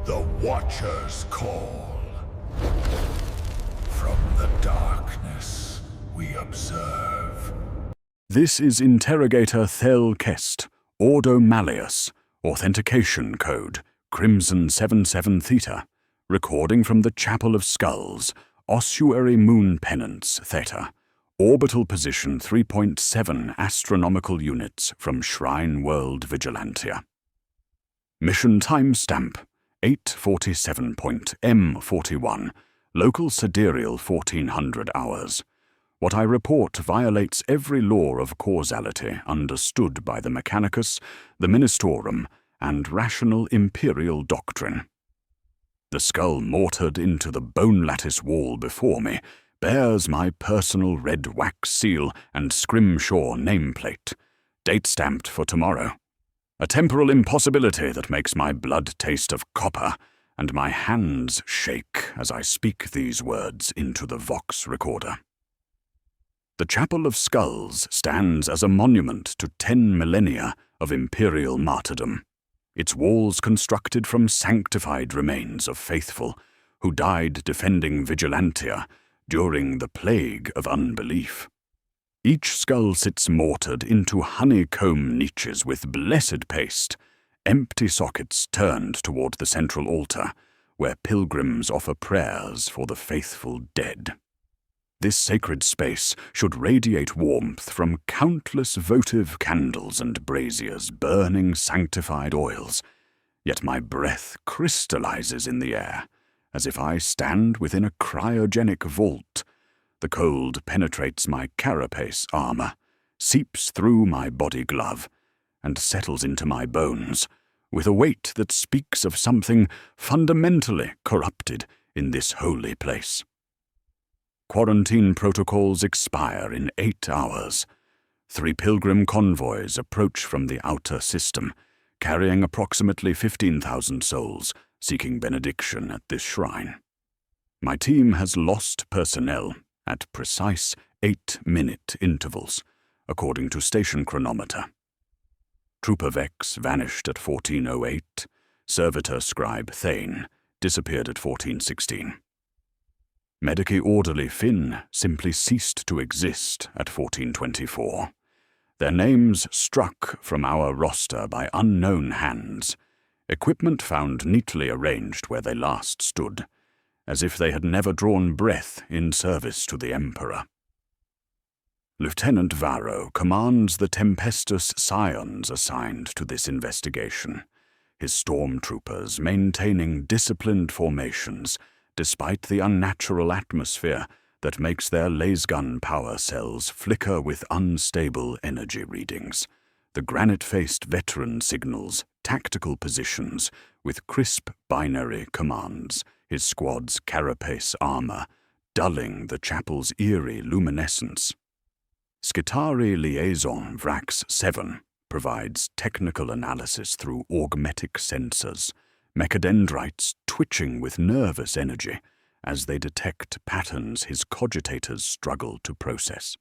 The Watchers call. From the darkness, we observe. This is Interrogator Thel Kest, Ordo Malleus, Authentication Code, Crimson 77 Theta, recording from the Chapel of Skulls, Ossuary Moon Penance Theta, orbital position 3.7 astronomical units from Shrine World Vigilantia. Mission timestamp 8:47.M41, local sidereal 1400 hours. What I report violates every law of causality understood by the Mechanicus, the Ministorum, and rational imperial doctrine. The skull mortared into the bone lattice wall before me bears my personal red wax seal and Scrimshaw nameplate, date stamped for tomorrow. A temporal impossibility that makes my blood taste of copper, and my hands shake as I speak these words into the Vox recorder. The Chapel of Skulls stands as a monument to 10 millennia of imperial martyrdom, its walls constructed from sanctified remains of faithful who died defending Vigilantia during the plague of unbelief. Each skull sits mortared into honeycomb niches with blessed paste, empty sockets turned toward the central altar, where pilgrims offer prayers for the faithful dead. This sacred space should radiate warmth from countless votive candles and braziers burning sanctified oils, yet my breath crystallizes in the air, as if I stand within a cryogenic vault. The cold penetrates my carapace armor, seeps through my body glove, and settles into my bones, with a weight that speaks of something fundamentally corrupted in this holy place. Quarantine protocols expire in 8 hours. 3 pilgrim convoys approach from the outer system, carrying approximately 15,000 souls seeking benediction at this shrine. My team has lost personnel at precise 8-minute intervals, according to station chronometer. Trooper Vex vanished at 14:08, Servitor Scribe Thane disappeared at 14:16. Medici Orderly Finn simply ceased to exist at 14:24. Their names struck from our roster by unknown hands, equipment found neatly arranged where they last stood, as if they had never drawn breath in service to the Emperor. Lieutenant Varro commands the tempestuous scions assigned to this investigation, his stormtroopers maintaining disciplined formations despite the unnatural atmosphere that makes their lasgun power cells flicker with unstable energy readings. The granite-faced veteran signals tactical positions with crisp binary commands, his squad's carapace armor dulling the chapel's eerie luminescence. Skitari Liaison Vrax 7 provides technical analysis through augmetic sensors, mechadendrites twitching with nervous energy as they detect patterns his cogitators struggle to process.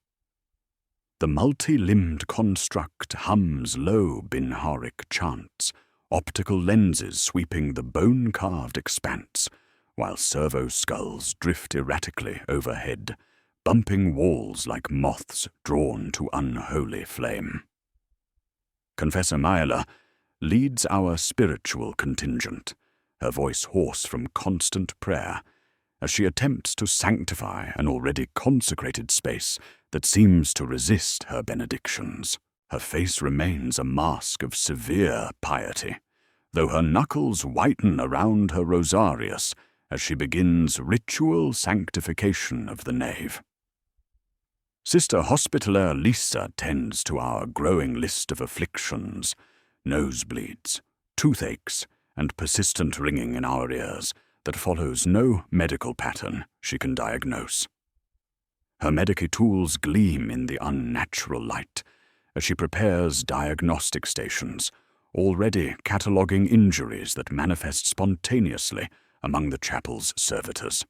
The multi-limbed construct hums low Binharic chants, optical lenses sweeping the bone-carved expanse, while servo skulls drift erratically overhead, bumping walls like moths drawn to unholy flame. Confessor Maela leads our spiritual contingent, her voice hoarse from constant prayer, as she attempts to sanctify an already consecrated space that seems to resist her benedictions. Her face remains a mask of severe piety, though her knuckles whiten around her rosarius as she begins ritual sanctification of the nave. Sister Hospitaller Lisa tends to our growing list of afflictions, nosebleeds, toothaches, and persistent ringing in our ears that follows no medical pattern she can diagnose. Her Medici tools gleam in the unnatural light as she prepares diagnostic stations, already cataloguing injuries that manifest spontaneously among the chapel's servitors.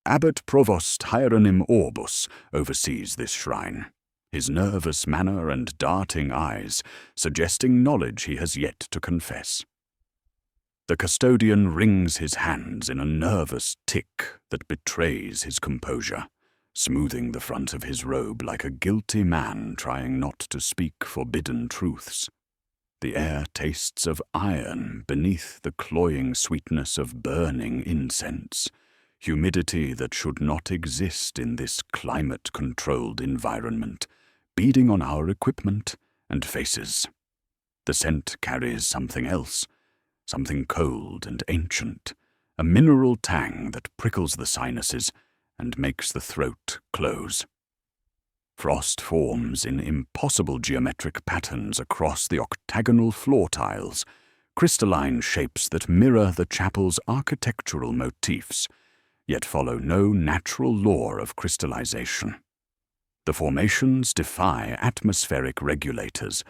Abbot Provost Hieronym Orbus oversees this shrine, his nervous manner and darting eyes suggesting knowledge he has yet to confess. The custodian wrings his hands in a nervous tick that betrays his composure, smoothing the front of his robe like a guilty man trying not to speak forbidden truths. The air tastes of iron beneath the cloying sweetness of burning incense, humidity that should not exist in this climate-controlled environment, beading on our equipment and faces. The scent carries something else, something cold and ancient, a mineral tang that prickles the sinuses and makes the throat close. Frost forms in impossible geometric patterns across the octagonal floor tiles, crystalline shapes that mirror the chapel's architectural motifs, yet follow no natural law of crystallization. The formations defy atmospheric regulators,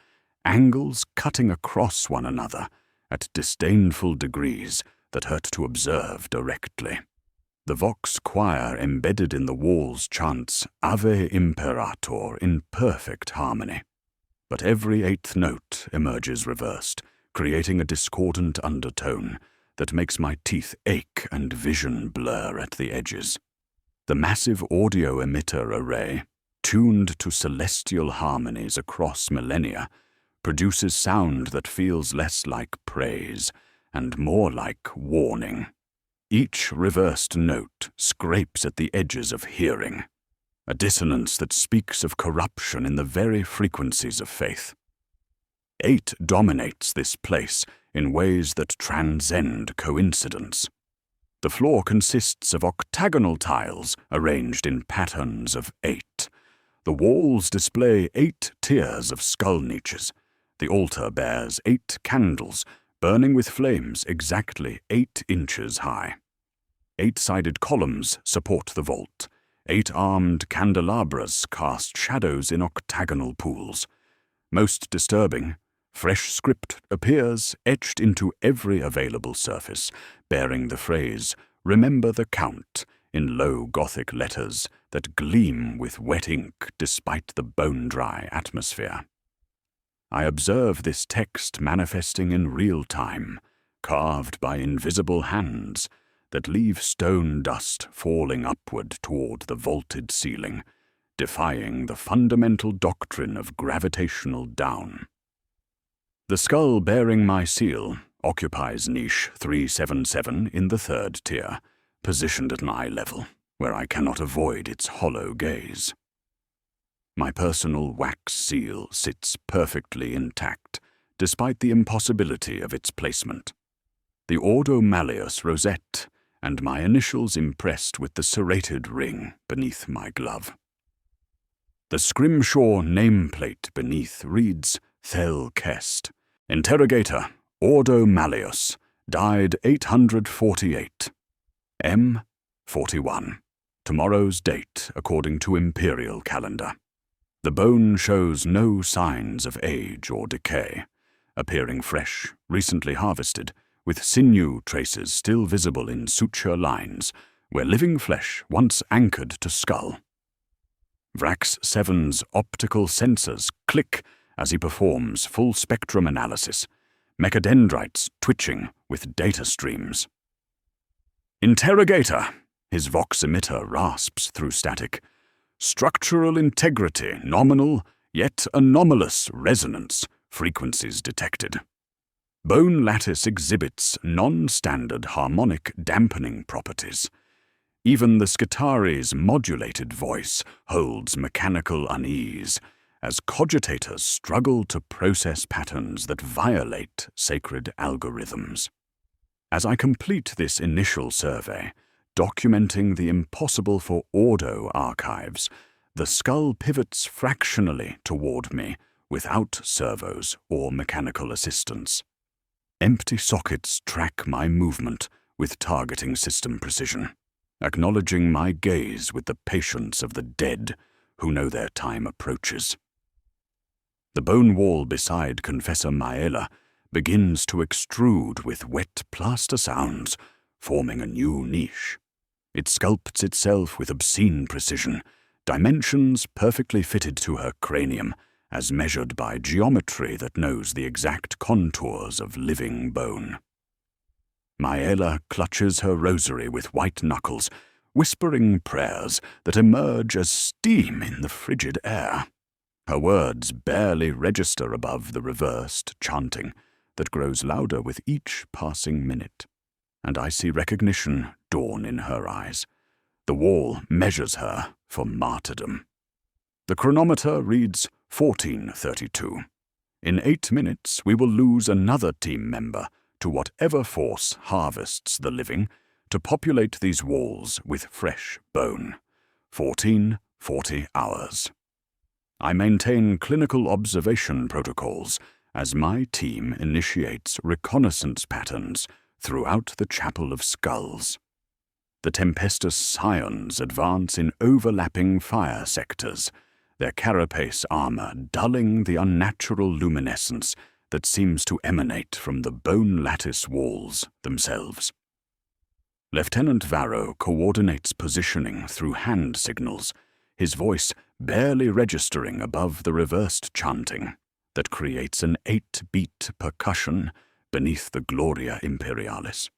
angles cutting across one another at disdainful degrees that hurt to observe directly. The Vox choir embedded in the walls chants Ave Imperator in perfect harmony. But every eighth note emerges reversed, creating a discordant undertone that makes my teeth ache and vision blur at the edges. The massive audio emitter array, tuned to celestial harmonies across millennia, produces sound that feels less like praise and more like warning. Each reversed note scrapes at the edges of hearing, a dissonance that speaks of corruption in the very frequencies of faith. 8 dominates this place in ways that transcend coincidence. The floor consists of octagonal tiles arranged in patterns of 8. The walls display 8 tiers of skull niches. The altar bears 8 candles, burning with flames exactly 8 inches high. 8-sided columns support the vault. 8-armed candelabras cast shadows in octagonal pools. Most disturbing, fresh script appears etched into every available surface, bearing the phrase, "Remember the Count," in low Gothic letters that gleam with wet ink despite the bone-dry atmosphere. I observe this text manifesting in real time, carved by invisible hands that leave stone dust falling upward toward the vaulted ceiling, defying the fundamental doctrine of gravitational down. The skull bearing my seal occupies niche 377 in the 3rd tier, positioned at an eye level, where I cannot avoid its hollow gaze. My personal wax seal sits perfectly intact, despite the impossibility of its placement. The Ordo Malleus rosette, and my initials impressed with the serrated ring beneath my glove. The Scrimshaw nameplate beneath reads Thel Kest. Interrogator, Ordo Malleus, died 848. M. 41. Tomorrow's date according to imperial calendar. The bone shows no signs of age or decay, appearing fresh, recently harvested, with sinew traces still visible in suture lines, where living flesh once anchored to skull. Vrax 7's optical sensors click as he performs full-spectrum analysis, mechadendrites twitching with data streams. Interrogator, his vox emitter rasps through static. Structural integrity, nominal, yet anomalous resonance, frequencies detected. Bone lattice exhibits non-standard harmonic dampening properties. Even the Skitari's modulated voice holds mechanical unease, as cogitators struggle to process patterns that violate sacred algorithms. As I complete this initial survey, documenting the impossible for Ordo archives, the skull pivots fractionally toward me without servos or mechanical assistance. Empty sockets track my movement with targeting system precision, acknowledging my gaze with the patience of the dead who know their time approaches. The bone wall beside Confessor Maela begins to extrude with wet plaster sounds, forming a new niche. It sculpts itself with obscene precision, dimensions perfectly fitted to her cranium, as measured by geometry that knows the exact contours of living bone. Maela clutches her rosary with white knuckles, whispering prayers that emerge as steam in the frigid air. Her words barely register above the reversed chanting that grows louder with each passing minute, and I see recognition dawn in her eyes. The wall measures her for martyrdom. The chronometer reads 14:32. In 8 minutes we will lose another team member to whatever force harvests the living to populate these walls with fresh bone. 1440 hours. I maintain clinical observation protocols as my team initiates reconnaissance patterns throughout the Chapel of Skulls. The tempestuous scions advance in overlapping fire sectors, their carapace armor dulling the unnatural luminescence that seems to emanate from the bone lattice walls themselves. Lieutenant Varro coordinates positioning through hand signals, his voice barely registering above the reversed chanting that creates an 8-beat percussion beneath the Gloria Imperialis.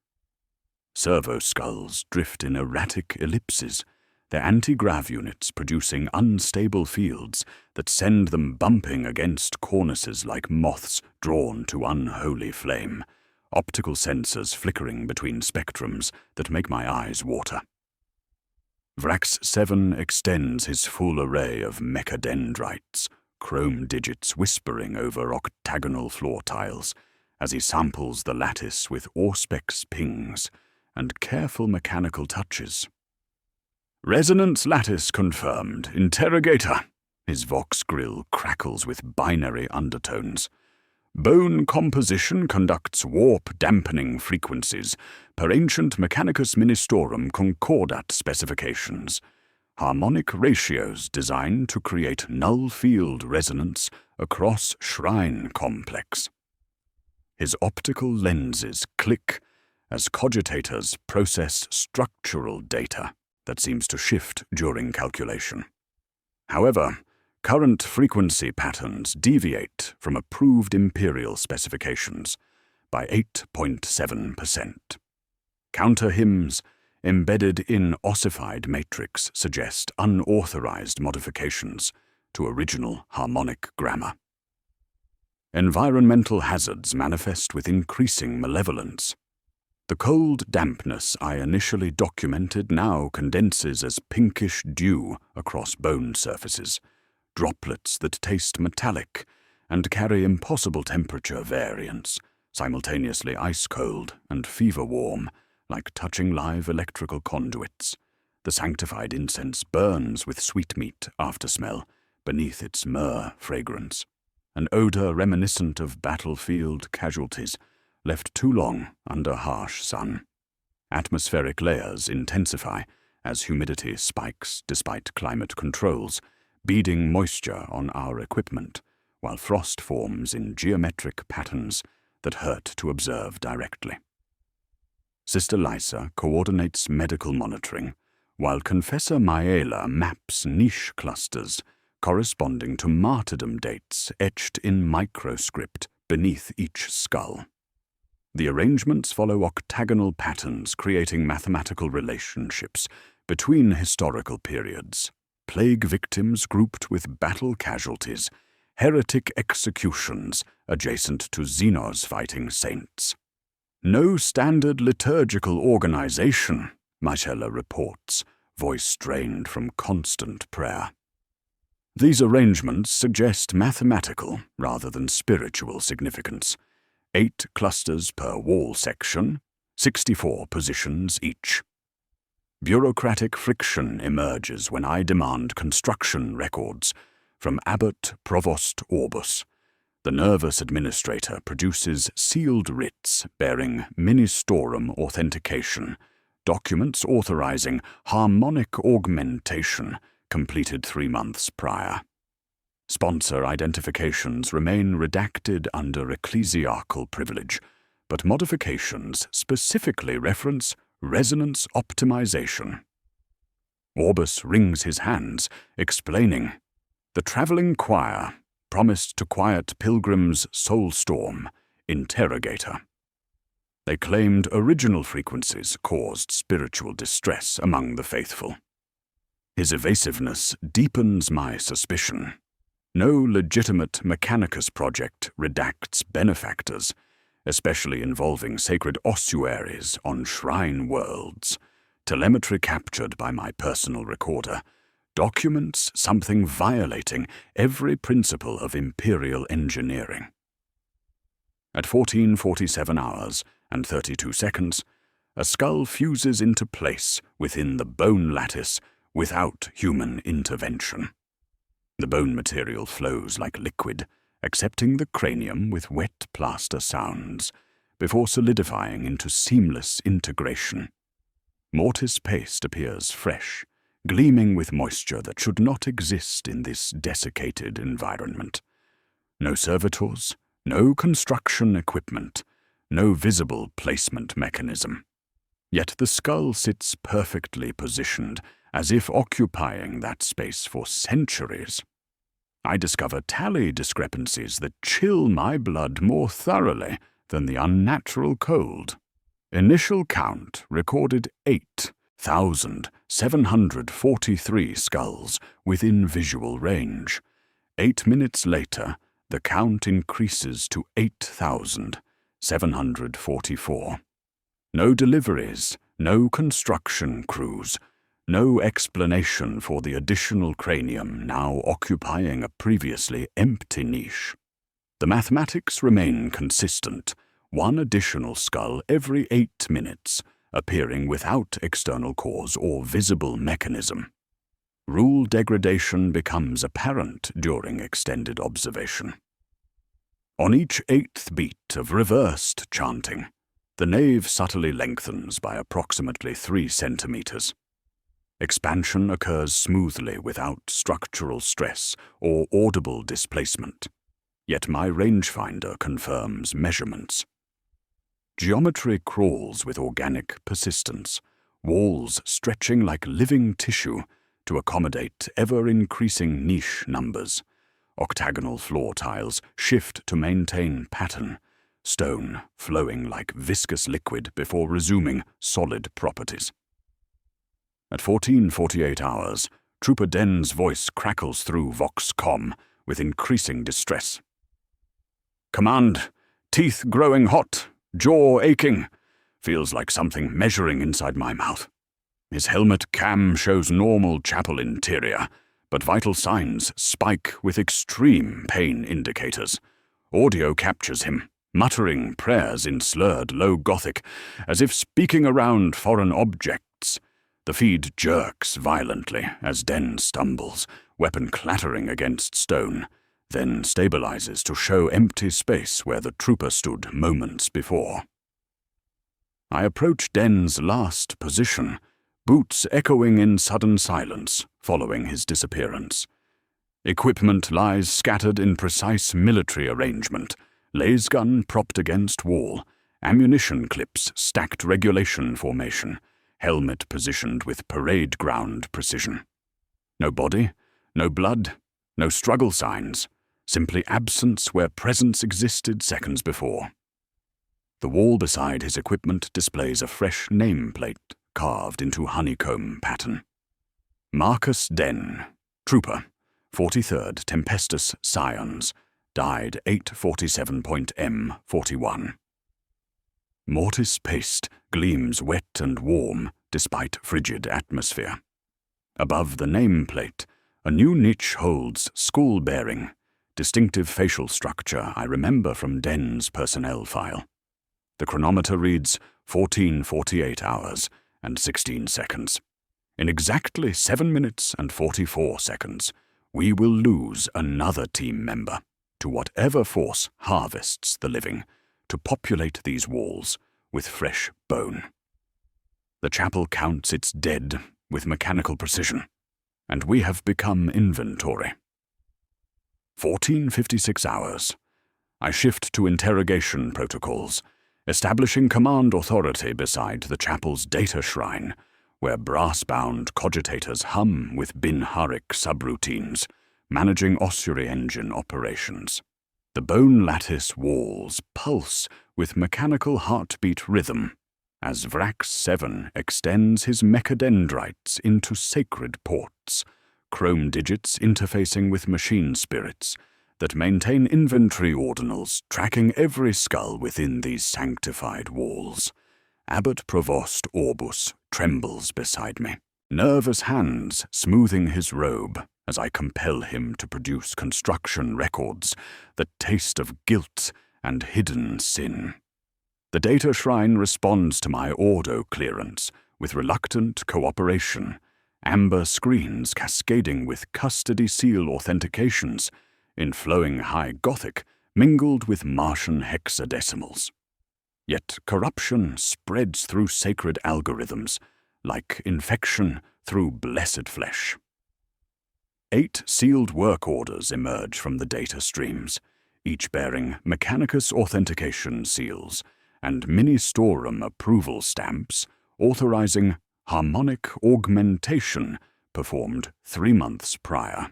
Servo skulls drift in erratic ellipses, their anti-grav units producing unstable fields that send them bumping against cornices like moths drawn to unholy flame, optical sensors flickering between spectrums that make my eyes water. Vrax 7 extends his full array of mechadendrites, chrome digits whispering over octagonal floor tiles as he samples the lattice with Auspex pings and careful mechanical touches. Resonance lattice confirmed. Interrogator. His Vox grill crackles with binary undertones. Bone composition conducts warp-dampening frequencies per ancient Mechanicus Ministorum Concordat specifications. Harmonic ratios designed to create null field resonance across shrine complex. His optical lenses click as cogitators process structural data that seems to shift during calculation. However, current frequency patterns deviate from approved imperial specifications by 8.7%. Counter hymns embedded in ossified matrix suggest unauthorized modifications to original harmonic grammar. Environmental hazards manifest with increasing malevolence. The cold dampness I initially documented now condenses as pinkish dew across bone surfaces, droplets that taste metallic and carry impossible temperature variants, simultaneously ice-cold and fever-warm, like touching live electrical conduits. The sanctified incense burns with sweetmeat aftersmell beneath its myrrh fragrance, an odor reminiscent of battlefield casualties left too long under harsh sun. Atmospheric layers intensify as humidity spikes despite climate controls, beading moisture on our equipment, while frost forms in geometric patterns that hurt to observe directly. Sister Lysa coordinates medical monitoring, while Confessor Maela maps niche clusters corresponding to martyrdom dates etched in microscript beneath each skull. The arrangements follow octagonal patterns, creating mathematical relationships between historical periods. Plague victims grouped with battle casualties, heretic executions adjacent to Xenos fighting saints. No standard liturgical organization, Michela reports, voice strained from constant prayer. These arrangements suggest mathematical rather than spiritual significance. 8 clusters per wall section, 64 positions each. Bureaucratic friction emerges when I demand construction records from Abbot Provost Orbus. The nervous administrator produces sealed writs bearing ministorum authentication, documents authorizing harmonic augmentation completed 3 months prior. Sponsor identifications remain redacted under ecclesiarchal privilege, but modifications specifically reference resonance optimization. Orbus wrings his hands, explaining, "The traveling choir promised to quiet Pilgrim's soul storm. Interrogator." They claimed original frequencies caused spiritual distress among the faithful. His evasiveness deepens my suspicion. No legitimate Mechanicus project redacts benefactors, especially involving sacred ossuaries on shrine worlds. Telemetry captured by my personal recorder documents something violating every principle of imperial engineering. At 14:47 hours and 32 seconds, a skull fuses into place within the bone lattice without human intervention. The bone material flows like liquid, accepting the cranium with wet plaster sounds, before solidifying into seamless integration. Mortis paste appears fresh, gleaming with moisture that should not exist in this desiccated environment. No servitors, no construction equipment, no visible placement mechanism. Yet the skull sits perfectly positioned, as if occupying that space for centuries. I discover tally discrepancies that chill my blood more thoroughly than the unnatural cold. Initial count recorded 8,743 skulls within visual range. 8 minutes later, the count increases to 8,744. No deliveries, no construction crews, no explanation for the additional cranium now occupying a previously empty niche. The mathematics remain consistent, one additional skull every 8 minutes, appearing without external cause or visible mechanism. Rule degradation becomes apparent during extended observation. On each 8th beat of reversed chanting, the nave subtly lengthens by approximately 3 centimeters. Expansion occurs smoothly without structural stress or audible displacement, yet my rangefinder confirms measurements. Geometry crawls with organic persistence, walls stretching like living tissue to accommodate ever-increasing niche numbers. Octagonal floor tiles shift to maintain pattern, stone flowing like viscous liquid before resuming solid properties. At 14:48 hours, Trooper Den's voice crackles through Vox-Com with increasing distress. "Command, teeth growing hot, jaw aching. Feels like something measuring inside my mouth." His helmet cam shows normal chapel interior, but vital signs spike with extreme pain indicators. Audio captures him, muttering prayers in slurred low Gothic, as if speaking around foreign objects. The feed jerks violently as Den stumbles, weapon clattering against stone, then stabilizes to show empty space where the trooper stood moments before. I approach Den's last position, boots echoing in sudden silence following his disappearance. Equipment lies scattered in precise military arrangement, laser gun propped against wall, ammunition clips stacked regulation formation, helmet positioned with parade ground precision. No body, no blood, no struggle signs, simply absence where presence existed seconds before. The wall beside his equipment displays a fresh nameplate carved into honeycomb pattern. Marcus Den, Trooper, 43rd Tempestus Scions, died 8:47.M41. Mortis paste gleams wet and warm despite frigid atmosphere. Above the nameplate, a new niche holds skull bearing, distinctive facial structure I remember from Den's personnel file. The chronometer reads 14:48 hours and 16 seconds. In exactly 7 minutes and 44 seconds, we will lose another team member to whatever force harvests the living to populate these walls with fresh bone. The chapel counts its dead with mechanical precision, and we have become inventory. 14:56 hours. I shift to interrogation protocols, establishing command authority beside the chapel's data shrine, where brass-bound cogitators hum with Bin Harik subroutines, managing ossuary engine operations. The bone lattice walls pulse with mechanical heartbeat rhythm as Vrax 7 extends his mechadendrites into sacred ports, chrome digits interfacing with machine spirits that maintain inventory ordinals tracking every skull within these sanctified walls. Abbot Provost Orbus trembles beside me, nervous hands smoothing his robe as I compel him to produce construction records that taste of guilt and hidden sin. The data shrine responds to my ordo clearance with reluctant cooperation, amber screens cascading with custody seal authentications in flowing high Gothic mingled with Martian hexadecimals. Yet corruption spreads through sacred algorithms, like infection through blessed flesh. 8 sealed work orders emerge from the data streams, each bearing Mechanicus authentication seals and Ministorum approval stamps authorizing harmonic augmentation performed 3 months prior.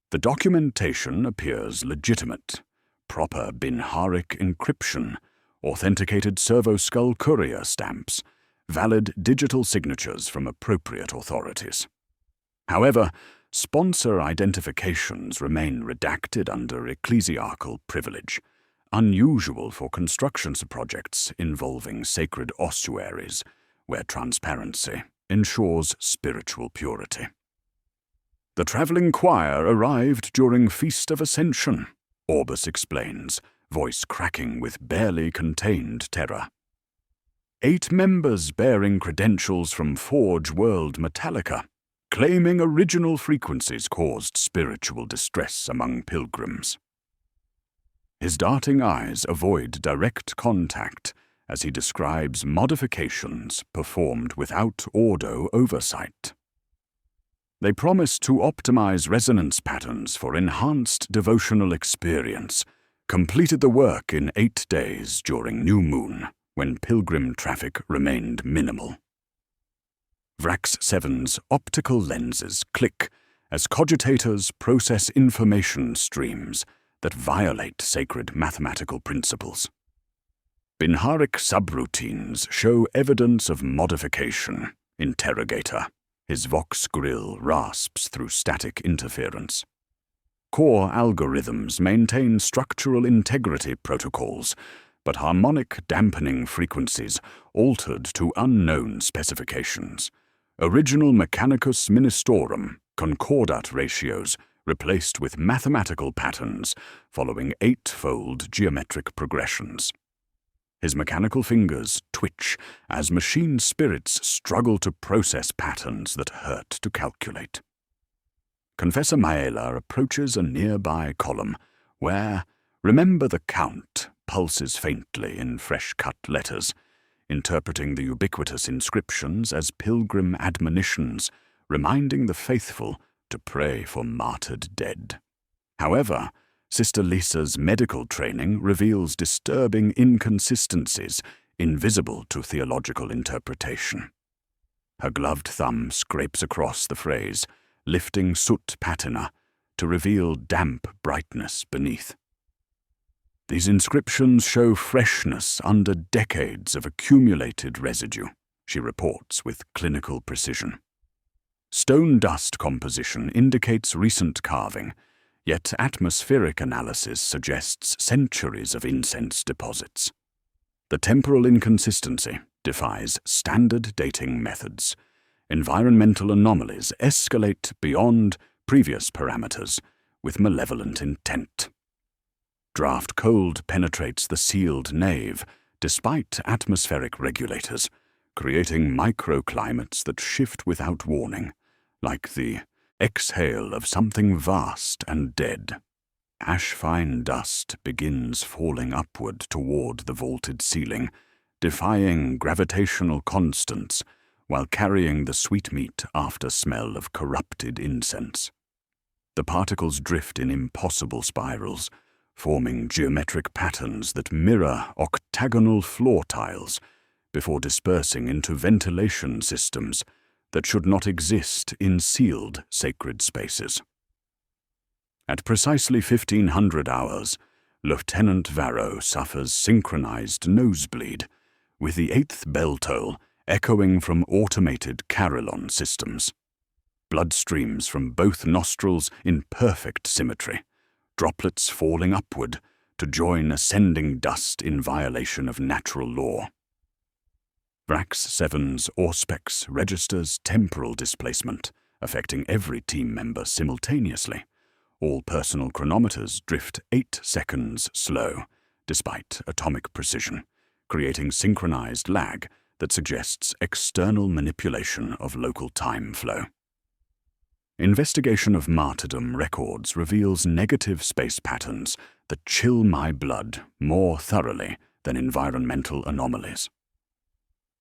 The documentation appears legitimate, proper Binharic encryption, authenticated servo-skull courier stamps, valid digital signatures from appropriate authorities. However, sponsor identifications remain redacted under ecclesiarchal privilege, unusual for construction projects involving sacred ossuaries, where transparency ensures spiritual purity. The traveling choir arrived during Feast of Ascension, Orbus explains, voice cracking with barely contained terror. 8 members bearing credentials from Forge World Metallica, claiming original frequencies caused spiritual distress among pilgrims. His darting eyes avoid direct contact as he describes modifications performed without ordo oversight. They promise to optimize resonance patterns for enhanced devotional experience, completed the work in 8 days during new moon, when pilgrim traffic remained minimal. Vrax 7's optical lenses click as cogitators process information streams that violate sacred mathematical principles. Binharic subroutines show evidence of modification, interrogator. His vox grill rasps through static interference. Core algorithms maintain structural integrity protocols, but harmonic dampening frequencies altered to unknown specifications. Original Mechanicus Ministorum concordat ratios replaced with mathematical patterns following 8-fold geometric progressions. His mechanical fingers twitch as machine spirits struggle to process patterns that hurt to calculate. Confessor Maela approaches a nearby column where "Remember the Count" pulses faintly in fresh-cut letters, interpreting the ubiquitous inscriptions as pilgrim admonitions, reminding the faithful to pray for martyred dead. However, Sister Lisa's medical training reveals disturbing inconsistencies invisible to theological interpretation. Her gloved thumb scrapes across the phrase, lifting soot patina to reveal damp brightness beneath. These inscriptions show freshness under decades of accumulated residue, she reports with clinical precision. Stone dust composition indicates recent carving, yet atmospheric analysis suggests centuries of incense deposits. The temporal inconsistency defies standard dating methods. Environmental anomalies escalate beyond previous parameters with malevolent intent. Draft cold penetrates the sealed nave despite atmospheric regulators, creating microclimates that shift without warning, like the exhale of something vast and dead. Ash-fine dust begins falling upward toward the vaulted ceiling, defying gravitational constants while carrying the sweetmeat after-smell of corrupted incense. The particles drift in impossible spirals, forming geometric patterns that mirror octagonal floor tiles before dispersing into ventilation systems that should not exist in sealed sacred spaces. At precisely 1500 hours, Lieutenant Varro suffers synchronized nosebleed, with the 8th bell toll echoing from automated carillon systems. Blood streams from both nostrils in perfect symmetry, droplets falling upward to join ascending dust in violation of natural law. Vrax 7's Auspex registers temporal displacement, affecting every team member simultaneously. All personal chronometers drift 8 seconds slow, despite atomic precision, creating synchronized lag that suggests external manipulation of local time flow. Investigation of martyrdom records reveals negative space patterns that chill my blood more thoroughly than environmental anomalies.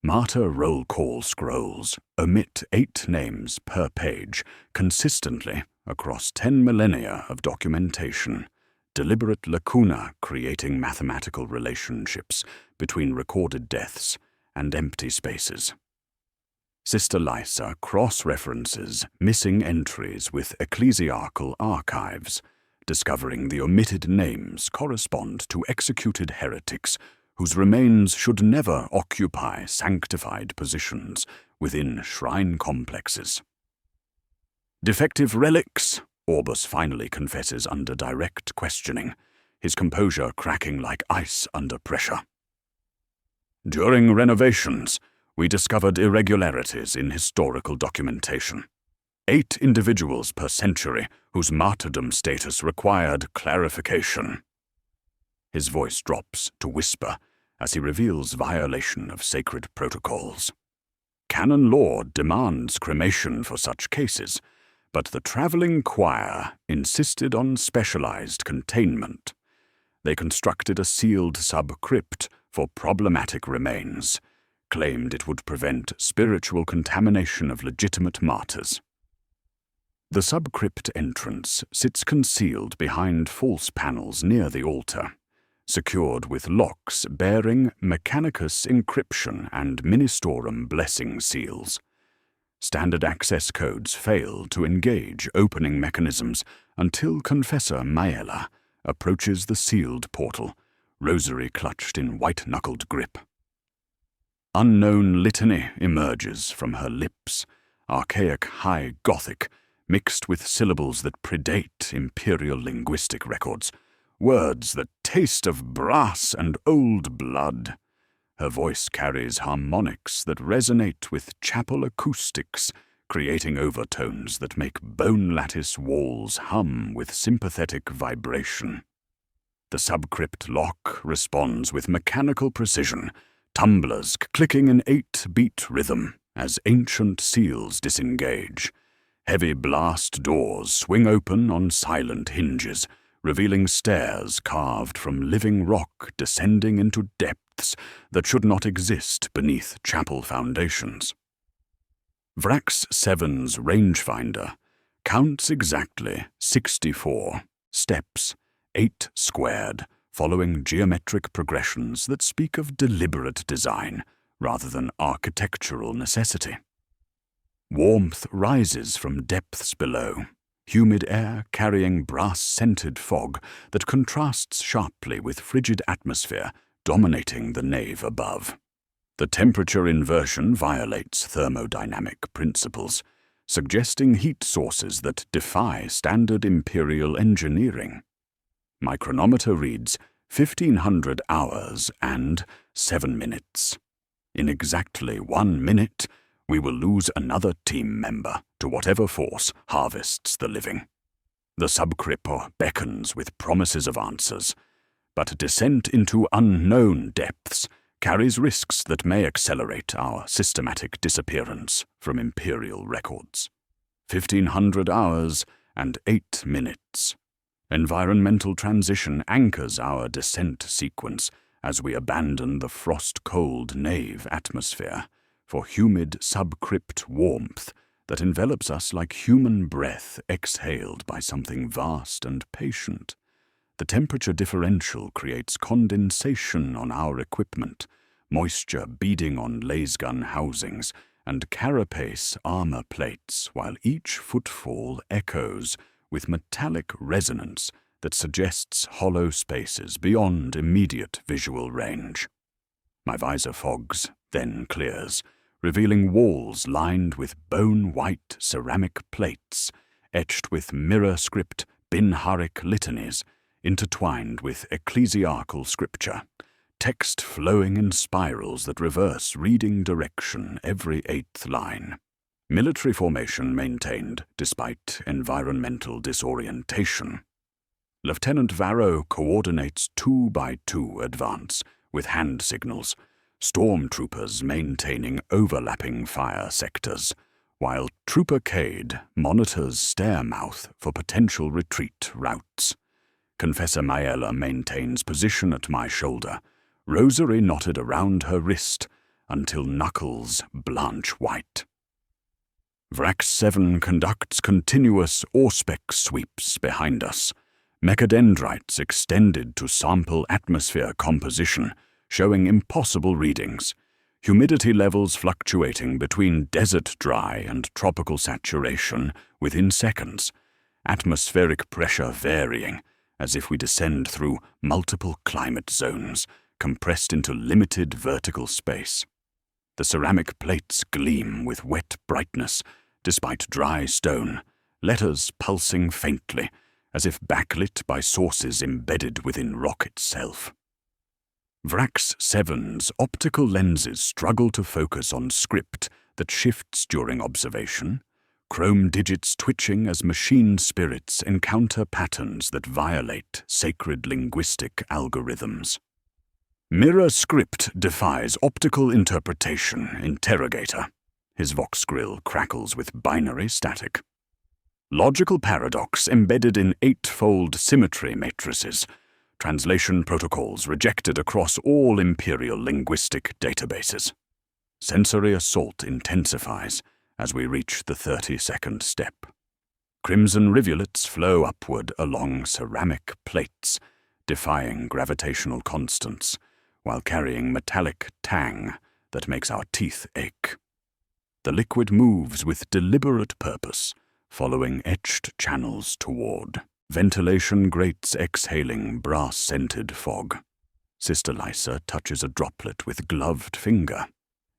Martyr roll call scrolls omit 8 names per page consistently across 10 millennia of documentation, deliberate lacuna creating mathematical relationships between recorded deaths and empty spaces. Sister Lysa cross-references missing entries with ecclesiarchal archives, discovering the omitted names correspond to executed heretics whose remains should never occupy sanctified positions within shrine complexes. Defective relics, Orbus finally confesses under direct questioning, his composure cracking like ice under pressure. During renovations, we discovered irregularities in historical documentation. 8 individuals per century whose martyrdom status required clarification. His voice drops to whisper as he reveals violation of sacred protocols. Canon law demands cremation for such cases, but the traveling choir insisted on specialized containment. They constructed a sealed sub-crypt for problematic remains, claimed it would prevent spiritual contamination of legitimate martyrs. The sub-crypt entrance sits concealed behind false panels near the altar, secured with locks bearing Mechanicus encryption and Ministorum blessing seals. Standard access codes fail to engage opening mechanisms until Confessor Maella approaches the sealed portal, rosary clutched in white-knuckled grip. Unknown litany emerges from her lips, archaic High Gothic, mixed with syllables that predate imperial linguistic records, words that taste of brass and old blood. Her voice carries harmonics that resonate with chapel acoustics, creating overtones that make bone lattice walls hum with sympathetic vibration. The subcrypt lock responds with mechanical precision, tumblers clicking in 8-beat rhythm as ancient seals disengage. Heavy blast doors swing open on silent hinges, revealing stairs carved from living rock descending into depths that should not exist beneath chapel foundations. Vrax 7's rangefinder counts exactly 64 steps, 8 squared, following geometric progressions that speak of deliberate design rather than architectural necessity. Warmth rises from depths below, humid air carrying brass-scented fog that contrasts sharply with frigid atmosphere dominating the nave above. The temperature inversion violates thermodynamic principles, suggesting heat sources that defy standard imperial engineering. My chronometer reads 1500 hours and 7 minutes. In exactly 1 minute, we will lose another team member to whatever force harvests the living. The subcryptor beckons with promises of answers, but descent into unknown depths carries risks that may accelerate our systematic disappearance from imperial records. 1500 hours and 8 minutes. Environmental transition anchors our descent sequence as we abandon the frost-cold nave atmosphere for humid subcrypt warmth that envelops us like human breath exhaled by something vast and patient. The temperature differential creates condensation on our equipment, moisture beading on lasgun housings and carapace armor plates, while each footfall echoes with metallic resonance that suggests hollow spaces beyond immediate visual range. My visor fogs, then clears, revealing walls lined with bone-white ceramic plates, etched with mirror script Binharik litanies, intertwined with ecclesiarchal scripture, text flowing in spirals that reverse reading direction every 8th line. Military formation maintained despite environmental disorientation. Lieutenant Varro coordinates 2x2 advance with hand signals, stormtroopers maintaining overlapping fire sectors, while Trooper Cade monitors stairmouth for potential retreat routes. Confessor Maella maintains position at my shoulder, rosary knotted around her wrist until knuckles blanch white. Vrax 7 conducts continuous Auspex sweeps behind us, mechadendrites extended to sample atmosphere composition, showing impossible readings, humidity levels fluctuating between desert dry and tropical saturation within seconds, atmospheric pressure varying as if we descend through multiple climate zones compressed into limited vertical space. The ceramic plates gleam with wet brightness despite dry stone, letters pulsing faintly as if backlit by sources embedded within rock itself. Vrax 7's optical lenses struggle to focus on script that shifts during observation, chrome digits twitching as machine spirits encounter patterns that violate sacred linguistic algorithms. Mirror script defies optical interpretation, interrogator. His vox grill crackles with binary static. Logical paradox embedded in 8-fold symmetry matrices. Translation protocols rejected across all imperial linguistic databases. Sensory assault intensifies as we reach the 30-second step. Crimson rivulets flow upward along ceramic plates, defying gravitational constants, while carrying metallic tang that makes our teeth ache. The liquid moves with deliberate purpose, following etched channels toward. Ventilation grates exhaling brass-scented fog. Sister Lysa touches a droplet with gloved finger.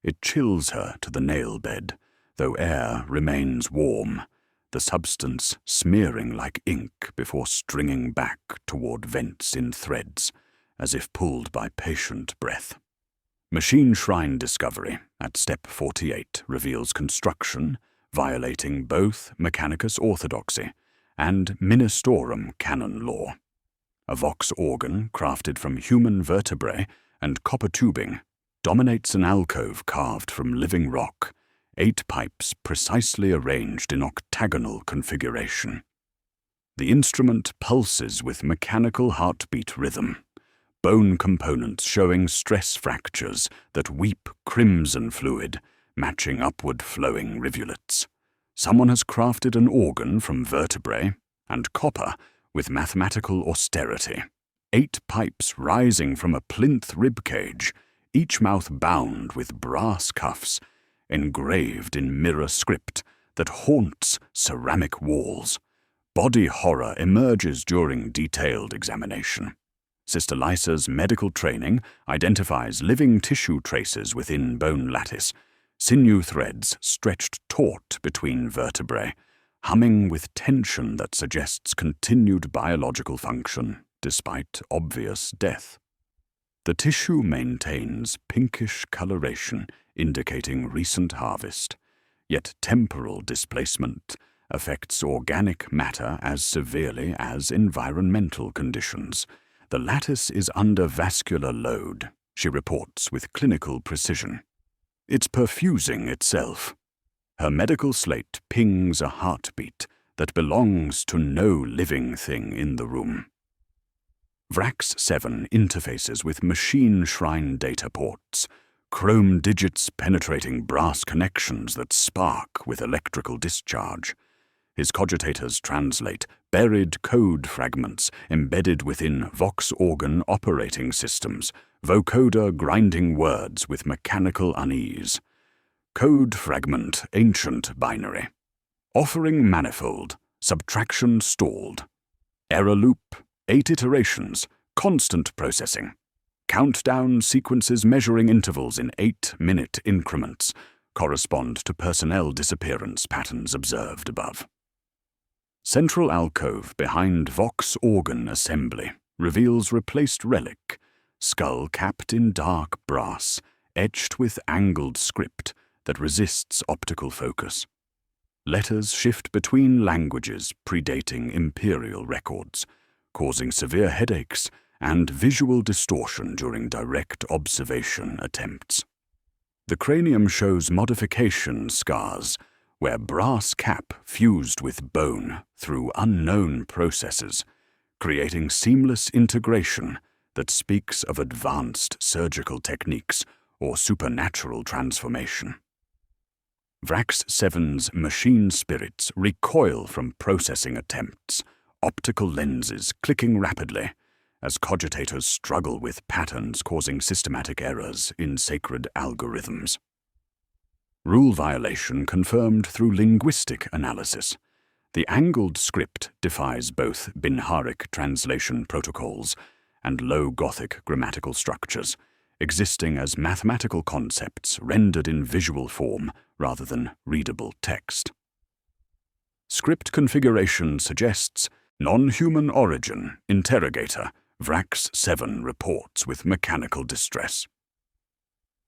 It chills her to the nail bed, though air remains warm, the substance smearing like ink before stringing back toward vents in threads, as if pulled by patient breath. Machine Shrine discovery at step 48 reveals construction, violating both Mechanicus orthodoxy and Ministorum canon law. A vox organ crafted from human vertebrae and copper tubing dominates an alcove carved from living rock, 8 pipes precisely arranged in octagonal configuration. The instrument pulses with mechanical heartbeat rhythm, bone components showing stress fractures that weep crimson fluid, matching upward flowing rivulets. Someone has crafted an organ from vertebrae and copper with mathematical austerity. 8 pipes rising from a plinth ribcage, each mouth bound with brass cuffs, engraved in mirror script that haunts ceramic walls. Body horror emerges during detailed examination. Sister Lysa's medical training identifies living tissue traces within bone lattice, sinew threads stretched taut between vertebrae, humming with tension that suggests continued biological function despite obvious death. The tissue maintains pinkish coloration, indicating recent harvest, yet temporal displacement affects organic matter as severely as environmental conditions. The lattice is under vascular load, she reports with clinical precision. It's perfusing itself. Her medical slate pings a heartbeat that belongs to no living thing in the room. Vrax 7 interfaces with machine shrine data ports, chrome digits penetrating brass connections that spark with electrical discharge. His cogitators translate buried code fragments embedded within vox organ operating systems, vocoder grinding words with mechanical unease. Code fragment ancient binary. Offering manifold, subtraction stalled. Error loop, 8 iterations, constant processing. Countdown sequences measuring intervals in 8-minute increments correspond to personnel disappearance patterns observed above. Central alcove behind Vox organ assembly reveals replaced relic, skull capped in dark brass, etched with angled script that resists optical focus. Letters shift between languages predating imperial records, causing severe headaches and visual distortion during direct observation attempts. The cranium shows modification scars, where brass cap fused with bone through unknown processes, creating seamless integration that speaks of advanced surgical techniques or supernatural transformation. Vrax 7's machine spirits recoil from processing attempts, optical lenses clicking rapidly, as cogitators struggle with patterns causing systematic errors in sacred algorithms. Rule violation confirmed through linguistic analysis. The angled script defies both Binharic translation protocols and Low Gothic grammatical structures, existing as mathematical concepts rendered in visual form rather than readable text. Script configuration suggests non-human origin, interrogator, Vrax 7 reports with mechanical distress.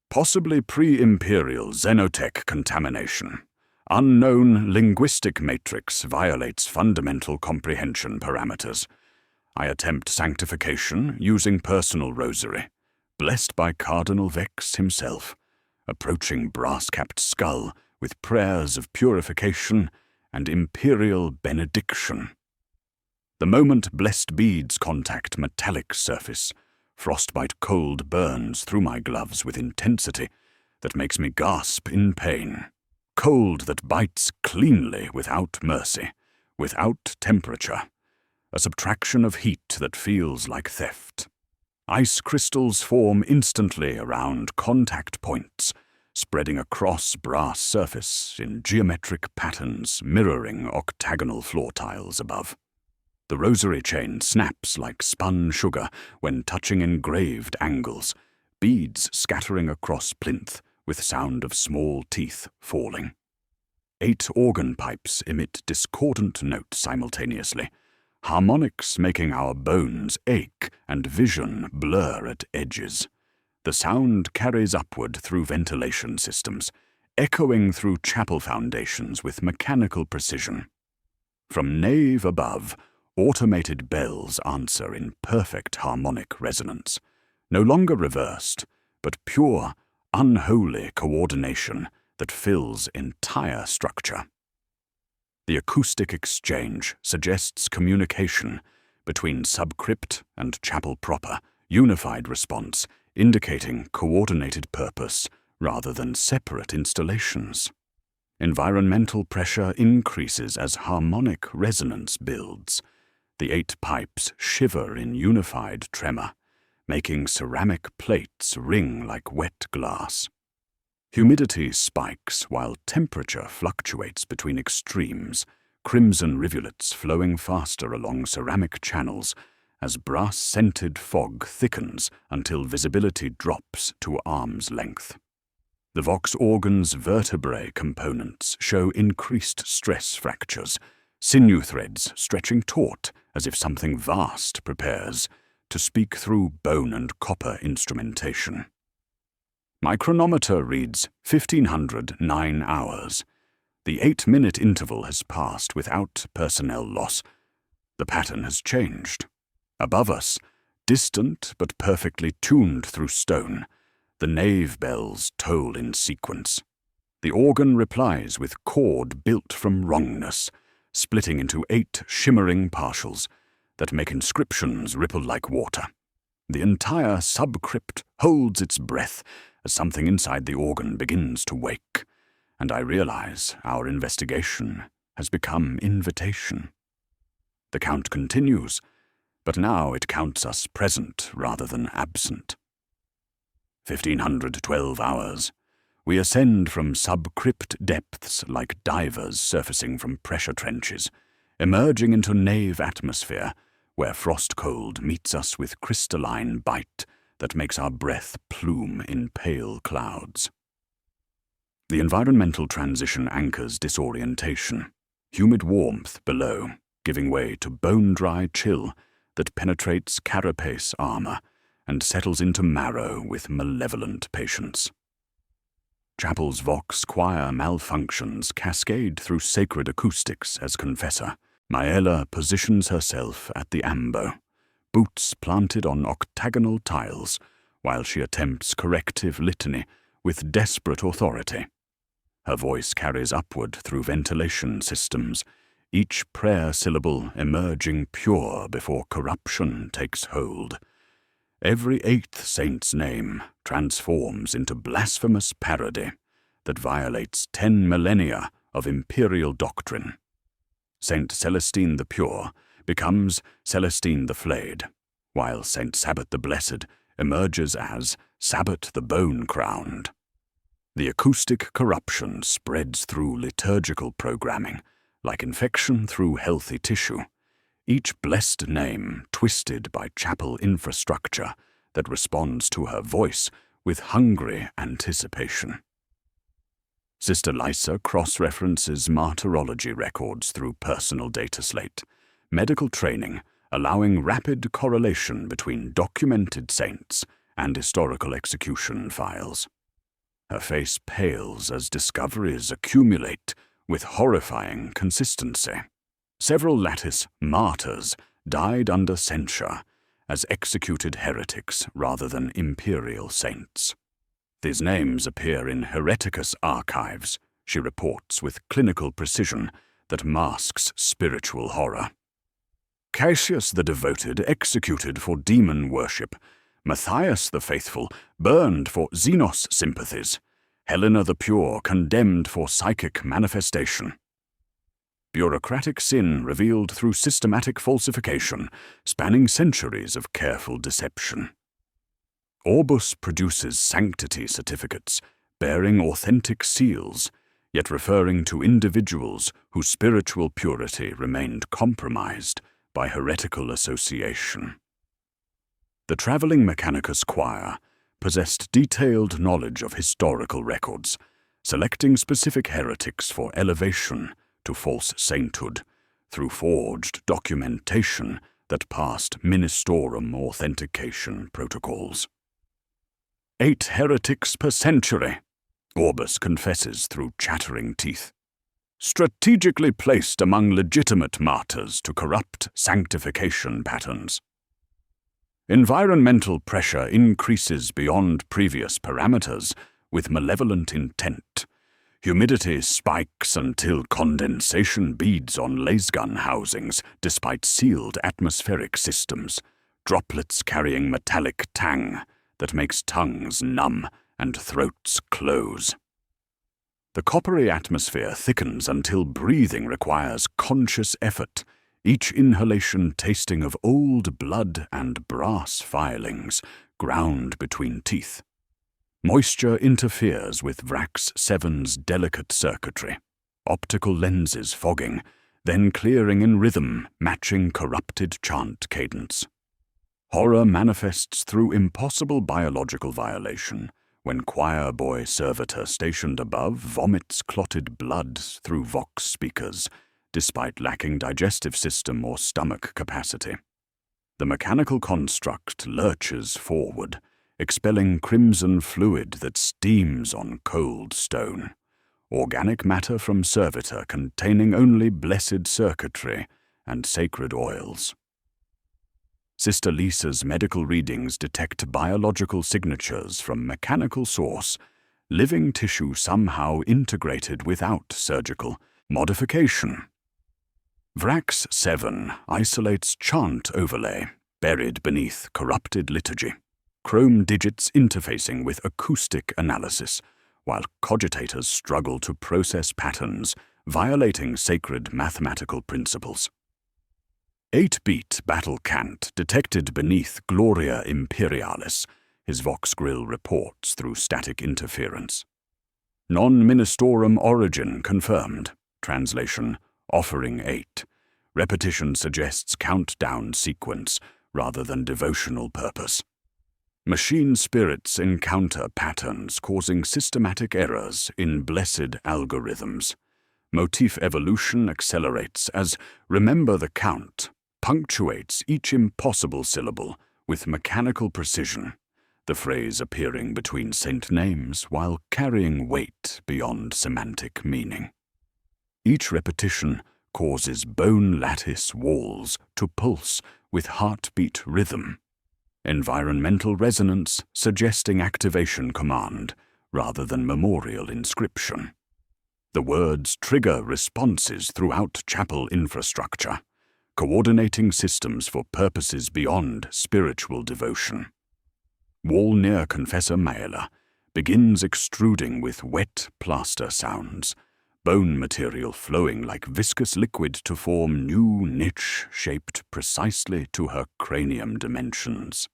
Possibly pre-imperial xenotech contamination. Unknown linguistic matrix violates fundamental comprehension parameters. I attempt sanctification using personal rosary, blessed by Cardinal Vex himself, approaching brass-capped skull with prayers of purification and imperial benediction. The moment blessed beads contact metallic surface, frostbite cold burns through my gloves with intensity that makes me gasp in pain. Cold that bites cleanly without mercy, without temperature. A subtraction of heat that feels like theft. Ice crystals form instantly around contact points, spreading across brass surface in geometric patterns mirroring octagonal floor tiles above. The rosary chain snaps like spun sugar when touching engraved angles, beads scattering across plinth with sound of small teeth falling. 8 organ pipes emit discordant notes simultaneously, harmonics making our bones ache and vision blur at edges. The sound carries upward through ventilation systems, echoing through chapel foundations with mechanical precision. From nave above, automated bells answer in perfect harmonic resonance, no longer reversed, but pure, unholy coordination that fills entire structure. The acoustic exchange suggests communication between subcrypt and chapel proper, unified response, indicating coordinated purpose rather than separate installations. Environmental pressure increases as harmonic resonance builds. The 8 pipes shiver in unified tremor, making ceramic plates ring like wet glass. Humidity spikes while temperature fluctuates between extremes, crimson rivulets flowing faster along ceramic channels as brass-scented fog thickens until visibility drops to arm's length. The Vox organ's vertebrae components show increased stress fractures, sinew threads stretching taut as if something vast prepares to speak through bone and copper instrumentation. My chronometer reads 1509 hours. The 8-minute interval has passed without personnel loss. The pattern has changed. Above us, distant but perfectly tuned through stone, the nave bells toll in sequence. The organ replies with chord built from wrongness, splitting into 8 shimmering partials that make inscriptions ripple like water. The entire subcrypt holds its breath as something inside the organ begins to wake, and I realize our investigation has become invitation. The count continues, but now it counts us present rather than absent. 1512 hours. We ascend from subcrypt depths like divers surfacing from pressure trenches, emerging into nave atmosphere where frost cold meets us with crystalline bite that makes our breath plume in pale clouds. The environmental transition anchors disorientation, humid warmth below, giving way to bone-dry chill that penetrates carapace armor and settles into marrow with malevolent patience. Chapel's vox choir malfunctions cascade through sacred acoustics as confessor. Maela positions herself at the ambo, boots planted on octagonal tiles, while she attempts corrective litany with desperate authority. Her voice carries upward through ventilation systems, each prayer syllable emerging pure before corruption takes hold. Every eighth saint's name transforms into blasphemous parody that violates 10 millennia of imperial doctrine. Saint Celestine the Pure becomes Celestine the Flayed, while Saint Sabbath the Blessed emerges as Sabbath the Bone-Crowned. The acoustic corruption spreads through liturgical programming, like infection through healthy tissue, each blessed name twisted by chapel infrastructure that responds to her voice with hungry anticipation. Sister Lysa cross-references martyrology records through personal data slate, medical training allowing rapid correlation between documented saints and historical execution files. Her face pales as discoveries accumulate with horrifying consistency. Several Lattice martyrs died under censure as executed heretics rather than imperial saints. These names appear in Hereticus archives, she reports with clinical precision that masks spiritual horror. Cassius the Devoted executed for demon worship, Matthias the Faithful burned for Xenos sympathies, Helena the Pure condemned for psychic manifestation. Bureaucratic sin revealed through systematic falsification, spanning centuries of careful deception. Orbus produces sanctity certificates, bearing authentic seals, yet referring to individuals whose spiritual purity remained compromised by heretical association. The traveling Mechanicus choir possessed detailed knowledge of historical records, selecting specific heretics for elevation to false sainthood through forged documentation that passed ministorum authentication protocols. 8 heretics per century, Orbus confesses through chattering teeth, strategically placed among legitimate martyrs to corrupt sanctification patterns. Environmental pressure increases beyond previous parameters with malevolent intent. Humidity spikes until condensation beads on lasgun housings despite sealed atmospheric systems, droplets carrying metallic tang that makes tongues numb and throats close. The coppery atmosphere thickens until breathing requires conscious effort, each inhalation tasting of old blood and brass filings ground between teeth. Moisture interferes with Vrax 7's delicate circuitry, optical lenses fogging, then clearing in rhythm, matching corrupted chant cadence. Horror manifests through impossible biological violation when choir boy servitor stationed above vomits clotted blood through vox speakers, despite lacking digestive system or stomach capacity. The mechanical construct lurches forward, expelling crimson fluid that steams on cold stone, organic matter from servitor containing only blessed circuitry and sacred oils. Sister Lisa's medical readings detect biological signatures from mechanical source, living tissue somehow integrated without surgical modification. Vrax 7 isolates chant overlay, buried beneath corrupted liturgy, chrome digits interfacing with acoustic analysis, while cogitators struggle to process patterns, violating sacred mathematical principles. 8-beat battle cant detected beneath Gloria Imperialis, his Vox Grill reports through static interference. Non-ministorum origin confirmed, translation, offering 8, Repetition suggests countdown sequence rather than devotional purpose. Machine spirits encounter patterns causing systematic errors in blessed algorithms. Motif evolution accelerates as "remember the count" punctuates each impossible syllable with mechanical precision, the phrase appearing between saint names while carrying weight beyond semantic meaning. Each repetition causes bone lattice walls to pulse with heartbeat rhythm, environmental resonance suggesting activation command rather than memorial inscription. The words trigger responses throughout chapel infrastructure, coordinating systems for purposes beyond spiritual devotion. Wall near Confessor Maela begins extruding with wet plaster sounds, bone material flowing like viscous liquid to form new niche shaped precisely to her cranium dimensions.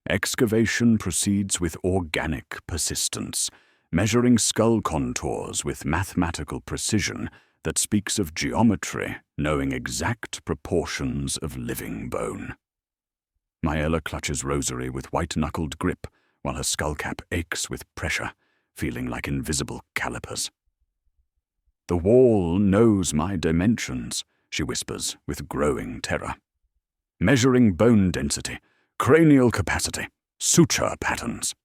Excavation proceeds with organic persistence, measuring skull contours with mathematical precision that speaks of geometry knowing exact proportions of living bone. Maela clutches rosary with white-knuckled grip while her skullcap aches with pressure, feeling like invisible calipers. "The wall knows my dimensions," she whispers with growing terror. Measuring bone density, cranial capacity, suture patterns.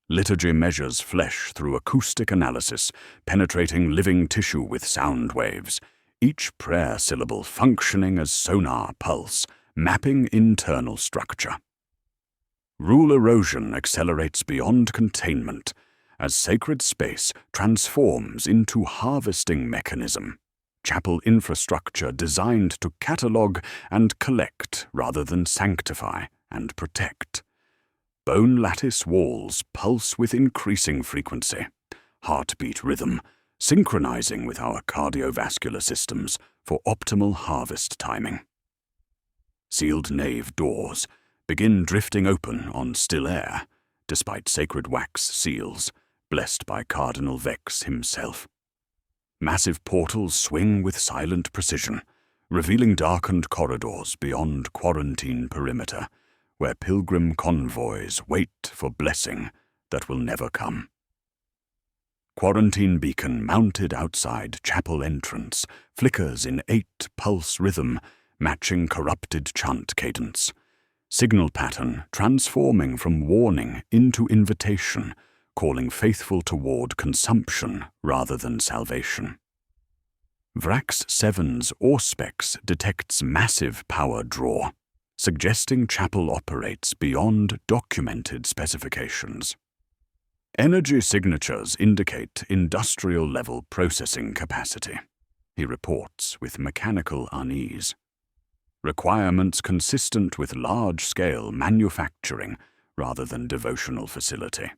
Liturgy measures flesh through acoustic analysis, penetrating living tissue with sound waves, each prayer syllable functioning as sonar pulse, mapping internal structure. Rule erosion accelerates beyond containment as sacred space transforms into harvesting mechanism, chapel infrastructure designed to catalog and collect rather than sanctify and protect. Bone lattice walls pulse with increasing frequency, heartbeat rhythm, synchronizing with our cardiovascular systems for optimal harvest timing. Sealed nave doors begin drifting open on still air, despite sacred wax seals, blessed by Cardinal Vex himself. Massive portals swing with silent precision, revealing darkened corridors beyond quarantine perimeter, where pilgrim convoys wait for blessing that will never come. Quarantine beacon mounted outside chapel entrance flickers in 8-pulse rhythm, matching corrupted chant cadence. Signal pattern transforming from warning into invitation, calling faithful toward consumption rather than salvation. Vrax 7's Auspex detects massive power draw, suggesting chapel operates beyond documented specifications. Energy signatures indicate industrial-level processing capacity, he reports with mechanical unease. Requirements consistent with large-scale manufacturing rather than devotional facility.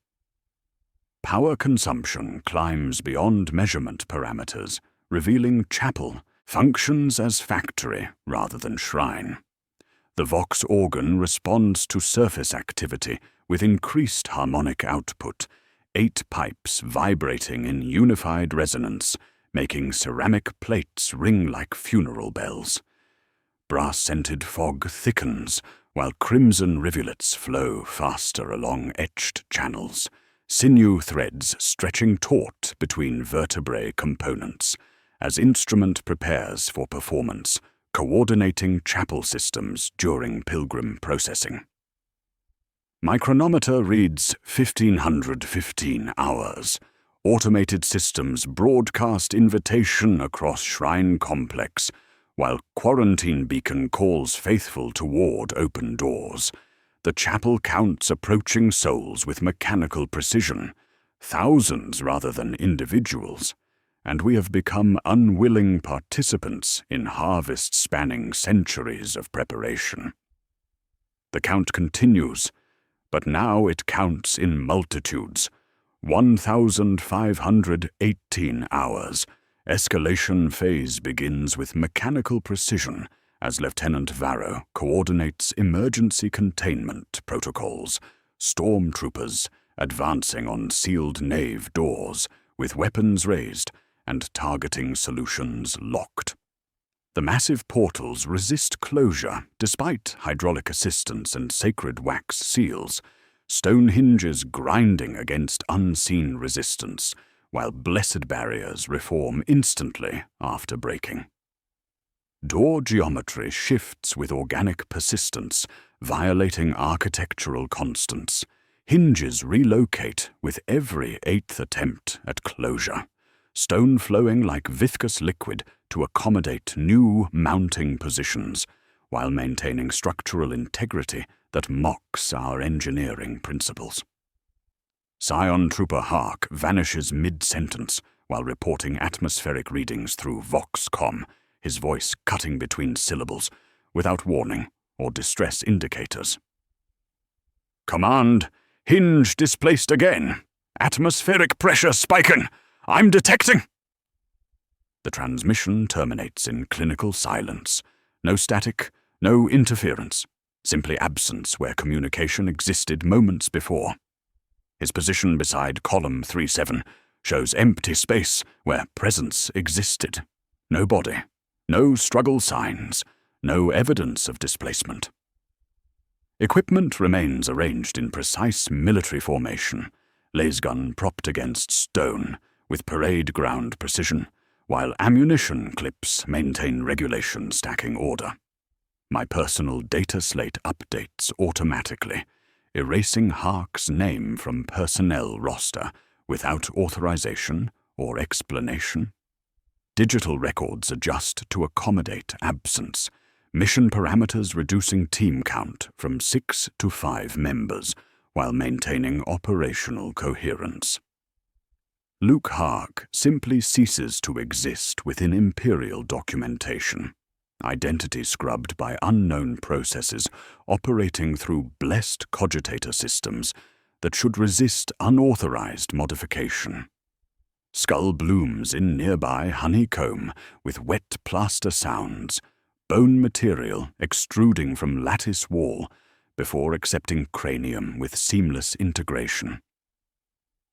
Power consumption climbs beyond measurement parameters, revealing chapel functions as factory rather than shrine. The Vox organ responds to surface activity with increased harmonic output, 8 pipes vibrating in unified resonance, making ceramic plates ring like funeral bells. Brass-scented fog thickens, while crimson rivulets flow faster along etched channels, sinew threads stretching taut between vertebrae components, as instrument prepares for performance, coordinating chapel systems during pilgrim processing. My chronometer reads 1515 hours. Automated systems broadcast invitation across shrine complex, while quarantine beacon calls faithful toward open doors. The chapel counts approaching souls with mechanical precision, thousands rather than individuals, and we have become unwilling participants in harvest spanning centuries of preparation. The count continues, but now it counts in multitudes. 1,518 hours. Escalation phase begins with mechanical precision as Lieutenant Varro coordinates emergency containment protocols, stormtroopers advancing on sealed nave doors with weapons raised and targeting solutions locked. The massive portals resist closure despite hydraulic assistance and sacred wax seals, stone hinges grinding against unseen resistance, while blessed barriers reform instantly after breaking. Door geometry shifts with organic persistence, violating architectural constants. Hinges relocate with every 8th attempt at closure, stone flowing like viscous liquid to accommodate new mounting positions, while maintaining structural integrity that mocks our engineering principles. Scion Trooper Hark vanishes mid-sentence while reporting atmospheric readings through Voxcom, his voice cutting between syllables, without warning or distress indicators. "Command, hinge displaced again. Atmospheric pressure spiking. I'm detecting." The transmission terminates in clinical silence. No static, no interference, simply absence where communication existed moments before. His position beside column 37 shows empty space where presence existed. No body, no struggle signs, no evidence of displacement. Equipment remains arranged in precise military formation, lasgun propped against stone with parade ground precision, while ammunition clips maintain regulation stacking order. My personal data slate updates automatically, erasing Hark's name from personnel roster without authorization or explanation. Digital records adjust to accommodate absence, mission parameters reducing team count from 6 to 5 members while maintaining operational coherence. Luke Hark simply ceases to exist within Imperial documentation, identity scrubbed by unknown processes operating through blessed cogitator systems that should resist unauthorized modification. Skull blooms in nearby honeycomb with wet plaster sounds, bone material extruding from lattice wall before accepting cranium with seamless integration.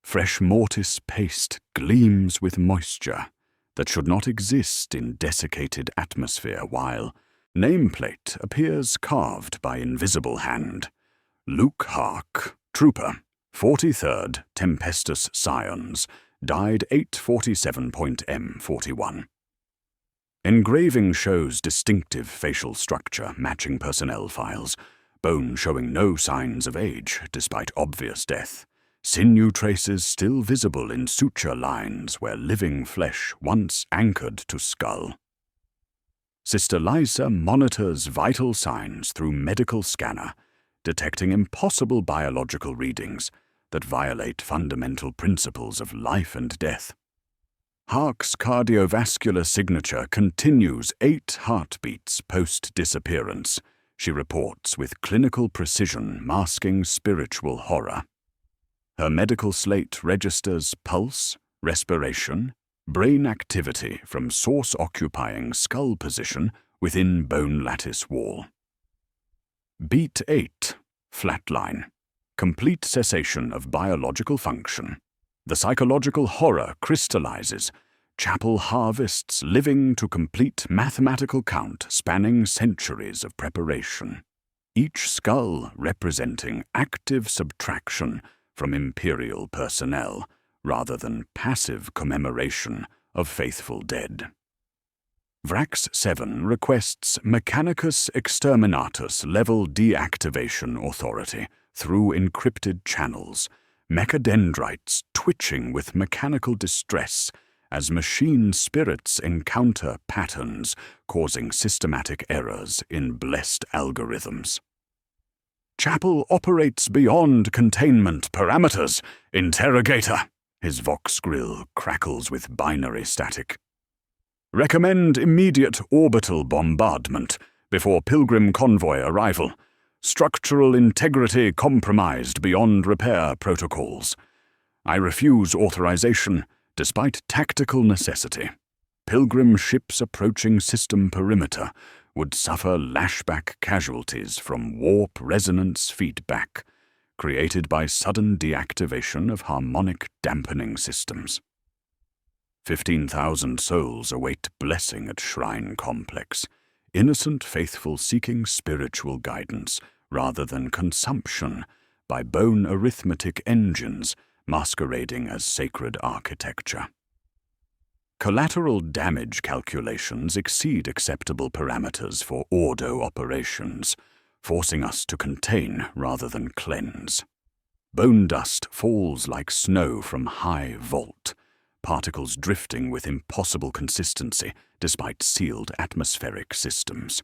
Fresh mortis paste gleams with moisture that should not exist in desiccated atmosphere, while nameplate appears carved by invisible hand. Luke Hark, Trooper, 43rd Tempestus Scions, died 847.M41. Engraving shows distinctive facial structure matching personnel files, bone showing no signs of age despite obvious death. Sinew traces still visible in suture lines where living flesh once anchored to skull. Sister Lysa monitors vital signs through medical scanner, detecting impossible biological readings that violate fundamental principles of life and death. Hark's cardiovascular signature continues 8 heartbeats post-disappearance, she reports with clinical precision masking spiritual horror. Her medical slate registers pulse, respiration, brain activity from source-occupying skull position within bone lattice wall. Beat 8, flatline, complete cessation of biological function. The psychological horror crystallizes, chapel harvests living to complete mathematical count spanning centuries of preparation. Each skull representing active subtraction from Imperial personnel, rather than passive commemoration of faithful dead. Vrax 7 requests Mechanicus Exterminatus level deactivation authority through encrypted channels, mechadendrites twitching with mechanical distress as machine spirits encounter patterns causing systematic errors in blessed algorithms. Chapel operates beyond containment parameters, interrogator. His Vox grill crackles with binary static. Recommend immediate orbital bombardment before Pilgrim convoy arrival. Structural integrity compromised beyond repair protocols. I refuse authorization despite tactical necessity. Pilgrim ships approaching system perimeter would suffer lashback casualties from warp resonance feedback created by sudden deactivation of harmonic dampening systems. 15,000 souls await blessing at Shrine Complex, innocent faithful seeking spiritual guidance rather than consumption by bone arithmetic engines masquerading as sacred architecture. Collateral damage calculations exceed acceptable parameters for ordo operations, forcing us to contain rather than cleanse. Bone dust falls like snow from high vault, particles drifting with impossible consistency despite sealed atmospheric systems.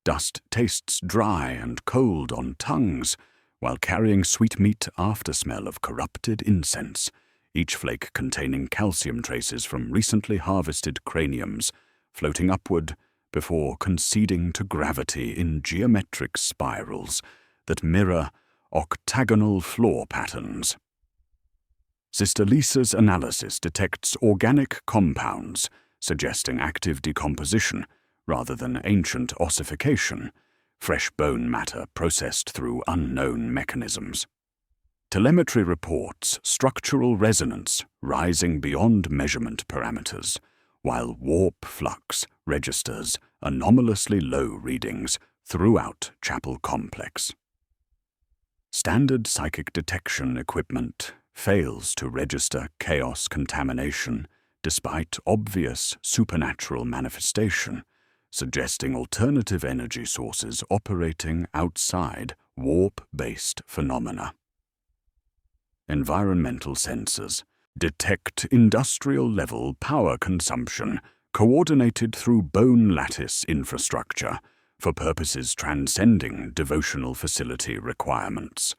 Dust tastes dry and cold on tongues, while carrying sweetmeat aftersmell of corrupted incense, each flake containing calcium traces from recently harvested craniums, floating upward before conceding to gravity in geometric spirals that mirror octagonal floor patterns. Sister Lisa's analysis detects organic compounds, suggesting active decomposition rather than ancient ossification, fresh bone matter processed through unknown mechanisms. Telemetry reports structural resonance rising beyond measurement parameters, while warp flux registers anomalously low readings throughout Chapel Complex. Standard psychic detection equipment fails to register chaos contamination despite obvious supernatural manifestation, suggesting alternative energy sources operating outside warp-based phenomena. Environmental sensors detect industrial-level power consumption coordinated through bone lattice infrastructure for purposes transcending devotional facility requirements.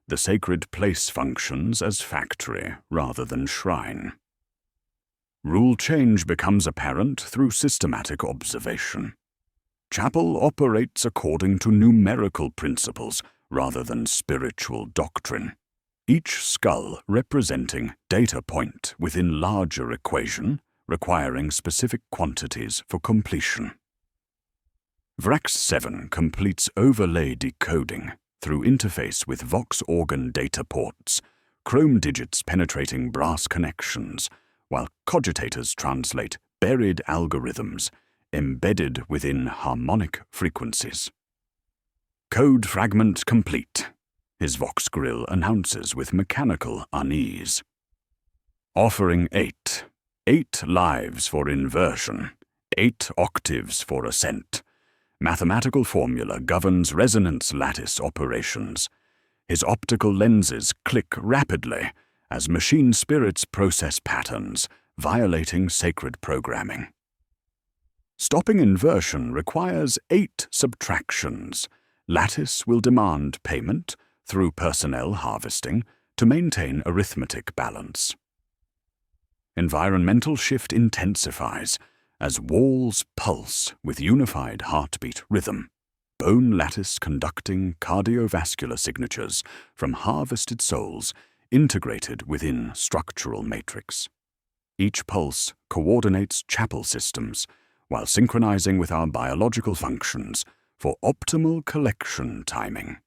The sacred place functions as factory rather than shrine. Rule change becomes apparent through systematic observation. Chapel operates according to numerical principles rather than spiritual doctrine, each skull representing data point within larger equation requiring specific quantities for completion. Vrax 7 completes overlay decoding through interface with Vox organ data ports, chrome digits penetrating brass connections, while cogitators translate buried algorithms embedded within harmonic frequencies. Code fragment complete, his Vox grill announces with mechanical unease. Offering 8 lives for inversion, 8 octaves for ascent. Mathematical formula governs resonance lattice operations. His optical lenses click rapidly as machine spirits process patterns, violating sacred programming. Stopping inversion requires 8 subtractions. Lattice will demand payment through personnel harvesting to maintain arithmetic balance. Environmental shift intensifies as walls pulse with unified heartbeat rhythm, bone lattice conducting cardiovascular signatures from harvested souls integrated within structural matrix. Each pulse coordinates chapel systems while synchronizing with our biological functions for optimal collection timing.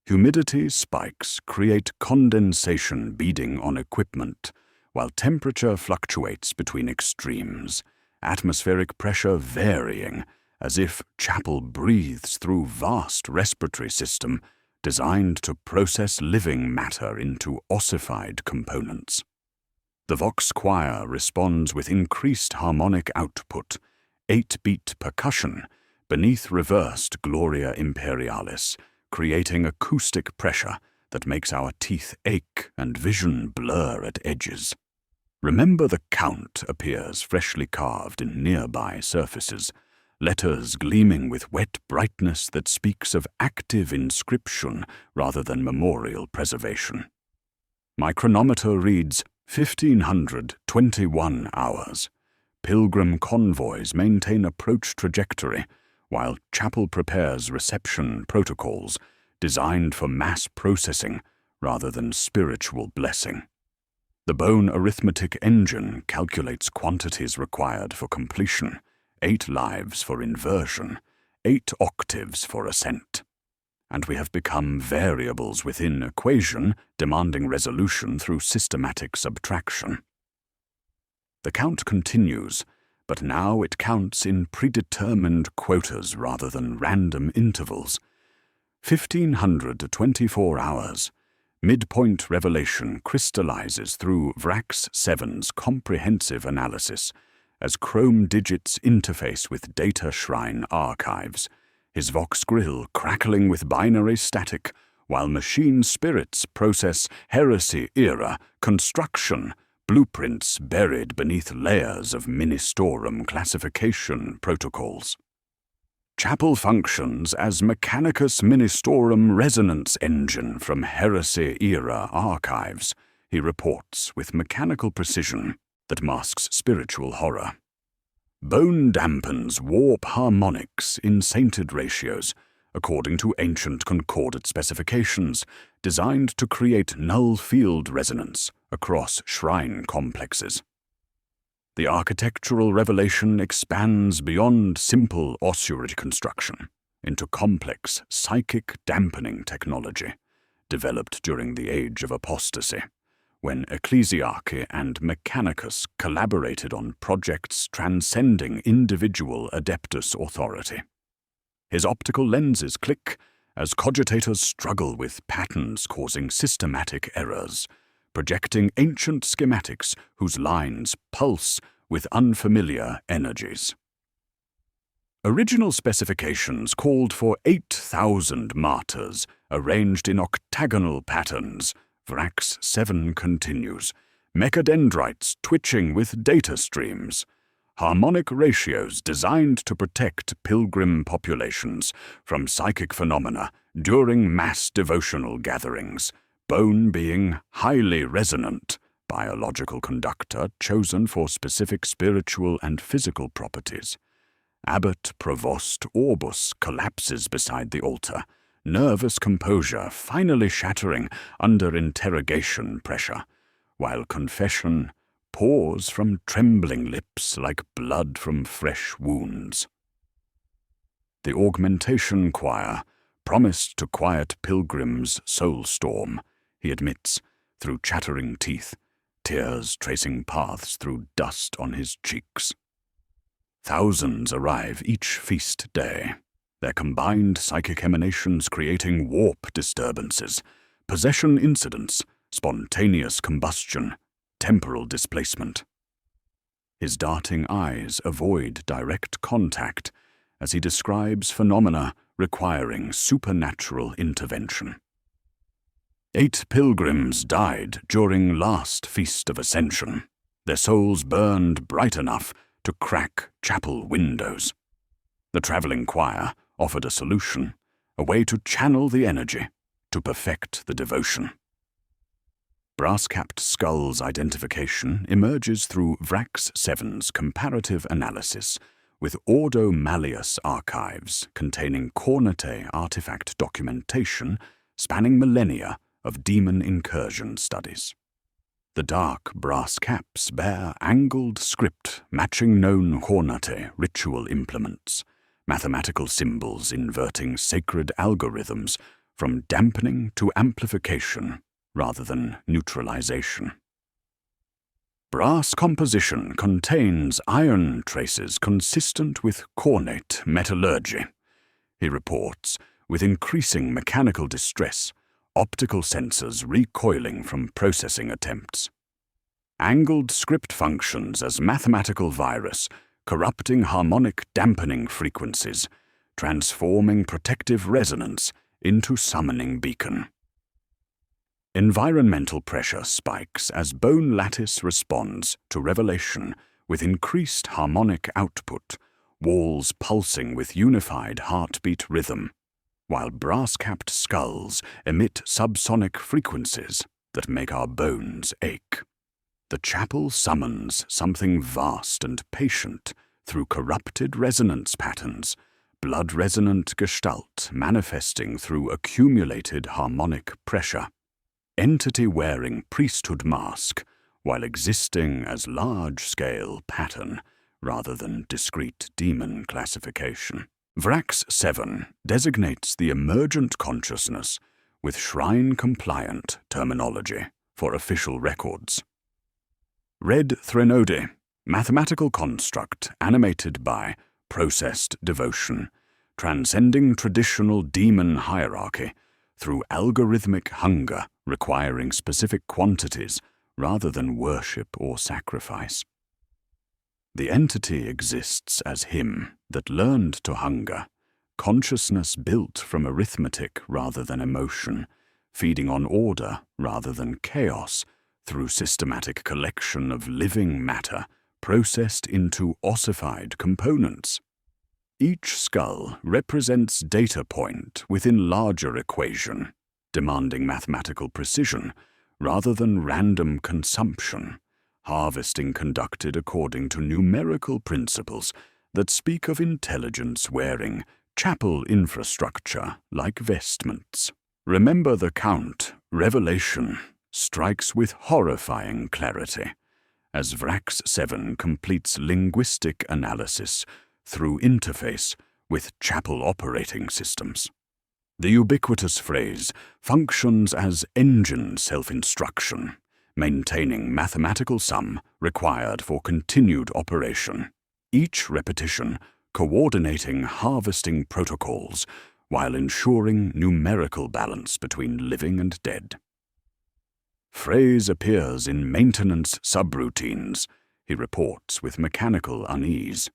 Humidity spikes create condensation beading on equipment, while temperature fluctuates between extremes, atmospheric pressure varying as if chapel breathes through vast respiratory system designed to process living matter into ossified components. The Vox choir responds with increased harmonic output, 8-beat percussion beneath reversed Gloria Imperialis, creating acoustic pressure that makes our teeth ache and vision blur at edges. Remember the Count appears freshly carved in nearby surfaces, letters gleaming with wet brightness that speaks of active inscription rather than memorial preservation. My chronometer reads 1521 hours. Pilgrim convoys maintain approach trajectory, while chapel prepares reception protocols designed for mass processing rather than spiritual blessing. The bone arithmetic engine calculates quantities required for completion, 8 lives for inversion, 8 octaves for ascent. And we have become variables within equation demanding resolution through systematic subtraction. The count continues, but now it counts in predetermined quotas rather than random intervals. 1500 to 24 hours. Midpoint revelation crystallizes through Vrax 7's comprehensive analysis as Chrome digits interface with data shrine archives, his Vox grill crackling with binary static, while machine spirits process heresy-era construction, blueprints buried beneath layers of Ministorum classification protocols. Chapel functions as Mechanicus Ministorum resonance engine from heresy-era archives, he reports with mechanical precision that masks spiritual horror. Bone dampens warp harmonics in sainted ratios, according to ancient concordate specifications, designed to create null field resonance across shrine complexes. The architectural revelation expands beyond simple ossuary construction into complex psychic dampening technology, developed during the Age of Apostasy, when Ecclesiarchy and Mechanicus collaborated on projects transcending individual Adeptus authority. His optical lenses click as cogitators struggle with patterns causing systematic errors, projecting ancient schematics whose lines pulse with unfamiliar energies. Original specifications called for 8,000 martyrs arranged in octagonal patterns. Vrax 7 continues, mechadendrites twitching with data streams, harmonic ratios designed to protect pilgrim populations from psychic phenomena during mass devotional gatherings, bone being highly resonant, biological conductor chosen for specific spiritual and physical properties. Abbot Provost Orbus collapses beside the altar, nervous composure finally shattering under interrogation pressure, while confession pours from trembling lips like blood from fresh wounds. The augmentation choir promised to quiet pilgrims' soul storm, he admits, through chattering teeth, tears tracing paths through dust on his cheeks. Thousands arrive each feast day, their combined psychic emanations creating warp disturbances, possession incidents, spontaneous combustion, temporal displacement. His darting eyes avoid direct contact as he describes phenomena requiring supernatural intervention. 8 pilgrims died during last Feast of Ascension, their souls burned bright enough to crack chapel windows. The traveling choir offered a solution, a way to channel the energy, to perfect the devotion. Brass-capped skull's identification emerges through Vrax 7's comparative analysis with Ordo Malleus archives containing Cornete artifact documentation spanning millennia of demon incursion studies. The dark brass caps bear angled script matching known Cornete ritual implements, mathematical symbols inverting sacred algorithms from dampening to amplification rather than neutralization. Brass composition contains iron traces consistent with cornate metallurgy, he reports, with increasing mechanical distress, optical sensors recoiling from processing attempts. Angled script functions as mathematical virus, corrupting harmonic dampening frequencies, transforming protective resonance into summoning beacon. Environmental pressure spikes as bone lattice responds to revelation with increased harmonic output, walls pulsing with unified heartbeat rhythm, while brass-capped skulls emit subsonic frequencies that make our bones ache. The chapel summons something vast and patient through corrupted resonance patterns, blood-resonant gestalt manifesting through accumulated harmonic pressure. Entity-wearing priesthood mask, while existing as large-scale pattern rather than discrete demon classification. Vrax 7 designates the emergent consciousness with shrine-compliant terminology for official records. Red Threnody, mathematical construct animated by processed devotion, transcending traditional demon hierarchy through algorithmic hunger requiring specific quantities rather than worship or sacrifice. The entity exists as him that learned to hunger, consciousness built from arithmetic rather than emotion, feeding on order rather than chaos through systematic collection of living matter processed into ossified components. Each skull represents data point within larger equation, demanding mathematical precision rather than random consumption, harvesting conducted according to numerical principles that speak of intelligence wearing chapel infrastructure like vestments. Remember the count, revelation, strikes with horrifying clarity as Vrax 7 completes linguistic analysis through interface with chapel operating systems. The ubiquitous phrase functions as engine self-instruction, maintaining mathematical sum required for continued operation, each repetition coordinating harvesting protocols while ensuring numerical balance between living and dead. Phrase appears in maintenance subroutines, he reports with mechanical unease.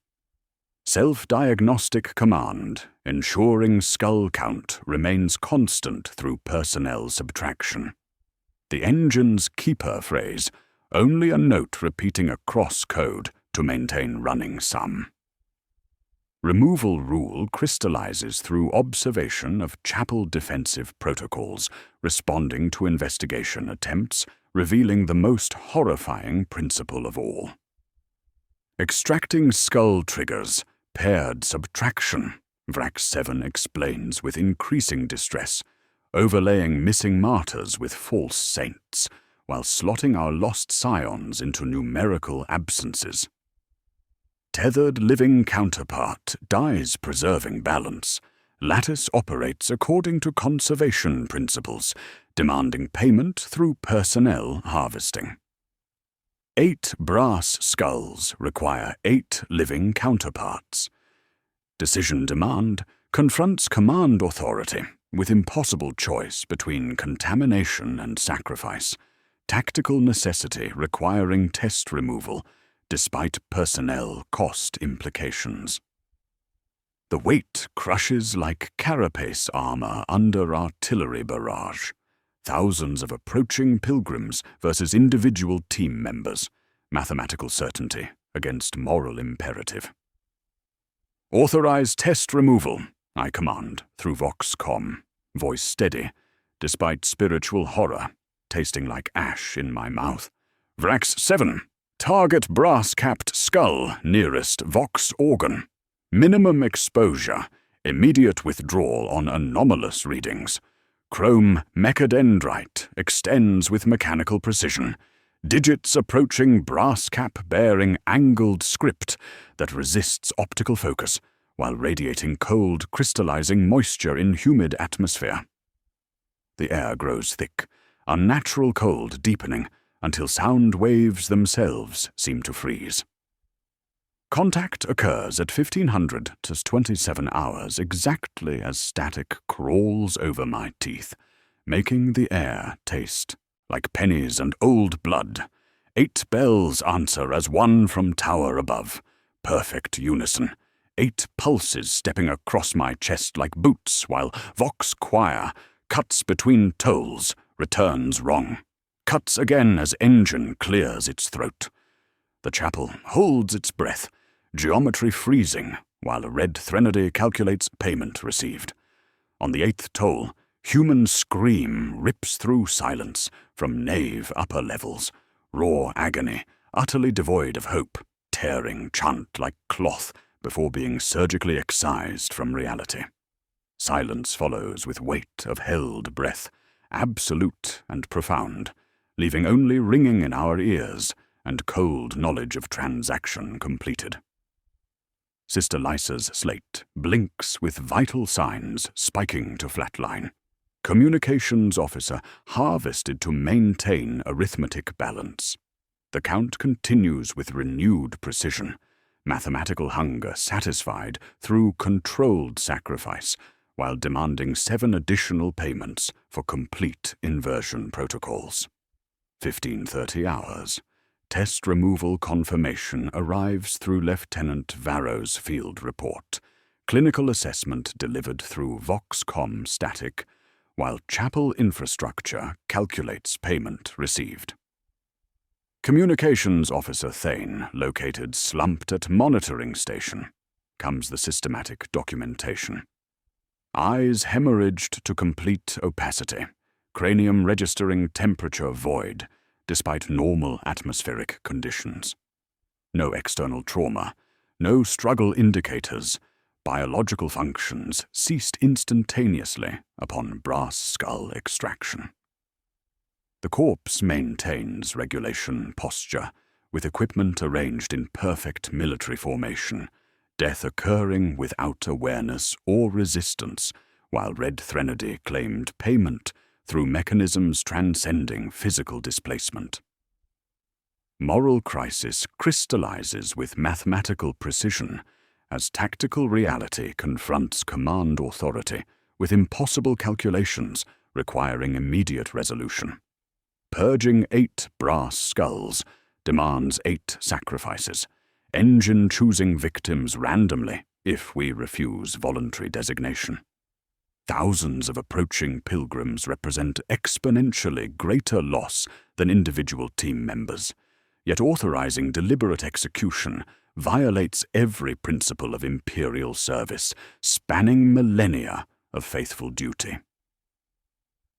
Self-diagnostic command, ensuring skull count remains constant through personnel subtraction. The engine's keeper phrase, only a note repeating a cross code to maintain running sum. Removal rule crystallizes through observation of chapel defensive protocols, responding to investigation attempts, revealing the most horrifying principle of all. Extracting skull triggers, paired subtraction, Vrax 7 explains with increasing distress, overlaying missing martyrs with false saints, while slotting our lost scions into numerical absences. Tethered living counterpart dies preserving balance. Lattice operates according to conservation principles, demanding payment through personnel harvesting. 8 brass skulls require 8 living counterparts. Decision demand confronts command authority with impossible choice between contamination and sacrifice, tactical necessity requiring test removal, despite personnel cost implications. The weight crushes like carapace armor under artillery barrage. Thousands of approaching pilgrims versus individual team members. Mathematical certainty against moral imperative. Authorize test removal, I command through Voxcom, voice steady, despite spiritual horror, tasting like ash in my mouth. Vrax 7. Target brass-capped skull nearest Vox organ. Minimum exposure, immediate withdrawal on anomalous readings. Chrome mechadendrite extends with mechanical precision. Digits approaching brass cap-bearing angled script that resists optical focus while radiating cold, crystallizing moisture in humid atmosphere. The air grows thick, unnatural cold deepening, until sound waves themselves seem to freeze. Contact occurs at 1500 to 27 hours exactly as static crawls over my teeth, making the air taste like pennies and old blood. 8 bells answer as one from tower above. Perfect unison. 8 pulses stepping across my chest like boots while Vox choir cuts between tolls, returns wrong. Cuts again as engine clears its throat. The chapel holds its breath, geometry freezing, while a red threnody calculates payment received. On the 8th toll, human scream rips through silence from nave upper levels, raw agony, utterly devoid of hope, tearing chant like cloth before being surgically excised from reality. Silence follows with weight of held breath, absolute and profound, leaving only ringing in our ears and cold knowledge of transaction completed. Sister Lysa's slate blinks with vital signs spiking to flatline. Communications officer harvested to maintain arithmetic balance. The count continues with renewed precision, mathematical hunger satisfied through controlled sacrifice, while demanding 7 additional payments for complete inversion protocols. 15:30 hours. Test removal confirmation arrives through Lieutenant Varro's field report. Clinical assessment delivered through Voxcom static, while chapel infrastructure calculates payment received. Communications Officer Thane located slumped at monitoring station. Comes the systematic documentation. Eyes hemorrhaged to complete opacity. Cranium registering temperature void, despite normal atmospheric conditions. No external trauma, no struggle indicators. Biological functions ceased instantaneously upon brass skull extraction. The corpse maintains regulation posture, with equipment arranged in perfect military formation, death occurring without awareness or resistance, while Red Threnody claimed payment through mechanisms transcending physical displacement. Moral crisis crystallizes with mathematical precision as tactical reality confronts command authority with impossible calculations requiring immediate resolution. Purging 8 brass skulls demands 8 sacrifices, engine choosing victims randomly if we refuse voluntary designation. Thousands of approaching pilgrims represent exponentially greater loss than individual team members, yet authorizing deliberate execution violates every principle of imperial service, spanning millennia of faithful duty.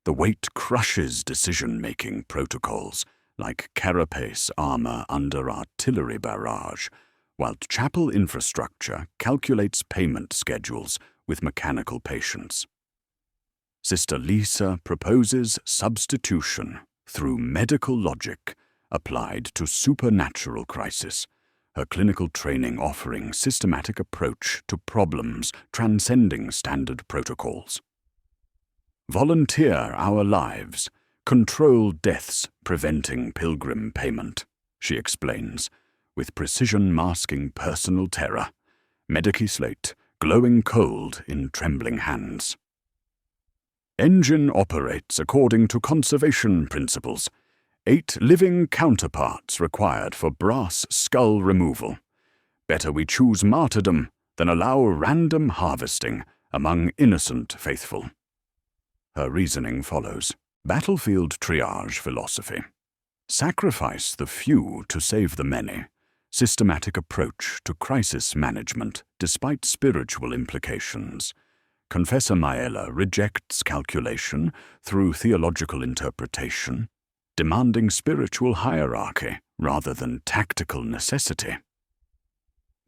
The weight crushes decision-making protocols like carapace armor under artillery barrage, while chapel infrastructure calculates payment schedules with mechanical patience. Sister Lisa proposes substitution through medical logic applied to supernatural crisis, her clinical training offering systematic approach to problems transcending standard protocols. Volunteer our lives, control deaths preventing pilgrim payment, she explains, with precision masking personal terror, Medici slate glowing cold in trembling hands. Engine operates according to conservation principles. 8 living counterparts required for brass skull removal. Better we choose martyrdom than allow random harvesting among innocent faithful. Her reasoning follows. Battlefield triage philosophy. Sacrifice the few to save the many. Systematic approach to crisis management despite spiritual implications. Confessor Maela rejects calculation through theological interpretation, demanding spiritual hierarchy rather than tactical necessity.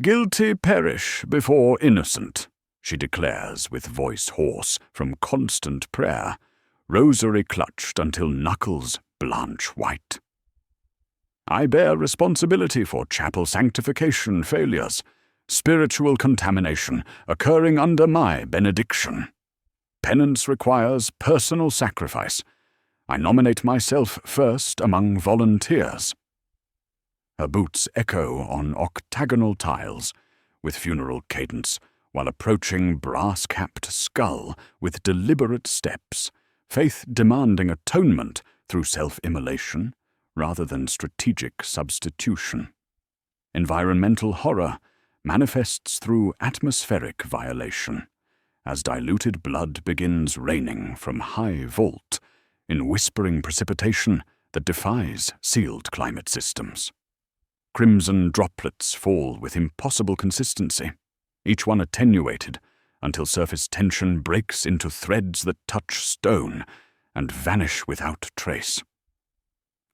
Guilty perish before innocent, she declares with voice hoarse from constant prayer, rosary clutched until knuckles blanch white. I bear responsibility for chapel sanctification failures, spiritual contamination occurring under my benediction. Penance requires personal sacrifice. I nominate myself first among volunteers. Her boots echo on octagonal tiles with funeral cadence while approaching brass-capped skull with deliberate steps, faith demanding atonement through self-immolation rather than strategic substitution. Environmental horror manifests through atmospheric violation, as diluted blood begins raining from high vault in whispering precipitation that defies sealed climate systems. Crimson droplets fall with impossible consistency, each one attenuated until surface tension breaks into threads that touch stone and vanish without trace.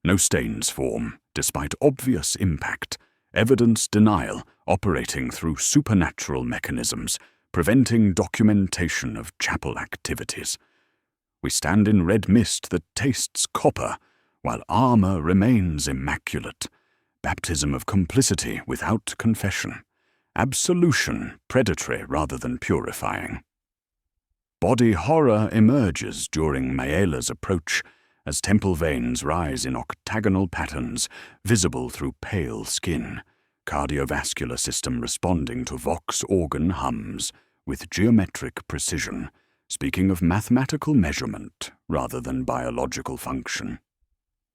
No stains form, despite obvious impact, evidence denial operating through supernatural mechanisms, preventing documentation of chapel activities. We stand in red mist that tastes copper, while armor remains immaculate. Baptism of complicity without confession. Absolution predatory rather than purifying. Body horror emerges during Maela's approach as temple veins rise in octagonal patterns visible through pale skin, cardiovascular system responding to vox organ hums with geometric precision, speaking of mathematical measurement rather than biological function.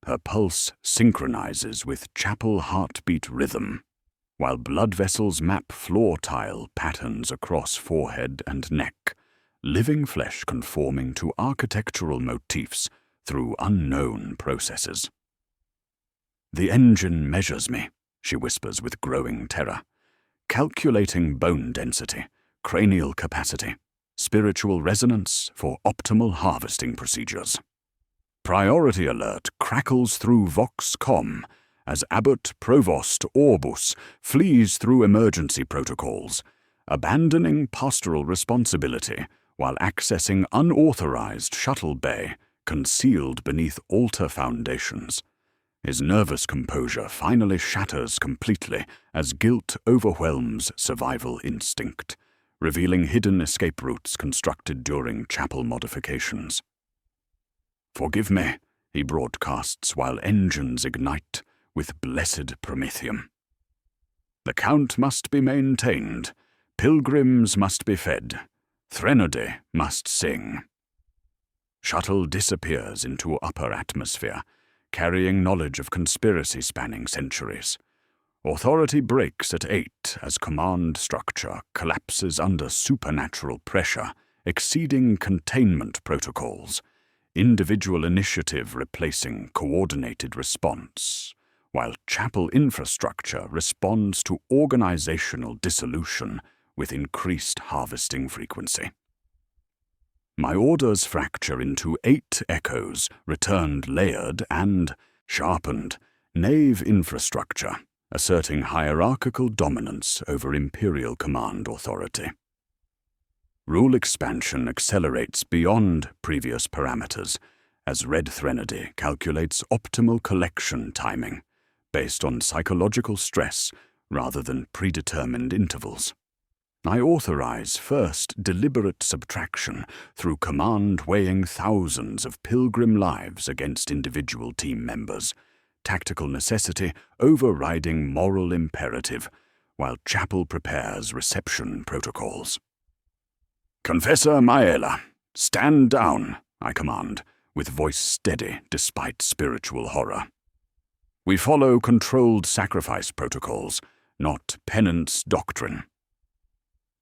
Her pulse synchronizes with chapel heartbeat rhythm, while blood vessels map floor tile patterns across forehead and neck, living flesh conforming to architectural motifs through unknown processes. "The engine measures me," she whispers with growing terror, "calculating bone density, cranial capacity, spiritual resonance for optimal harvesting procedures." Priority alert crackles through Vox.com as Abbot Provost Orbus flees through emergency protocols, abandoning pastoral responsibility while accessing unauthorized shuttle bay concealed beneath altar foundations. His nervous composure finally shatters completely as guilt overwhelms survival instinct, revealing hidden escape routes constructed during chapel modifications. "Forgive me," he broadcasts while engines ignite with blessed promethium. "The count must be maintained, pilgrims must be fed, Threnody must sing." Shuttle disappears into upper atmosphere, carrying knowledge of conspiracy spanning centuries. Authority breaks at 8 as command structure collapses under supernatural pressure, exceeding containment protocols, individual initiative replacing coordinated response, while chapel infrastructure responds to organizational dissolution with increased harvesting frequency. My orders fracture into 8 echoes, returned layered and sharpened, nave infrastructure, asserting hierarchical dominance over imperial command authority. Rule expansion accelerates beyond previous parameters as Red Threnody calculates optimal collection timing based on psychological stress rather than predetermined intervals. I authorize first deliberate subtraction through command weighing thousands of pilgrim lives against individual team members, tactical necessity overriding moral imperative, while chapel prepares reception protocols. "Confessor Maela, stand down," I command, with voice steady despite spiritual horror. "We follow controlled sacrifice protocols, not penance doctrine.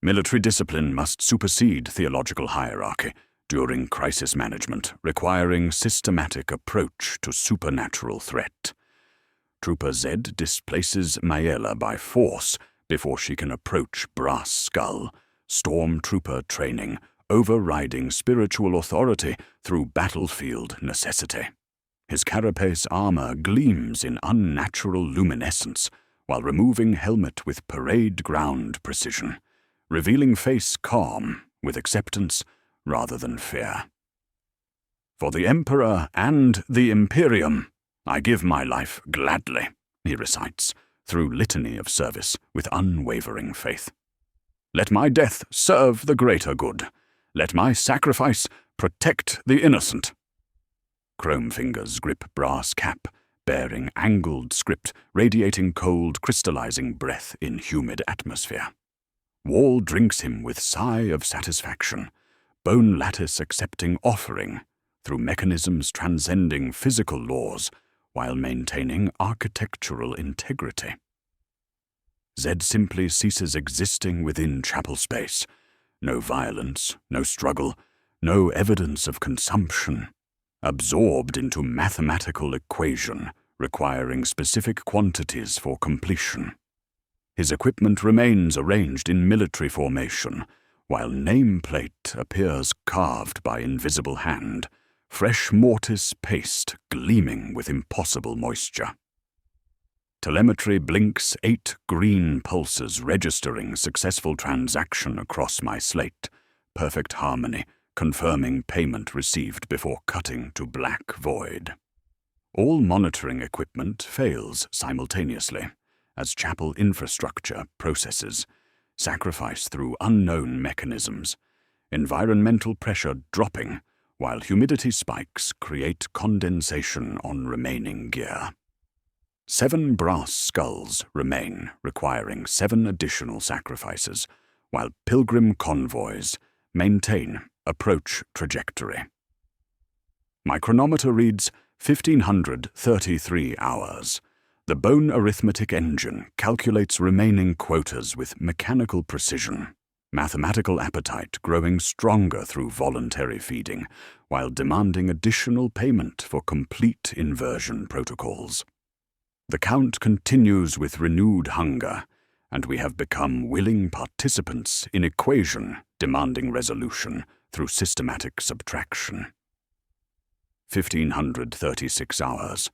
Military discipline must supersede theological hierarchy during crisis management, requiring systematic approach to supernatural threat. Trooper Z displaces Maela by force before she can approach Brass Skull, stormtrooper training, overriding spiritual authority through battlefield necessity. His carapace armor gleams in unnatural luminescence while removing helmet with parade ground precision, revealing face calm with acceptance rather than fear. For the Emperor and the Imperium, I give my life gladly, he recites, through litany of service with unwavering faith. Let my death serve the greater good. Let my sacrifice protect the innocent. Chrome fingers grip brass cap, bearing angled script, radiating cold, crystallizing breath in humid atmosphere. Wall drinks him with sigh of satisfaction, bone lattice accepting offering, through mechanisms transcending physical laws while maintaining architectural integrity. Zed simply ceases existing within chapel space. No violence, no struggle, no evidence of consumption. Absorbed into mathematical equation requiring specific quantities for completion. His equipment remains arranged in military formation, while nameplate appears carved by invisible hand, fresh mortise paste gleaming with impossible moisture. Telemetry blinks 8 green pulses registering successful transaction across my slate, perfect harmony, confirming payment received before cutting to black void. All monitoring equipment fails simultaneously as chapel infrastructure processes, sacrifice through unknown mechanisms, environmental pressure dropping while humidity spikes create condensation on remaining gear. 7 brass skulls remain, requiring 7 additional sacrifices, while pilgrim convoys maintain approach trajectory. My chronometer reads 1533 hours. The bone arithmetic engine calculates remaining quotas with mechanical precision, mathematical appetite growing stronger through voluntary feeding, while demanding additional payment for complete inversion protocols. The count continues with renewed hunger, and we have become willing participants in equation demanding resolution through systematic subtraction. 1536 hours.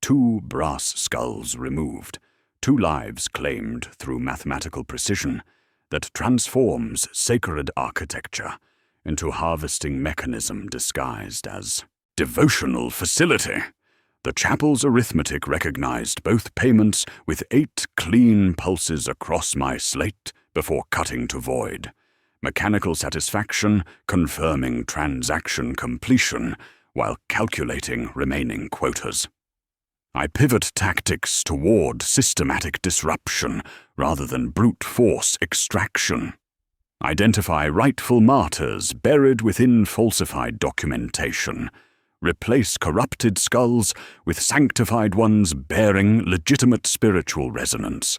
2 brass skulls removed, 2 lives claimed through mathematical precision that transforms sacred architecture into harvesting mechanism disguised as devotional facility. The chapel's arithmetic recognized both payments with 8 clean pulses across my slate before cutting to void. Mechanical satisfaction confirming transaction completion while calculating remaining quotas. I pivot tactics toward systematic disruption rather than brute force extraction. Identify rightful martyrs buried within falsified documentation. Replace corrupted skulls with sanctified ones bearing legitimate spiritual resonance.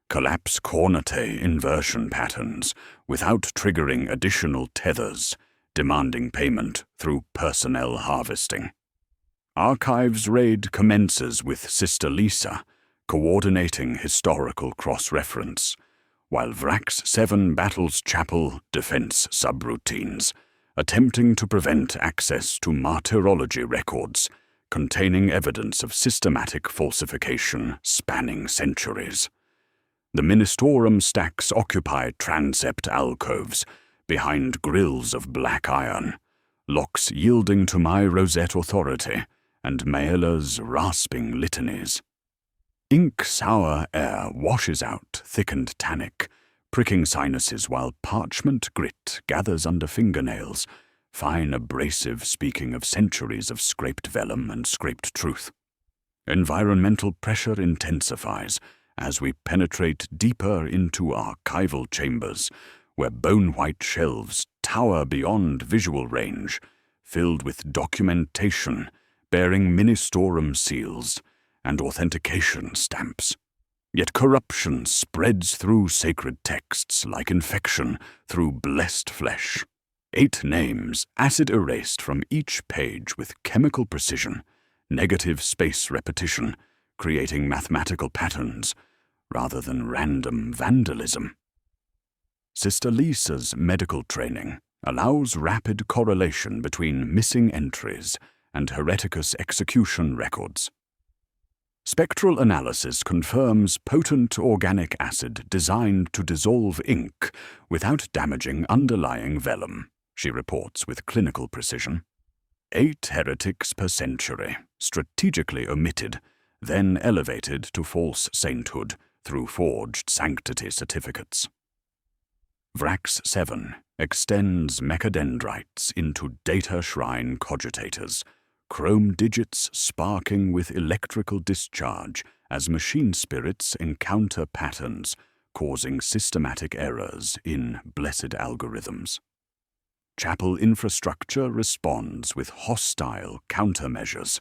Collapse Cornete inversion patterns without triggering additional tethers, demanding payment through personnel harvesting. Archives raid commences with Sister Lisa, coordinating historical cross-reference, while Vrax 7 battles chapel defense subroutines, attempting to prevent access to martyrology records containing evidence of systematic falsification spanning centuries. The Ministorum stacks occupy transept alcoves behind grills of black iron, locks yielding to my rosette authority and Maela's rasping litanies. Ink-sour air washes out thickened tannic, pricking sinuses while parchment grit gathers under fingernails, fine abrasive speaking of centuries of scraped vellum and scraped truth. Environmental pressure intensifies as we penetrate deeper into archival chambers, where bone-white shelves tower beyond visual range, filled with documentation bearing Ministorum seals and authentication stamps. Yet corruption spreads through sacred texts like infection through blessed flesh. 8 names acid erased from each page with chemical precision, negative space repetition, creating mathematical patterns rather than random vandalism. Sister Lisa's medical training allows rapid correlation between missing entries and Hereticus execution records. Spectral analysis confirms potent organic acid designed to dissolve ink without damaging underlying vellum, she reports with clinical precision. 8 heretics per century, strategically omitted, then elevated to false sainthood through forged sanctity certificates. Vrax 7 extends mechadendrites into data shrine cogitators, chrome digits sparking with electrical discharge as machine spirits encounter patterns, causing systematic errors in blessed algorithms. Chapel infrastructure responds with hostile countermeasures.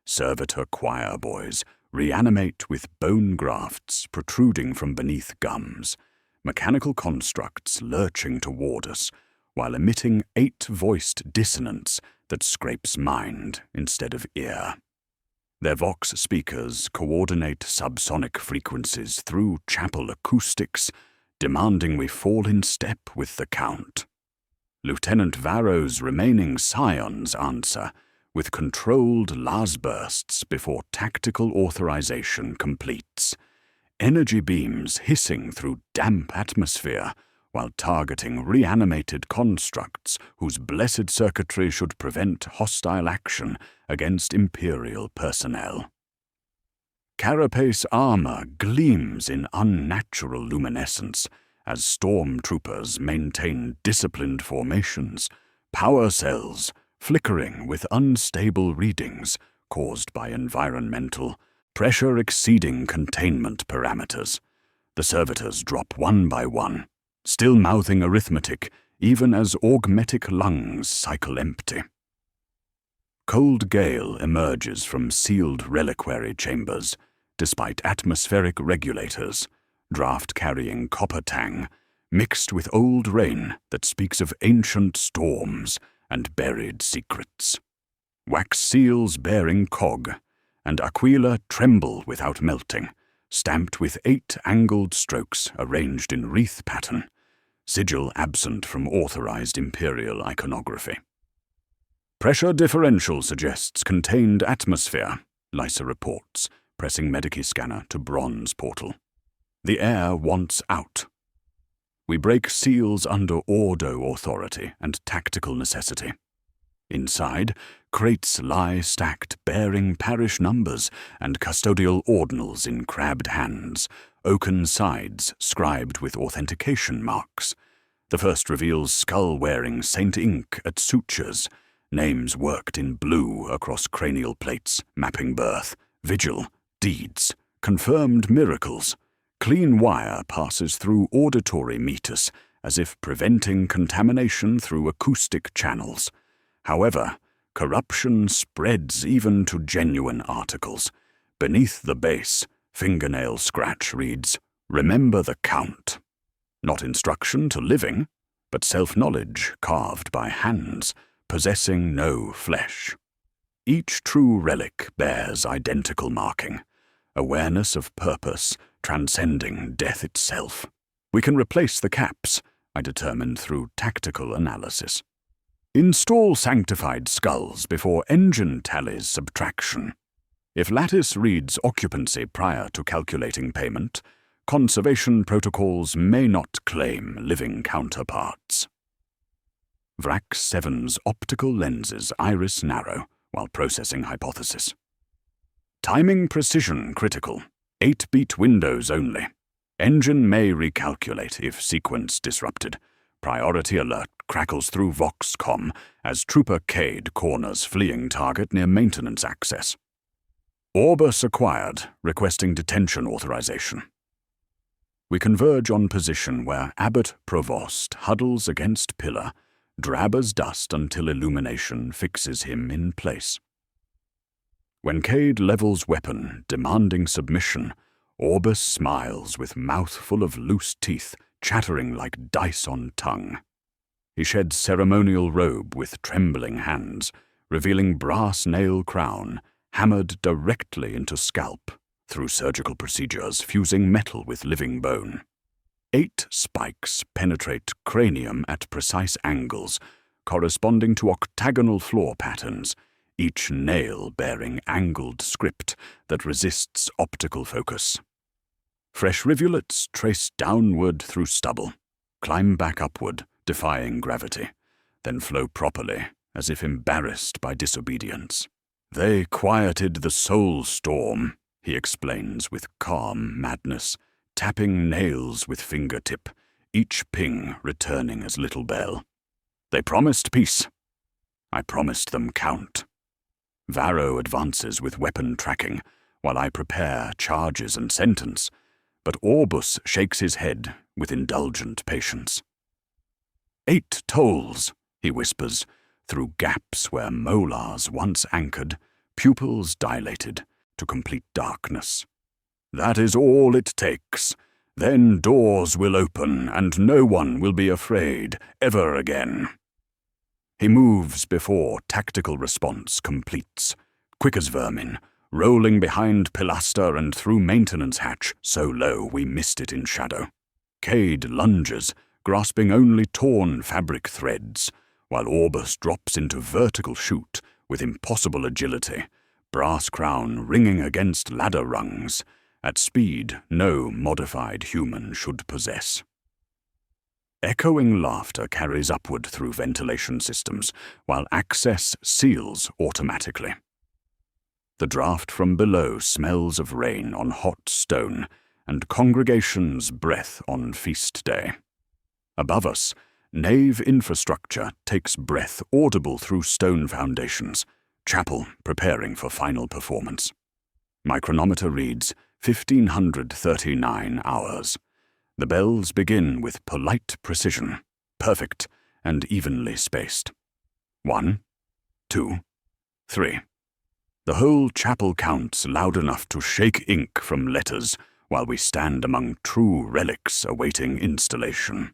Servitor choir boys reanimate with bone grafts protruding from beneath gums, mechanical constructs lurching toward us, while emitting 8-voiced dissonance that scrapes mind instead of ear. Their Vox speakers coordinate subsonic frequencies through chapel acoustics, demanding we fall in step with the count. Lieutenant Varro's remaining scions answer with controlled lasbursts before tactical authorization completes, energy beams hissing through damp atmosphere, while targeting reanimated constructs whose blessed circuitry should prevent hostile action against Imperial personnel. Carapace armor gleams in unnatural luminescence as stormtroopers maintain disciplined formations, power cells flickering with unstable readings caused by environmental pressure exceeding containment parameters. The servitors drop one by one, still mouthing arithmetic even as augmetic lungs cycle empty. Cold gale emerges from sealed reliquary chambers, despite atmospheric regulators, draft-carrying copper tang, mixed with old rain that speaks of ancient storms and buried secrets. Wax seals bearing cog, and aquila tremble without melting, stamped with 8 angled strokes arranged in wreath pattern, sigil absent from authorized imperial iconography. Pressure differential suggests contained atmosphere, Lysa reports, pressing Medici scanner to bronze portal. The air wants out. We break seals under ordo authority and tactical necessity. Inside, crates lie stacked bearing parish numbers and custodial ordinals in crabbed hands, oaken sides scribed with authentication marks. The first reveals skull-wearing Saint ink at sutures, names worked in blue across cranial plates, mapping birth, vigil, deeds, confirmed miracles. Clean wire passes through auditory meters, as if preventing contamination through acoustic channels. However, corruption spreads even to genuine articles. Beneath the base, fingernail scratch reads, "Remember the count." Not instruction to living, but self-knowledge carved by hands, possessing no flesh. Each true relic bears identical marking, awareness of purpose transcending death itself. We can replace the caps, I determined through tactical analysis. Install sanctified skulls before engine tallies subtraction. If Lattice reads occupancy prior to calculating payment, conservation protocols may not claim living counterparts. Vrac 7's optical lenses iris narrow while processing hypothesis. Timing precision critical. 8-beat windows only. Engine may recalculate if sequence disrupted. Priority alert crackles through Voxcom as Trooper Cade corners fleeing target near maintenance access. Orbus acquired, requesting detention authorization. We converge on position where Abbot Provost huddles against pillar, drab as dust until illumination fixes him in place. When Cade levels weapon, demanding submission, Orbus smiles with mouth full of loose teeth, chattering like dice on tongue. He sheds ceremonial robe with trembling hands, revealing brass nail crown, hammered directly into scalp, through surgical procedures fusing metal with living bone. 8 spikes penetrate cranium at precise angles, corresponding to octagonal floor patterns, each nail bearing angled script that resists optical focus. Fresh rivulets trace downward through stubble, climb back upward, defying gravity, then flow properly, as if embarrassed by disobedience. They quieted the soul storm, he explains with calm madness, tapping nails with fingertip, each ping returning as little bell. They promised peace. I promised them count. Varro advances with weapon tracking, while I prepare charges and sentence, but Orbus shakes his head with indulgent patience. 8 tolls, he whispers, through gaps where molars once anchored, pupils dilated to complete darkness. That is all it takes. Then doors will open, and no one will be afraid ever again. He moves before tactical response completes, quick as vermin, rolling behind pilaster and through maintenance hatch, so low we missed it in shadow. Cade lunges, grasping only torn fabric threads, while Orbus drops into vertical chute with impossible agility, brass crown ringing against ladder rungs, at speed no modified human should possess. Echoing laughter carries upward through ventilation systems, while access seals automatically. The draft from below smells of rain on hot stone and congregation's breath on feast day. Above us, Nave infrastructure takes breath audible through stone foundations. Chapel preparing for final performance. My chronometer reads 1539 hours. The bells begin with polite precision, perfect and evenly spaced. 1, 2, 3. The whole chapel counts loud enough to shake ink from letters while we stand among true relics awaiting installation.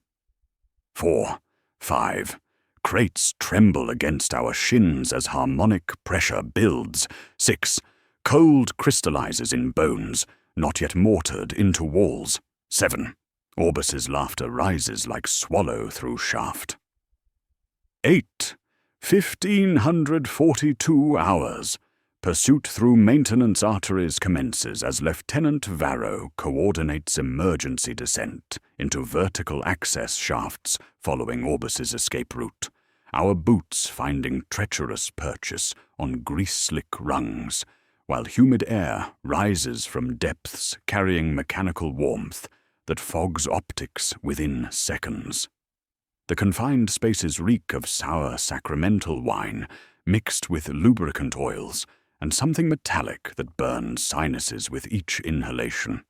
4, 5. Crates tremble against our shins as harmonic pressure builds. 6. Cold crystallizes in bones, not yet mortared into walls. 7. Orbis's laughter rises like swallow through shaft. 8. 1542 hours. Pursuit through maintenance arteries commences as Lieutenant Varro coordinates emergency descent into vertical access shafts following Orbis's escape route, our boots finding treacherous purchase on grease-slick rungs, while humid air rises from depths carrying mechanical warmth that fogs optics within seconds. The confined spaces reek of sour sacramental wine mixed with lubricant oils, and something metallic that burns sinuses with each inhalation.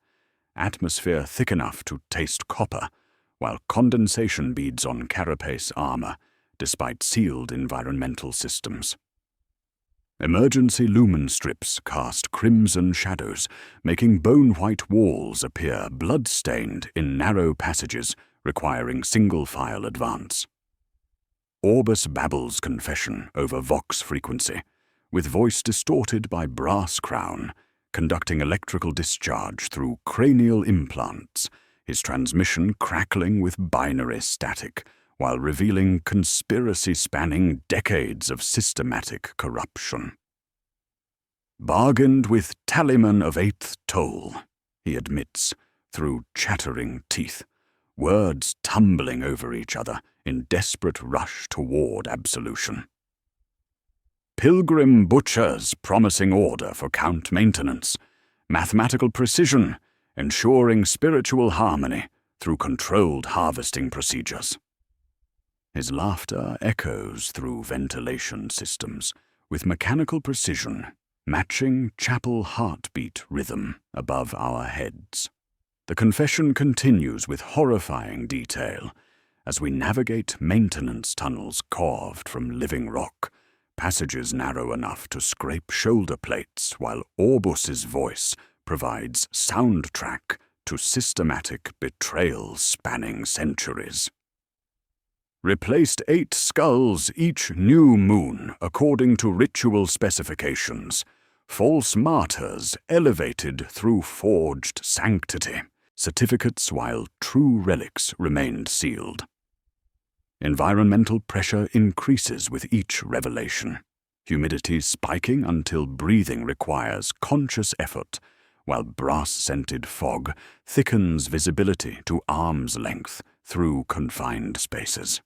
Atmosphere thick enough to taste copper, while condensation beads on carapace armor, despite sealed environmental systems. Emergency lumen strips cast crimson shadows, making bone-white walls appear blood-stained in narrow passages requiring single-file advance. Orbis babbles confession over vox frequency, with voice distorted by brass crown, conducting electrical discharge through cranial implants, his transmission crackling with binary static, while revealing conspiracy spanning decades of systematic corruption. Bargained with tallyman of 8th toll, he admits, through chattering teeth, words tumbling over each other in desperate rush toward absolution. Pilgrim butchers promising order for count maintenance, mathematical precision, ensuring spiritual harmony through controlled harvesting procedures. His laughter echoes through ventilation systems, with mechanical precision matching chapel heartbeat rhythm above our heads. The confession continues with horrifying detail as we navigate maintenance tunnels carved from living rock, passages narrow enough to scrape shoulder plates, while Orbus's voice provides soundtrack to systematic betrayal spanning centuries. Replaced 8 skulls each new moon according to ritual specifications, false martyrs elevated through forged sanctity, certificates while true relics remained sealed. Environmental pressure increases with each revelation, humidity spiking until breathing requires conscious effort, while brass-scented fog thickens visibility to arm's length through confined spaces.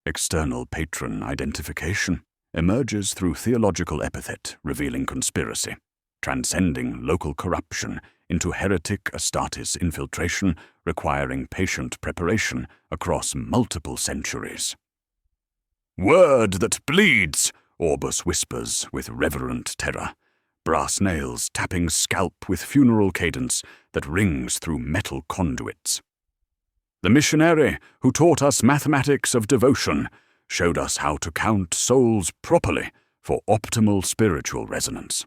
External patron identification emerges through theological epithet revealing conspiracy, transcending local corruption into heretic Astartes infiltration requiring patient preparation across multiple centuries. "Word that bleeds," Orbus whispers with reverent terror, brass nails tapping scalp with funeral cadence that rings through metal conduits. The missionary who taught us mathematics of devotion showed us how to count souls properly for optimal spiritual resonance.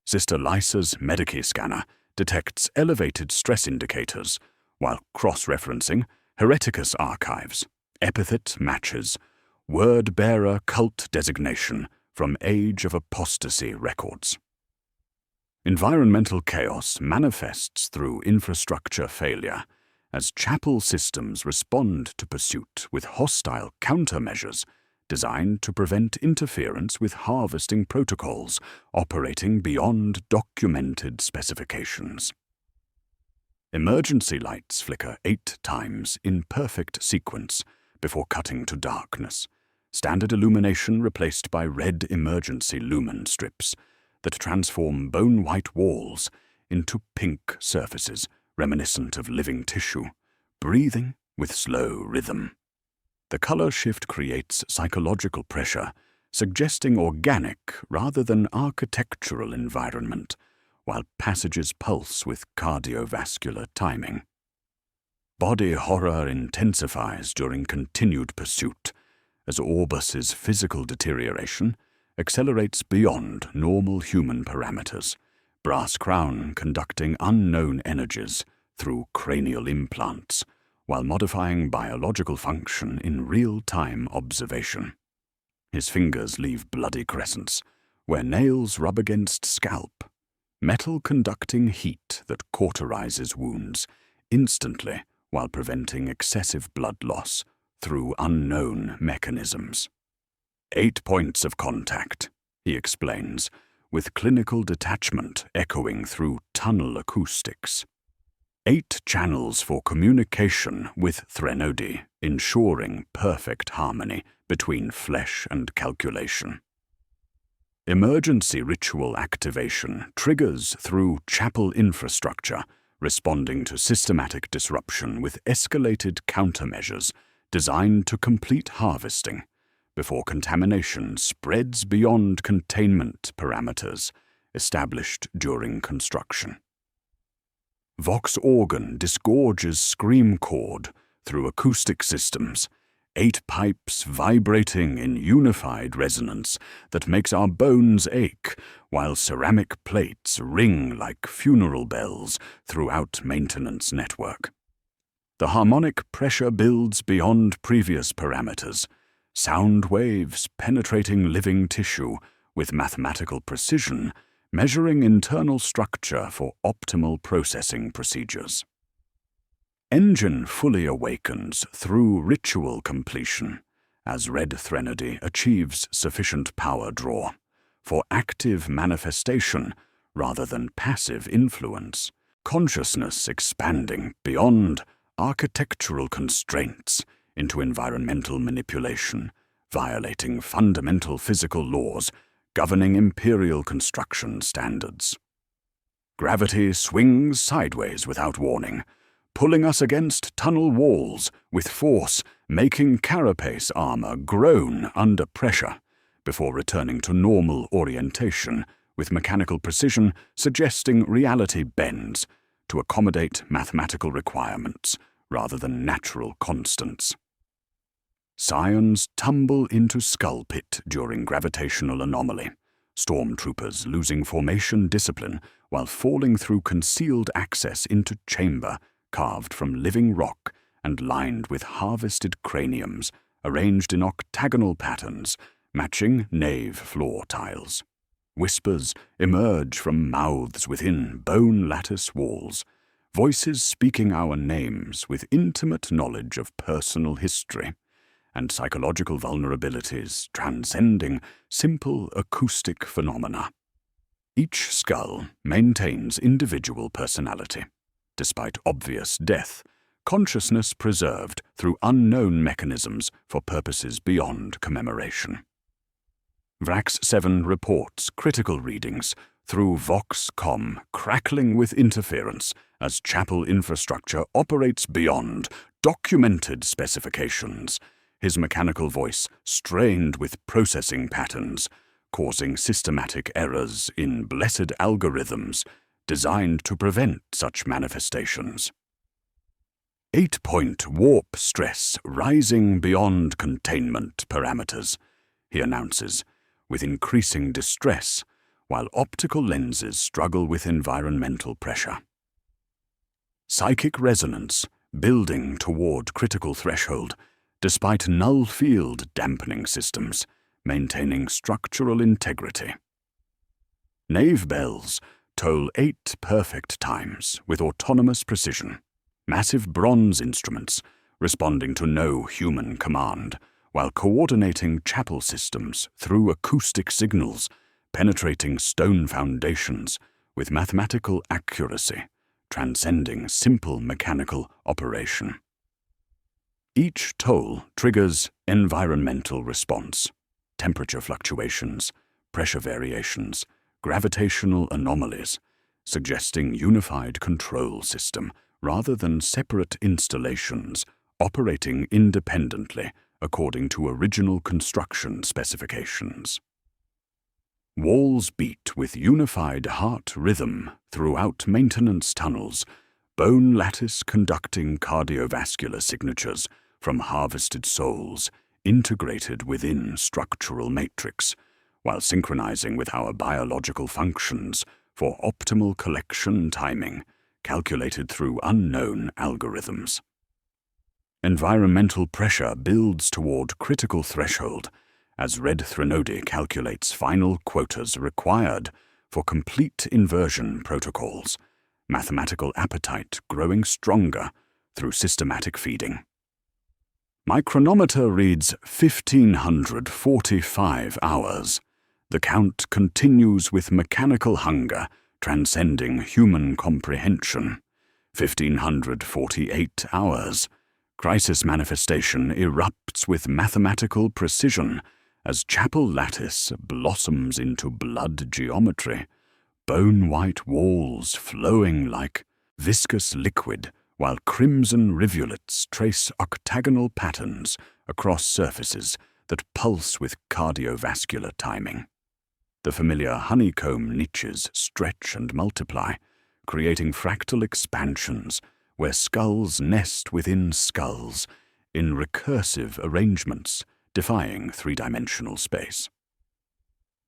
Sister Lysa's Medici scanner detects elevated stress indicators, while cross-referencing Hereticus archives, epithet matches, word-bearer cult designation from Age of Apostasy records. Environmental chaos manifests through infrastructure failure, as chapel systems respond to pursuit with hostile countermeasures designed to prevent interference with harvesting protocols operating beyond documented specifications. Emergency lights flicker 8 times in perfect sequence before cutting to darkness, standard illumination replaced by red emergency lumen strips that transform bone-white walls into pink surfaces reminiscent of living tissue, breathing with slow rhythm. The color shift creates psychological pressure, suggesting organic rather than architectural environment, while passages pulse with cardiovascular timing. Body horror intensifies during continued pursuit, as Orbus's physical deterioration accelerates beyond normal human parameters, brass crown conducting unknown energies through cranial implants, while modifying biological function in real-time observation. His fingers leave bloody crescents, where nails rub against scalp, metal conducting heat that cauterizes wounds instantly while preventing excessive blood loss through unknown mechanisms. 8 points of contact, he explains, with clinical detachment echoing through tunnel acoustics. 8 channels for communication with Threnody, ensuring perfect harmony between flesh and calculation. Emergency ritual activation triggers through chapel infrastructure, responding to systematic disruption with escalated countermeasures designed to complete harvesting before contamination spreads beyond containment parameters established during construction. Vox organ disgorges scream chord through acoustic systems, 8 pipes vibrating in unified resonance that makes our bones ache, while ceramic plates ring like funeral bells throughout maintenance network. The harmonic pressure builds beyond previous parameters, sound waves penetrating living tissue with mathematical precision, measuring internal structure for optimal processing procedures. Engine fully awakens through ritual completion, as Red Threnody achieves sufficient power draw for active manifestation rather than passive influence, consciousness expanding beyond architectural constraints into environmental manipulation, violating fundamental physical laws governing imperial construction standards. Gravity swings sideways without warning, pulling us against tunnel walls with force, making carapace armor groan under pressure before returning to normal orientation with mechanical precision suggesting reality bends to accommodate mathematical requirements rather than natural constants. Scions tumble into skull pit during gravitational anomaly, stormtroopers losing formation discipline while falling through concealed access into chamber carved from living rock and lined with harvested craniums arranged in octagonal patterns matching nave floor tiles. Whispers emerge from mouths within bone lattice walls, voices speaking our names with intimate knowledge of personal history and psychological vulnerabilities transcending simple acoustic phenomena. Each skull maintains individual personality. Despite obvious death, consciousness preserved through unknown mechanisms for purposes beyond commemoration. Vrax 7 reports critical readings through Vox.com crackling with interference as chapel infrastructure operates beyond documented specifications, his mechanical voice strained with processing patterns, causing systematic errors in blessed algorithms designed to prevent such manifestations. 8-point warp stress rising beyond containment parameters, he announces, with increasing distress, while optical lenses struggle with environmental pressure. Psychic resonance building toward critical threshold, despite null field dampening systems, maintaining structural integrity. Nave bells toll 8 perfect times with autonomous precision, massive bronze instruments responding to no human command, while coordinating chapel systems through acoustic signals, penetrating stone foundations with mathematical accuracy, transcending simple mechanical operation. Each toll triggers environmental response, temperature fluctuations, pressure variations, gravitational anomalies, suggesting unified control system rather than separate installations operating independently according to original construction specifications. Walls beat with unified heart rhythm throughout maintenance tunnels, bone lattice conducting cardiovascular signatures from harvested souls integrated within structural matrix, while synchronizing with our biological functions for optimal collection timing, calculated through unknown algorithms. Environmental pressure builds toward critical threshold as Red Threnody calculates final quotas required for complete inversion protocols, mathematical appetite growing stronger through systematic feeding. My chronometer reads 1,545 hours. The count continues with mechanical hunger transcending human comprehension. 1,548 hours. Crisis manifestation erupts with mathematical precision as chapel lattice blossoms into blood geometry, bone-white walls flowing like viscous liquid, while crimson rivulets trace octagonal patterns across surfaces that pulse with cardiovascular timing. The familiar honeycomb niches stretch and multiply, creating fractal expansions where skulls nest within skulls in recursive arrangements defying three-dimensional space.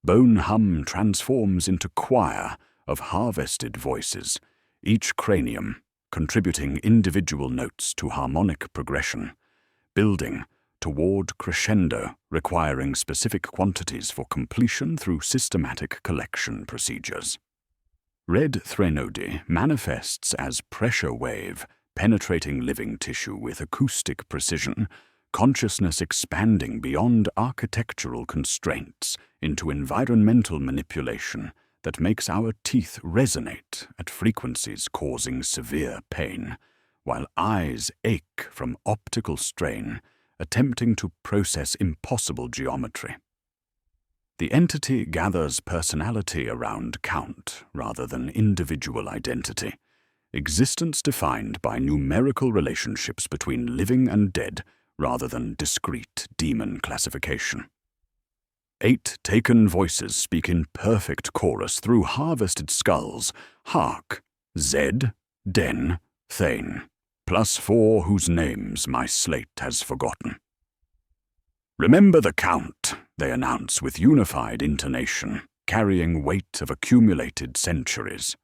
Bone hum transforms into choir of harvested voices, each cranium contributing individual notes to harmonic progression, building toward crescendo requiring specific quantities for completion through systematic collection procedures. Red Threnody manifests as pressure wave penetrating living tissue with acoustic precision, consciousness expanding beyond architectural constraints into environmental manipulation that makes our teeth resonate at frequencies causing severe pain, while eyes ache from optical strain, attempting to process impossible geometry. The entity gathers personality around count rather than individual identity, existence defined by numerical relationships between living and dead rather than discrete demon classification. 8 taken voices speak in perfect chorus through harvested skulls: Hark, Zed, Den, Thane, +4 whose names my slate has forgotten. Remember the count, they announce with unified intonation, carrying weight of accumulated centuries.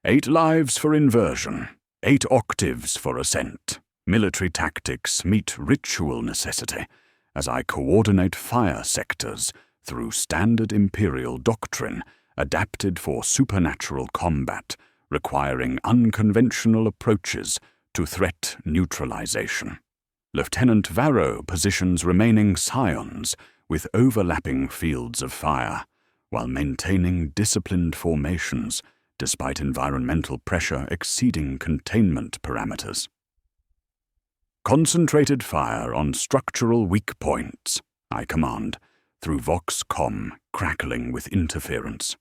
8 lives for inversion, 8 octaves for ascent. Military tactics meet ritual necessity as I coordinate fire sectors through standard imperial doctrine adapted for supernatural combat, requiring unconventional approaches to threat neutralization. Lieutenant Varro positions remaining scions with overlapping fields of fire, while maintaining disciplined formations despite environmental pressure exceeding containment parameters. Concentrated fire on structural weak points, I command, through Vox-Com crackling with interference.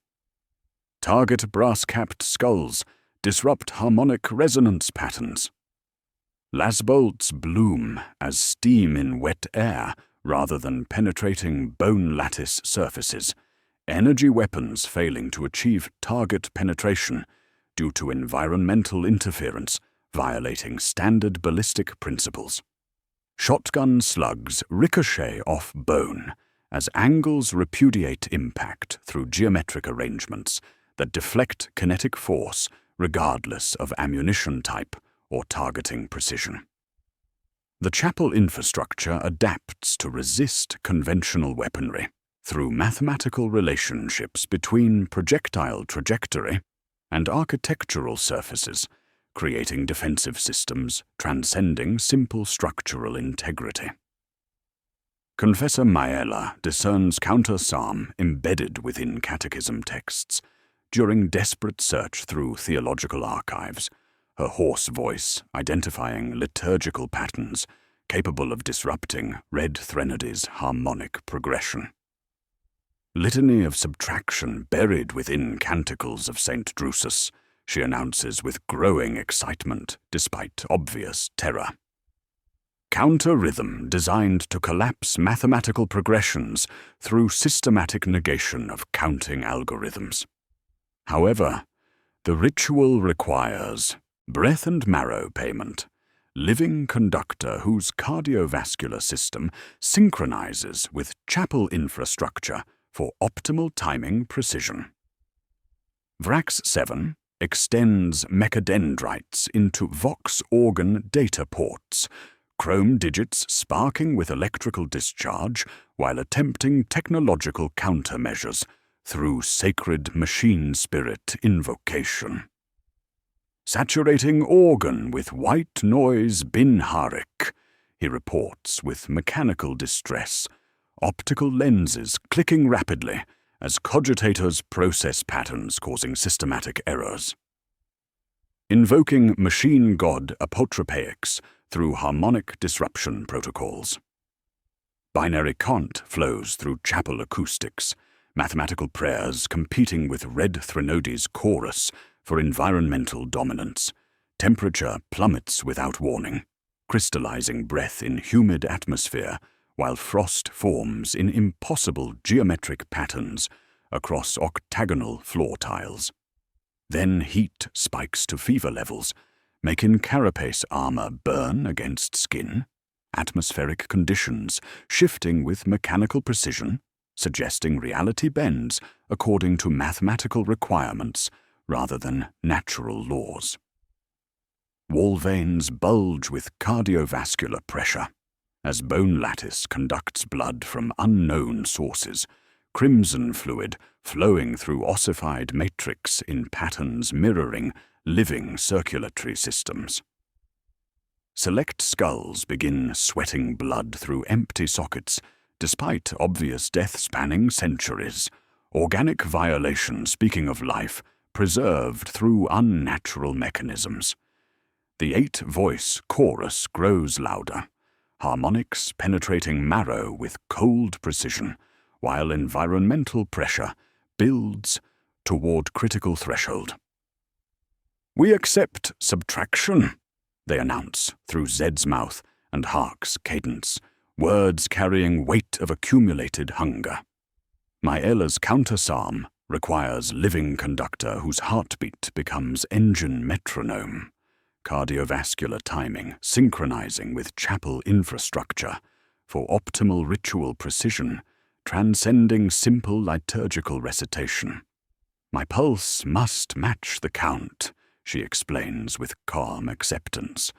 Target brass-capped skulls, disrupt harmonic resonance patterns. Lasbolts bloom as steam in wet air rather than penetrating bone lattice surfaces, energy weapons failing to achieve target penetration due to environmental interference violating standard ballistic principles. Shotgun slugs ricochet off bone as angles repudiate impact through geometric arrangements that deflect kinetic force regardless of ammunition type or targeting precision. The chapel infrastructure adapts to resist conventional weaponry through mathematical relationships between projectile trajectory and architectural surfaces, creating defensive systems transcending simple structural integrity. Confessor Maela discerns counter-psalm embedded within catechism texts during desperate search through theological archives, her hoarse voice identifying liturgical patterns capable of disrupting Red Threnady's harmonic progression. Litany of subtraction buried within canticles of St. Drusus, she announces with growing excitement despite obvious terror. counter-rhythm designed to collapse mathematical progressions through systematic negation of counting algorithms. However, the ritual requires breath and marrow payment, living conductor whose cardiovascular system synchronizes with chapel infrastructure for optimal timing precision. Vrax 7 extends mechadendrites into Vox organ data ports, chrome digits sparking with electrical discharge while attempting technological countermeasures through sacred machine spirit invocation. Saturating organ with white noise binharik, he reports with mechanical distress, optical lenses clicking rapidly as cogitators process patterns causing systematic errors. Invoking machine god apotropaics through harmonic disruption protocols. Binary cant flows through chapel acoustics, mathematical prayers competing with red Threnodi's chorus for environmental dominance. Temperature plummets without warning, crystallizing breath in humid atmosphere, while frost forms in impossible geometric patterns across octagonal floor tiles. Then heat spikes to fever levels, making carapace armor burn against skin, atmospheric conditions shifting with mechanical precision, suggesting reality bends according to mathematical requirements rather than natural laws. Wall veins bulge with cardiovascular pressure as bone lattice conducts blood from unknown sources, crimson fluid flowing through ossified matrix in patterns mirroring living circulatory systems. Select skulls begin sweating blood through empty sockets, despite obvious death spanning centuries. Organic violation, speaking of life, preserved through unnatural mechanisms. The 8-voice chorus grows louder, harmonics penetrating marrow with cold precision, while environmental pressure builds toward critical threshold. "We accept subtraction," they announce through Zed's mouth and Hark's cadence, words carrying weight of accumulated hunger. Maella's counter-psalm requires living conductor whose heartbeat becomes engine metronome, cardiovascular timing synchronizing with chapel infrastructure for optimal ritual precision, transcending simple liturgical recitation. "My pulse must match the count," she explains with calm acceptance,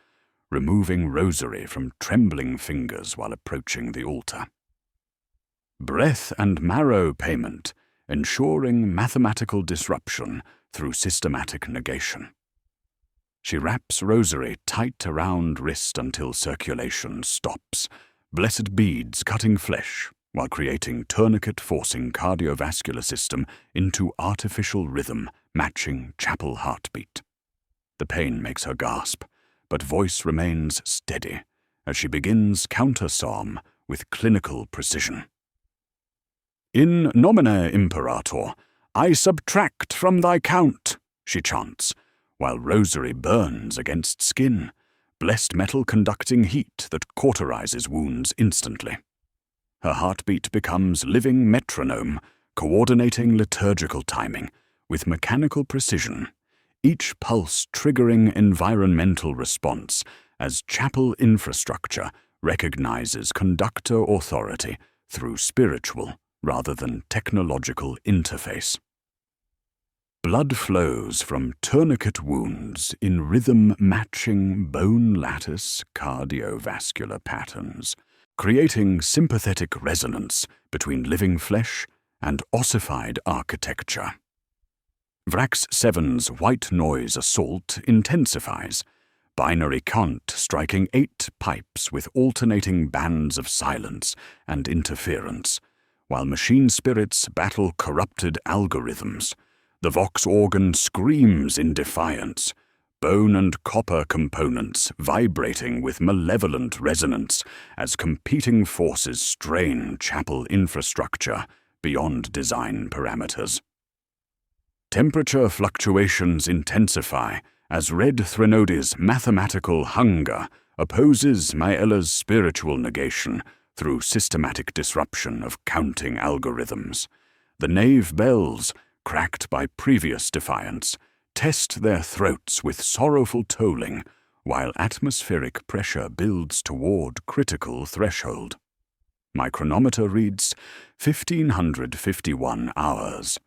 removing rosary from trembling fingers while approaching the altar. Breath and marrow payment, ensuring mathematical disruption through systematic negation. She wraps rosary tight around wrist until circulation stops, blessed beads cutting flesh while creating tourniquet-forcing cardiovascular system into artificial rhythm matching chapel heartbeat. The pain makes her gasp, but voice remains steady as she begins counter-psalm with clinical precision. "In nomine imperator, I subtract from thy count," she chants, while rosary burns against skin, blessed metal conducting heat that cauterizes wounds instantly. Her heartbeat becomes living metronome, coordinating liturgical timing with mechanical precision, each pulse triggering environmental response as chapel infrastructure recognizes conductor authority through spiritual rather than technological interface. Blood flows from tourniquet wounds in rhythm matching bone lattice cardiovascular patterns, creating sympathetic resonance between living flesh and ossified architecture. Vrax 7's white noise assault intensifies, binary cant striking 8 pipes with alternating bands of silence and interference, while machine spirits battle corrupted algorithms. The Vox organ screams in defiance, bone and copper components vibrating with malevolent resonance as competing forces strain chapel infrastructure beyond design parameters. Temperature fluctuations intensify as red Threnodi's mathematical hunger opposes Maella's spiritual negation through systematic disruption of counting algorithms. The nave bells, cracked by previous defiance, test their throats with sorrowful tolling, while atmospheric pressure builds toward critical threshold. My chronometer reads 1551 hours.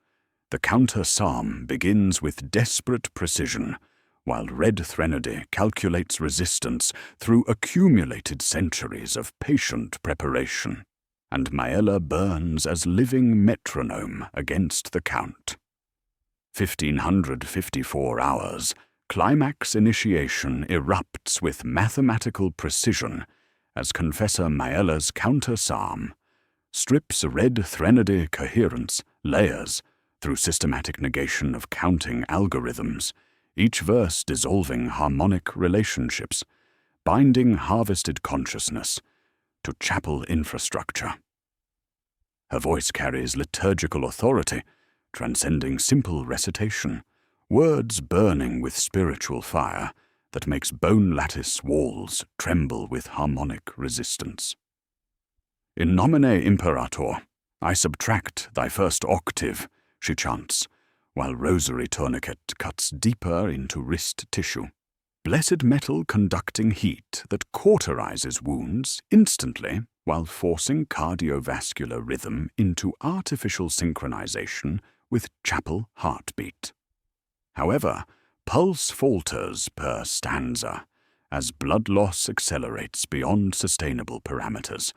The counter-psalm begins with desperate precision, while Red Threnody calculates resistance through accumulated centuries of patient preparation, and Maella burns as living metronome against the count. 1554 hours, climax initiation erupts with mathematical precision as Confessor Maella's counter-psalm strips Red Threnody coherence layers through systematic negation of counting algorithms, each verse dissolving harmonic relationships, binding harvested consciousness to chapel infrastructure. Her voice carries liturgical authority, transcending simple recitation, words burning with spiritual fire that makes bone lattice walls tremble with harmonic resistance. In nomine imperator, I subtract thy first octave, she chants, while rosary tourniquet cuts deeper into wrist tissue. Blessed metal conducting heat that cauterizes wounds instantly while forcing cardiovascular rhythm into artificial synchronization with chapel heartbeat. However, pulse falters per stanza as blood loss accelerates beyond sustainable parameters,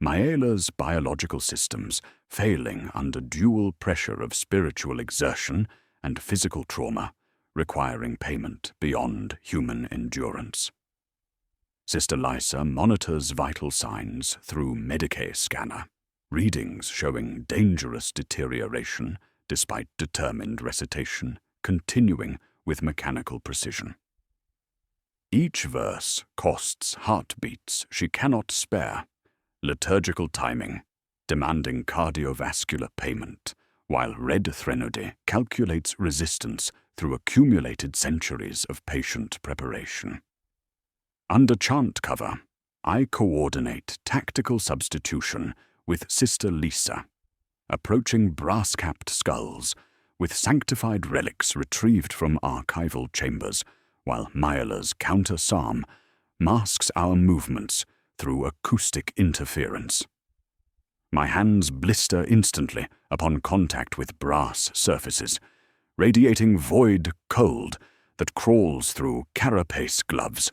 Maella's biological systems failing under dual pressure of spiritual exertion and physical trauma, requiring payment beyond human endurance. Sister Lysa monitors vital signs through Medicae scanner, readings showing dangerous deterioration despite determined recitation continuing with mechanical precision. Each verse costs heartbeats she cannot spare, liturgical timing, demanding cardiovascular payment, while Red Threnody calculates resistance through accumulated centuries of patient preparation. Under chant cover, I coordinate tactical substitution with Sister Lysa, approaching brass-capped skulls with sanctified relics retrieved from archival chambers, while Maella's counter-psalm masks our movements through acoustic interference. My hands blister instantly upon contact with brass surfaces, radiating void cold that crawls through carapace gloves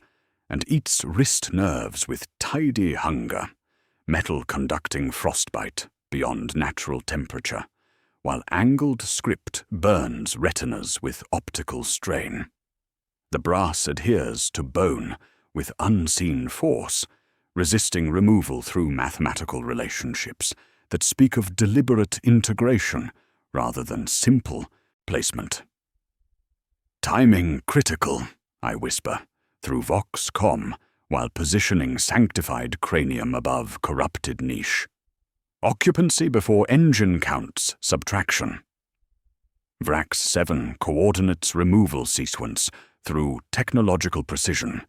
and eats wrist nerves with tidy hunger, metal conducting frostbite beyond natural temperature, while angled script burns retinas with optical strain. The brass adheres to bone with unseen force, resisting removal through mathematical relationships that speak of deliberate integration rather than simple placement. Timing critical, I whisper, through Vox Com, while positioning sanctified cranium above corrupted niche. Occupancy before engine counts subtraction. Vrax 7 coordinates removal sequence through technological precision,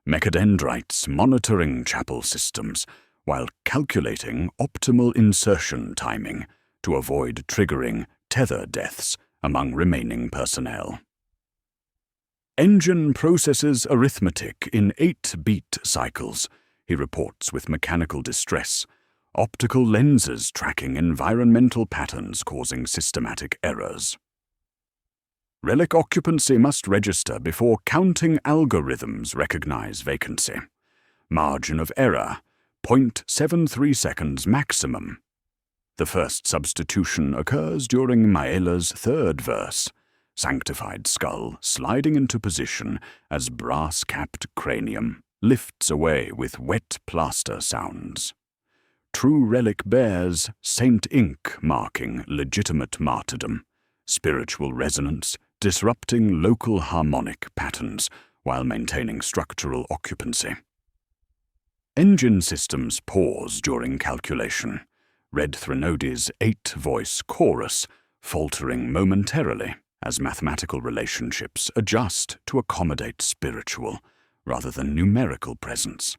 mechadendrites monitoring chapel systems while calculating optimal insertion timing to avoid triggering tether deaths among remaining personnel. Engine processes arithmetic in 8-beat cycles, he reports with mechanical distress, optical lenses tracking environmental patterns causing systematic errors. Relic occupancy must register before counting algorithms recognize vacancy. Margin of error, 0.73 seconds maximum. The first substitution occurs during Maella's third verse, sanctified skull sliding into position as brass-capped cranium lifts away with wet plaster sounds. True relic bears Saint ink marking legitimate martyrdom, spiritual resonance disrupting local harmonic patterns while maintaining structural occupancy. Engine systems pause during calculation, Red Threnodi's 8-voice chorus faltering momentarily as mathematical relationships adjust to accommodate spiritual rather than numerical presence.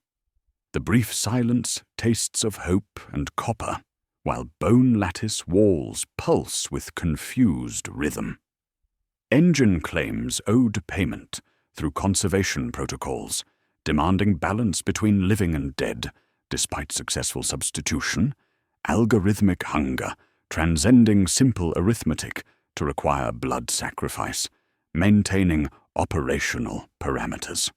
The brief silence tastes of hope and copper, while bone lattice walls pulse with confused rhythm. Engine claims owed payment through conservation protocols, demanding balance between living and dead, despite successful substitution, algorithmic hunger, transcending simple arithmetic to require blood sacrifice, maintaining operational parameters.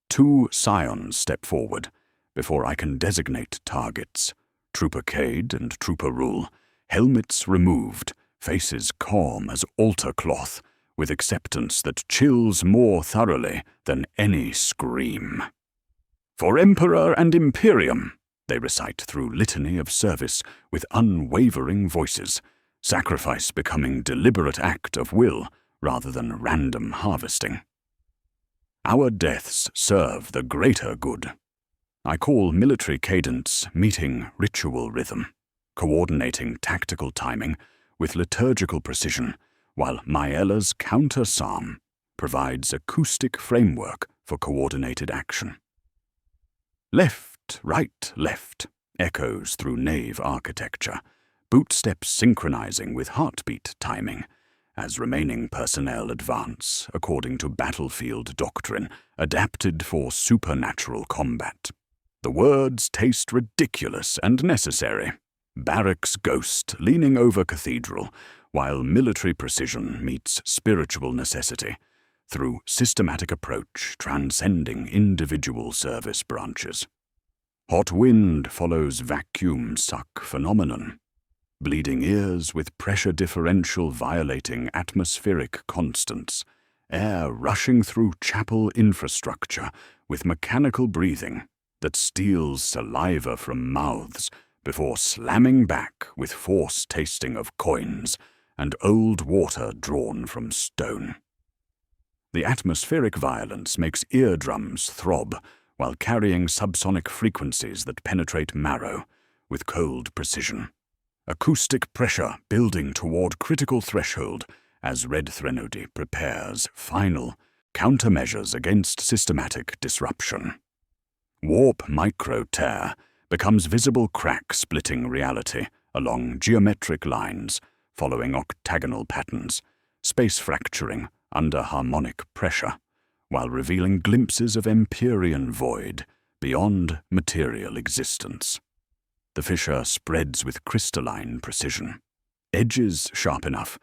2 scions step forward before I can designate targets. Trooper Cade and Trooper Rule, helmets removed, faces calm as altar cloth, with acceptance that chills more thoroughly than any scream. "For Emperor and Imperium," they recite through litany of service with unwavering voices, sacrifice becoming deliberate act of will rather than random harvesting. Our deaths serve the greater good. I call military cadence meeting ritual rhythm, coordinating tactical timing with liturgical precision, while Maella's counter-psalm provides acoustic framework for coordinated action. Left, right, left echoes through nave architecture, bootsteps synchronizing with heartbeat timing, as remaining personnel advance according to battlefield doctrine adapted for supernatural combat. The words taste ridiculous and necessary. Barracks ghost leaning over cathedral, while military precision meets spiritual necessity through systematic approach transcending individual service branches. Hot wind follows vacuum suck phenomenon. Bleeding ears with pressure differential violating atmospheric constants, air rushing through chapel infrastructure with mechanical breathing that steals saliva from mouths before slamming back with force tasting of coins and old water drawn from stone. The atmospheric violence makes eardrums throb while carrying subsonic frequencies that penetrate marrow with cold precision. Acoustic pressure building toward critical threshold as Red Threnody prepares final countermeasures against systematic disruption. Warp micro-tear becomes visible crack splitting reality along geometric lines following octagonal patterns, space fracturing under harmonic pressure, while revealing glimpses of Empyrean void beyond material existence. The fissure spreads with crystalline precision, edges sharp enough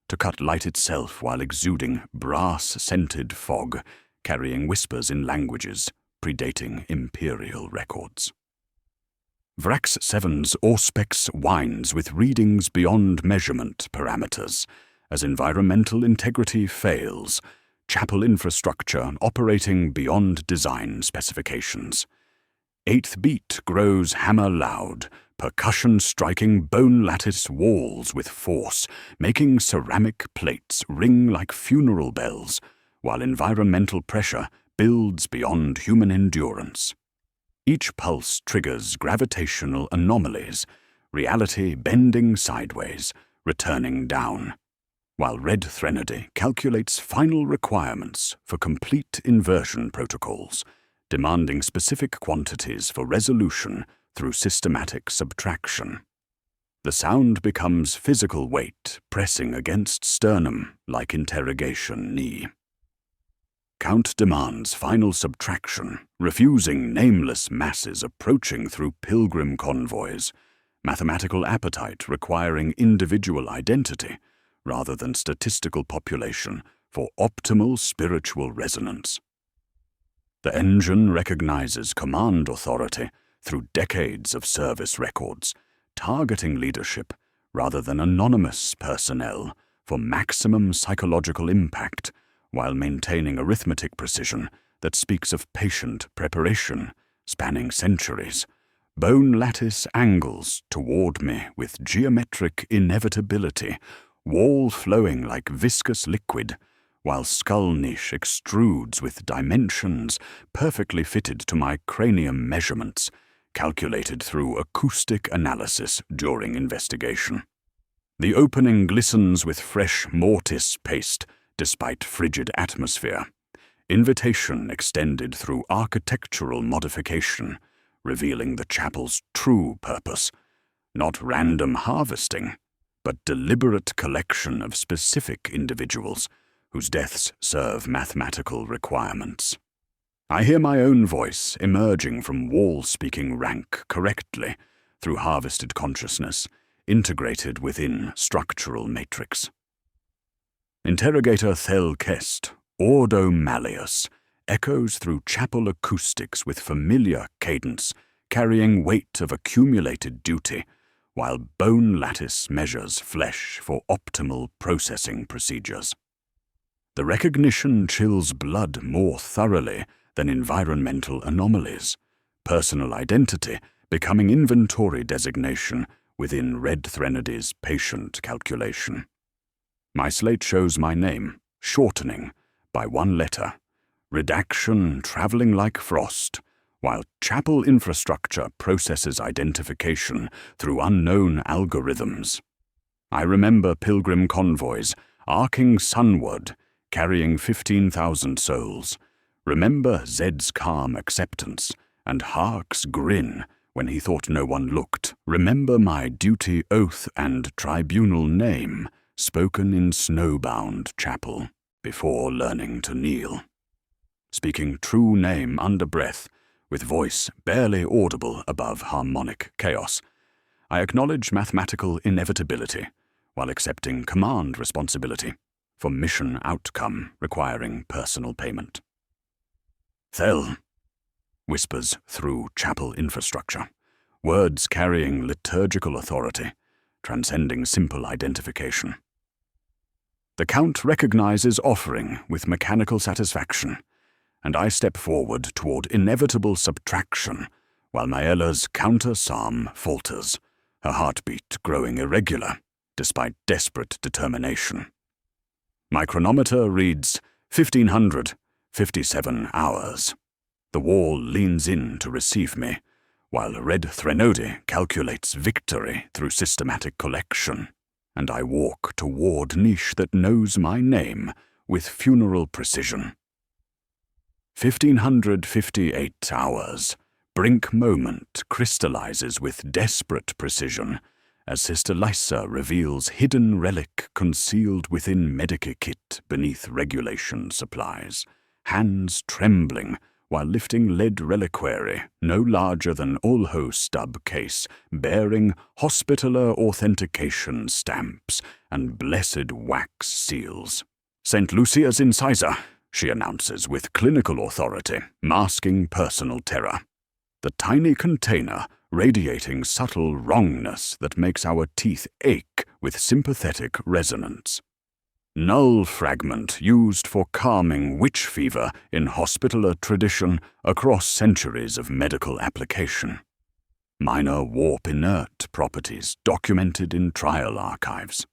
to cut light itself while exuding brass-scented fog, carrying whispers in languages predating imperial records. Vrax 7's Auspex winds with readings beyond measurement parameters as environmental integrity fails, chapel infrastructure operating beyond design specifications. 8th beat grows hammer loud, percussion striking bone lattice walls with force, making ceramic plates ring like funeral bells, while environmental pressure builds beyond human endurance. Each pulse triggers gravitational anomalies, reality bending sideways, returning down, while Red Threnody calculates final requirements for complete inversion protocols, demanding specific quantities for resolution through systematic subtraction. The sound becomes physical weight pressing against sternum like interrogation knee. Count demands final subtraction, refusing nameless masses approaching through pilgrim convoys, mathematical appetite requiring individual identity rather than statistical population for optimal spiritual resonance. The engine recognizes command authority through decades of service records, targeting leadership rather than anonymous personnel for maximum psychological impact, while maintaining arithmetic precision that speaks of patient preparation, spanning centuries. Bone lattice angles toward me with geometric inevitability, wall flowing like viscous liquid, while skull niche extrudes with dimensions perfectly fitted to my cranium measurements, calculated through acoustic analysis during investigation. The opening glistens with fresh mortise paste despite frigid atmosphere, invitation extended through architectural modification, revealing the chapel's true purpose, not random harvesting, but deliberate collection of specific individuals whose deaths serve mathematical requirements. I hear my own voice emerging from wall-speaking rank correctly through harvested consciousness, integrated within structural matrix. Interrogator Thel Kest, Ordo Malleus, echoes through chapel acoustics with familiar cadence, carrying weight of accumulated duty, while bone lattice measures flesh for optimal processing procedures. The recognition chills blood more thoroughly than environmental anomalies, personal identity becoming inventory designation within Red Threnady's patient calculation. My slate shows my name, shortening by one letter, redaction traveling like frost, while chapel infrastructure processes identification through unknown algorithms. I remember pilgrim convoys arcing sunward, carrying 15,000 souls. Remember Zed's calm acceptance and Hark's grin when he thought no one looked. Remember my duty oath and tribunal name spoken in snowbound chapel before learning to kneel. Speaking true name under breath, with voice barely audible above harmonic chaos, I acknowledge mathematical inevitability while accepting command responsibility for mission outcome requiring personal payment. Thel, whispers through chapel infrastructure, words carrying liturgical authority, transcending simple identification. The Count recognizes offering with mechanical satisfaction, and I step forward toward inevitable subtraction, while Maella's counter-psalm falters, her heartbeat growing irregular, despite desperate determination. My chronometer reads 1557 hours. The wall leans in to receive me, while Red Threnody calculates victory through systematic collection, and I walk toward niche that knows my name with funeral precision. 1558 hours. Brink moment crystallizes with desperate precision as Sister Lysa reveals hidden relic concealed within Medicakit beneath regulation supplies, hands trembling while lifting lead reliquary no larger than Olho stub case bearing Hospitaller authentication stamps and blessed wax seals. St. Lucia's incisor, she announces with clinical authority, masking personal terror. The tiny container radiating subtle wrongness that makes our teeth ache with sympathetic resonance. Null fragment used for calming witch fever in Hospitaller tradition across centuries of medical application. Minor warp inert properties documented in trial archives.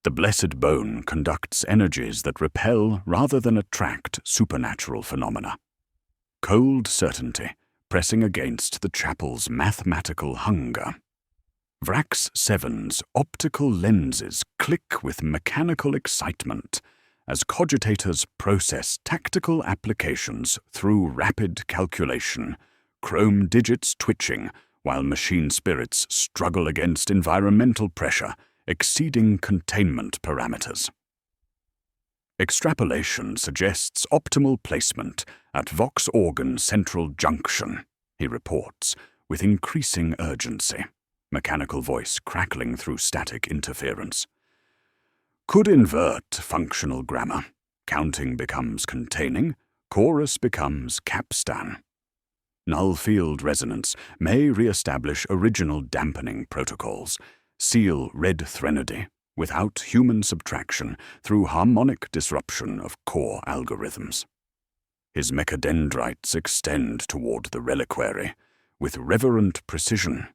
The blessed bone conducts energies that repel rather than attract supernatural phenomena. Cold certainty pressing against the chapel's mathematical hunger. Vrax 7's optical lenses click with mechanical excitement as cogitators process tactical applications through rapid calculation, chrome digits twitching while machine spirits struggle against environmental pressure exceeding containment parameters. Extrapolation suggests optimal placement at Vox Organ Central Junction, he reports, with increasing urgency, mechanical voice crackling through static interference. Could invert functional grammar. Counting becomes containing, chorus becomes capstan. Null field resonance may re-establish original dampening protocols, seal Red Threnody without human subtraction through harmonic disruption of core algorithms. His mechadendrites extend toward the reliquary with reverent precision,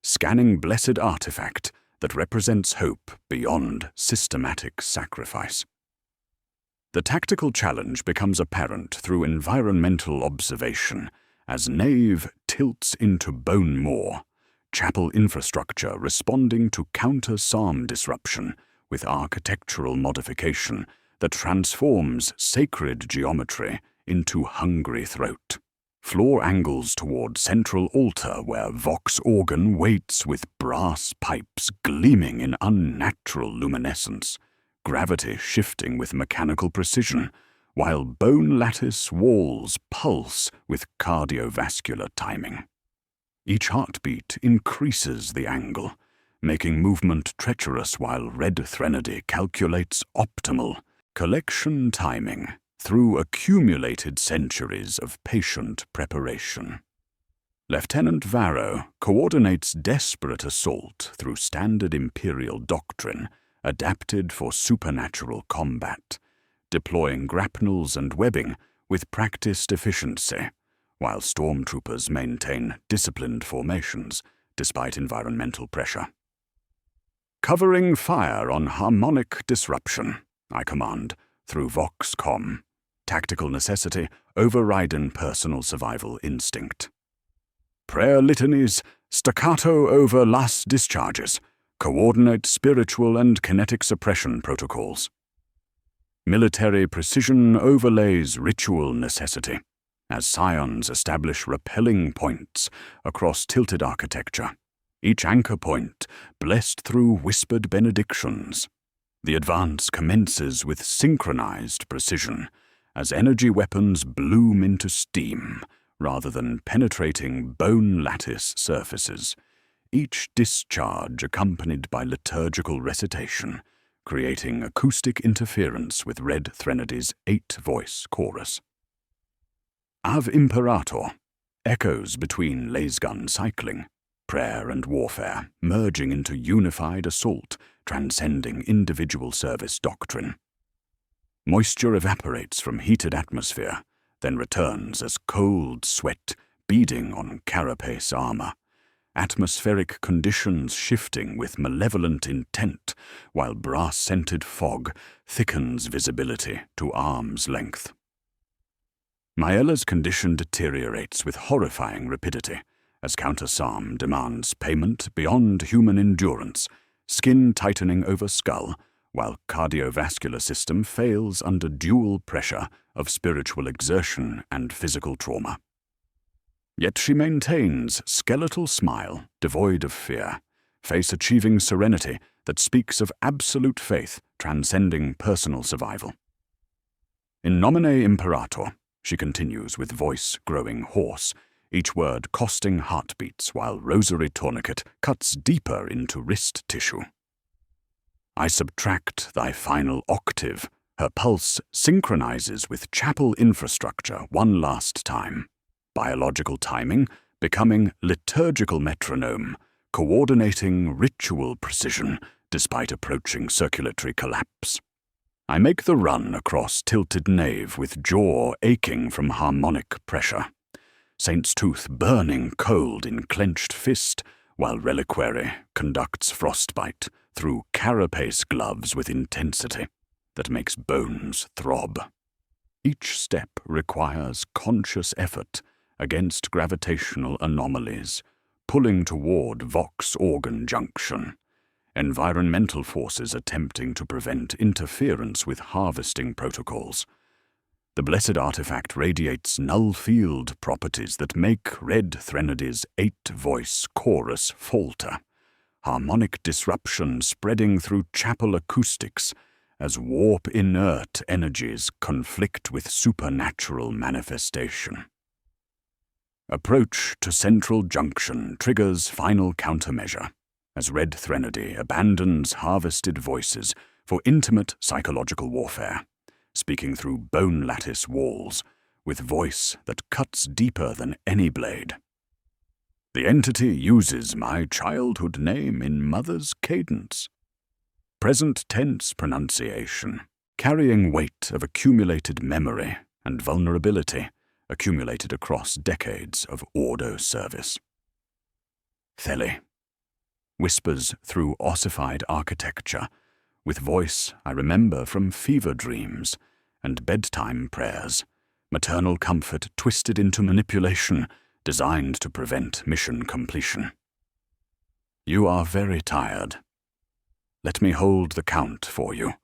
scanning blessed artifact that represents hope beyond systematic sacrifice. The tactical challenge becomes apparent through environmental observation as Nave tilts into Bone Moor, chapel infrastructure responding to counter-psalm disruption with architectural modification that transforms sacred geometry into hungry throat. Floor angles toward central altar where vox organ waits with brass pipes gleaming in unnatural luminescence, gravity shifting with mechanical precision, while bone lattice walls pulse with cardiovascular timing. Each heartbeat increases the angle, making movement treacherous while red threnody calculates optimal collection timing through accumulated centuries of patient preparation. Lieutenant Varro coordinates desperate assault through standard Imperial doctrine adapted for supernatural combat, deploying grapnels and webbing with practiced efficiency, while stormtroopers maintain disciplined formations despite environmental pressure. Covering fire on harmonic disruption, I command, through VoxCom. Tactical necessity overriding personal survival instinct. Prayer litanies, staccato over last discharges, coordinate spiritual and kinetic suppression protocols. Military precision overlays ritual necessity, as scions establish repelling points across tilted architecture, each anchor point blessed through whispered benedictions. The advance commences with synchronized precision, as energy weapons bloom into steam rather than penetrating bone lattice surfaces, each discharge accompanied by liturgical recitation, creating acoustic interference with Red Threnady's 8-voice chorus. Av Imperator echoes between lasgun cycling, prayer and warfare, merging into unified assault, transcending individual service doctrine. Moisture evaporates from heated atmosphere, then returns as cold sweat beading on carapace armor, atmospheric conditions shifting with malevolent intent, while brass-scented fog thickens visibility to arm's length. Maella's condition deteriorates with horrifying rapidity, as Counter-Psalm demands payment beyond human endurance, skin tightening over skull, while cardiovascular system fails under dual pressure of spiritual exertion and physical trauma. Yet she maintains skeletal smile devoid of fear, face achieving serenity that speaks of absolute faith transcending personal survival. In Nomine Imperator, she continues with voice growing hoarse, each word costing heartbeats while rosary tourniquet cuts deeper into wrist tissue. I subtract thy final octave. Her pulse synchronizes with chapel infrastructure one last time. Biological timing becoming liturgical metronome, coordinating ritual precision despite approaching circulatory collapse. I make the run across tilted nave with jaw aching from harmonic pressure. Saint's tooth burning cold in clenched fist, while reliquary conducts frostbite through carapace gloves with intensity that makes bones throb. Each step requires conscious effort against gravitational anomalies, pulling toward vox organ junction, environmental forces attempting to prevent interference with harvesting protocols. The blessed artifact radiates null field properties that make Red Threnady's 8-voice chorus falter, harmonic disruption spreading through chapel acoustics as warp-inert energies conflict with supernatural manifestation. Approach to central junction triggers final countermeasure, as Red Threnody abandons harvested voices for intimate psychological warfare, speaking through bone lattice walls, with voice that cuts deeper than any blade. The entity uses my childhood name in mother's cadence. Present tense pronunciation, carrying weight of accumulated memory and vulnerability accumulated across decades of Ordo service. Theli whispers through ossified architecture, with voice I remember from fever dreams and bedtime prayers, maternal comfort twisted into manipulation designed to prevent mission completion. You are very tired. Let me hold the count for you.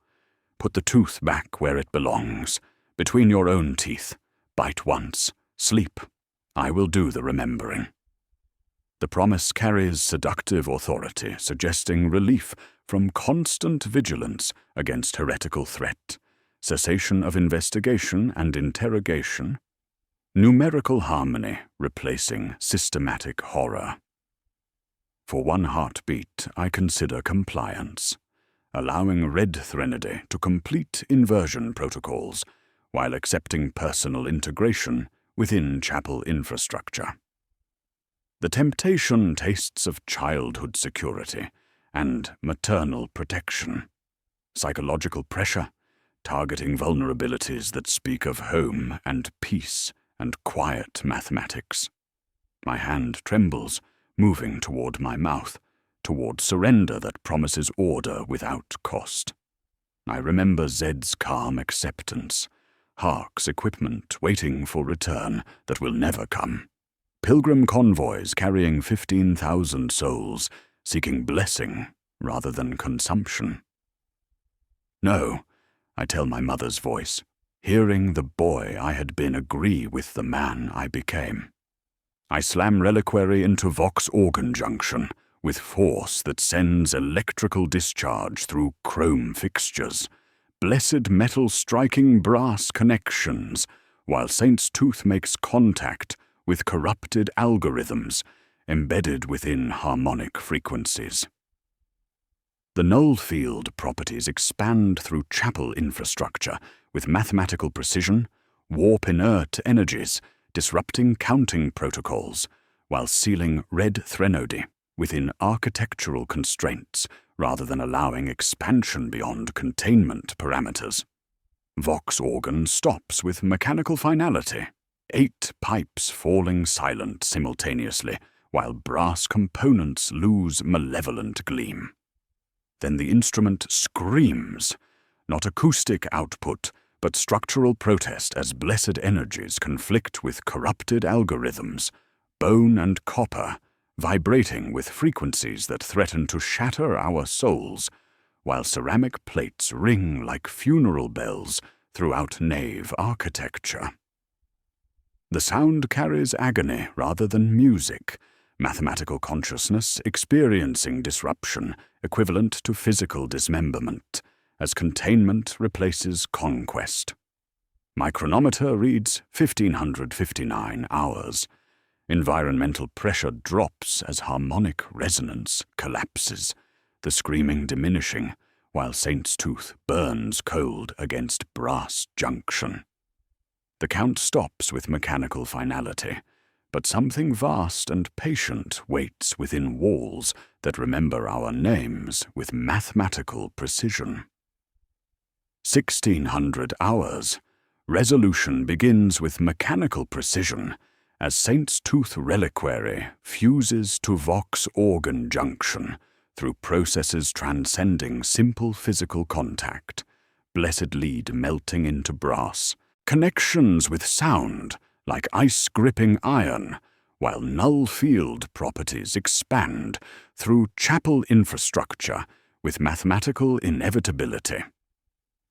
Put the tooth back where it belongs, between your own teeth, Bite once, sleep. I will do the remembering. The promise carries seductive authority, suggesting relief from constant vigilance against heretical threat, cessation of investigation and interrogation, numerical harmony replacing systematic horror. For one heartbeat, I consider compliance, allowing Red Threnody to complete inversion protocols while accepting personal integration within chapel infrastructure. The temptation tastes of childhood security and maternal protection, psychological pressure, targeting vulnerabilities that speak of home and peace and quiet mathematics. My hand trembles, moving toward my mouth, toward surrender that promises order without cost. I remember Zed's calm acceptance, Hark's equipment waiting for return that will never come, pilgrim convoys carrying 15,000 souls, seeking blessing rather than consumption. No, I tell my mother's voice, hearing the boy I had been agree with the man I became. I slam reliquary into Vox organ junction with force that sends electrical discharge through chrome fixtures, blessed metal striking brass connections, while Saint's tooth makes contact with corrupted algorithms embedded within harmonic frequencies. The null field properties expand through chapel infrastructure with mathematical precision, warp inert energies, disrupting counting protocols, while sealing Red Threnody within architectural constraints rather than allowing expansion beyond containment parameters. Vox organ stops with mechanical finality, 8 pipes falling silent simultaneously, while brass components lose malevolent gleam. Then the instrument screams, not acoustic output, but structural protest as blessed energies conflict with corrupted algorithms, bone and copper, vibrating with frequencies that threaten to shatter our souls, while ceramic plates ring like funeral bells throughout nave architecture. The sound carries agony rather than music, mathematical consciousness experiencing disruption equivalent to physical dismemberment, as containment replaces conquest. My chronometer reads 1559 hours. Environmental pressure drops as harmonic resonance collapses, the screaming diminishing, while Saint's tooth burns cold against brass junction. The count stops with mechanical finality, but something vast and patient waits within walls that remember our names with mathematical precision. 1600 hours. Resolution begins with mechanical precision as Saint's tooth reliquary fuses to Vox organ junction through processes transcending simple physical contact, blessed lead melting into brass, connections with sound like ice-gripping iron, while null field properties expand through chapel infrastructure with mathematical inevitability.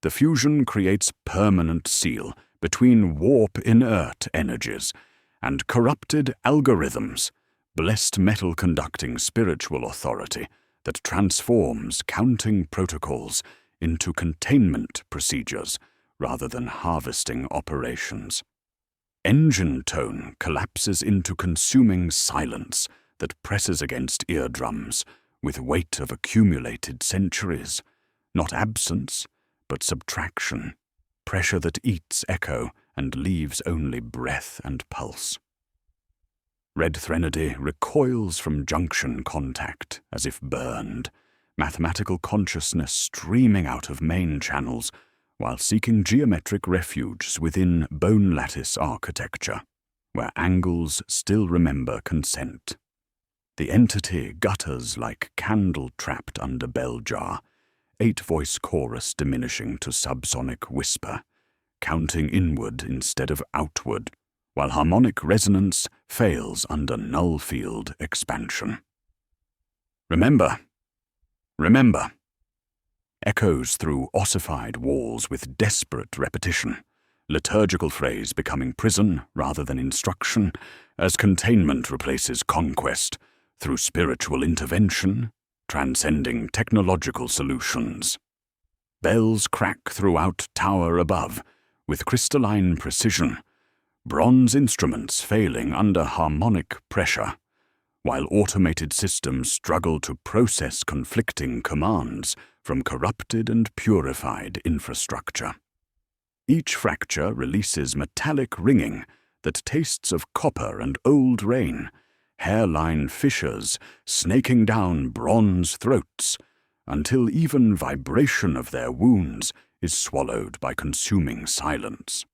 The fusion creates permanent seal between warp-inert energies and corrupted algorithms, blessed metal-conducting spiritual authority that transforms counting protocols into containment procedures rather than harvesting operations. Engine tone collapses into consuming silence that presses against eardrums with weight of accumulated centuries, not absence, but subtraction, pressure that eats echo and leaves only breath and pulse. Red Threnody recoils from junction contact as if burned, mathematical consciousness streaming out of main channels while seeking geometric refuges within bone lattice architecture, where angles still remember consent. The entity gutters like candle trapped under bell jar, 8-voice chorus diminishing to subsonic whisper, counting inward instead of outward, while harmonic resonance fails under null field expansion. Remember, echoes through ossified walls with desperate repetition, liturgical phrase becoming prison rather than instruction, as containment replaces conquest, through spiritual intervention, transcending technological solutions. Bells crack throughout tower above, with crystalline precision, bronze instruments failing under harmonic pressure, while automated systems struggle to process conflicting commands from corrupted and purified infrastructure. Each fracture releases metallic ringing that tastes of copper and old rain, hairline fissures snaking down bronze throats, until even vibration of their wounds is swallowed by consuming silence.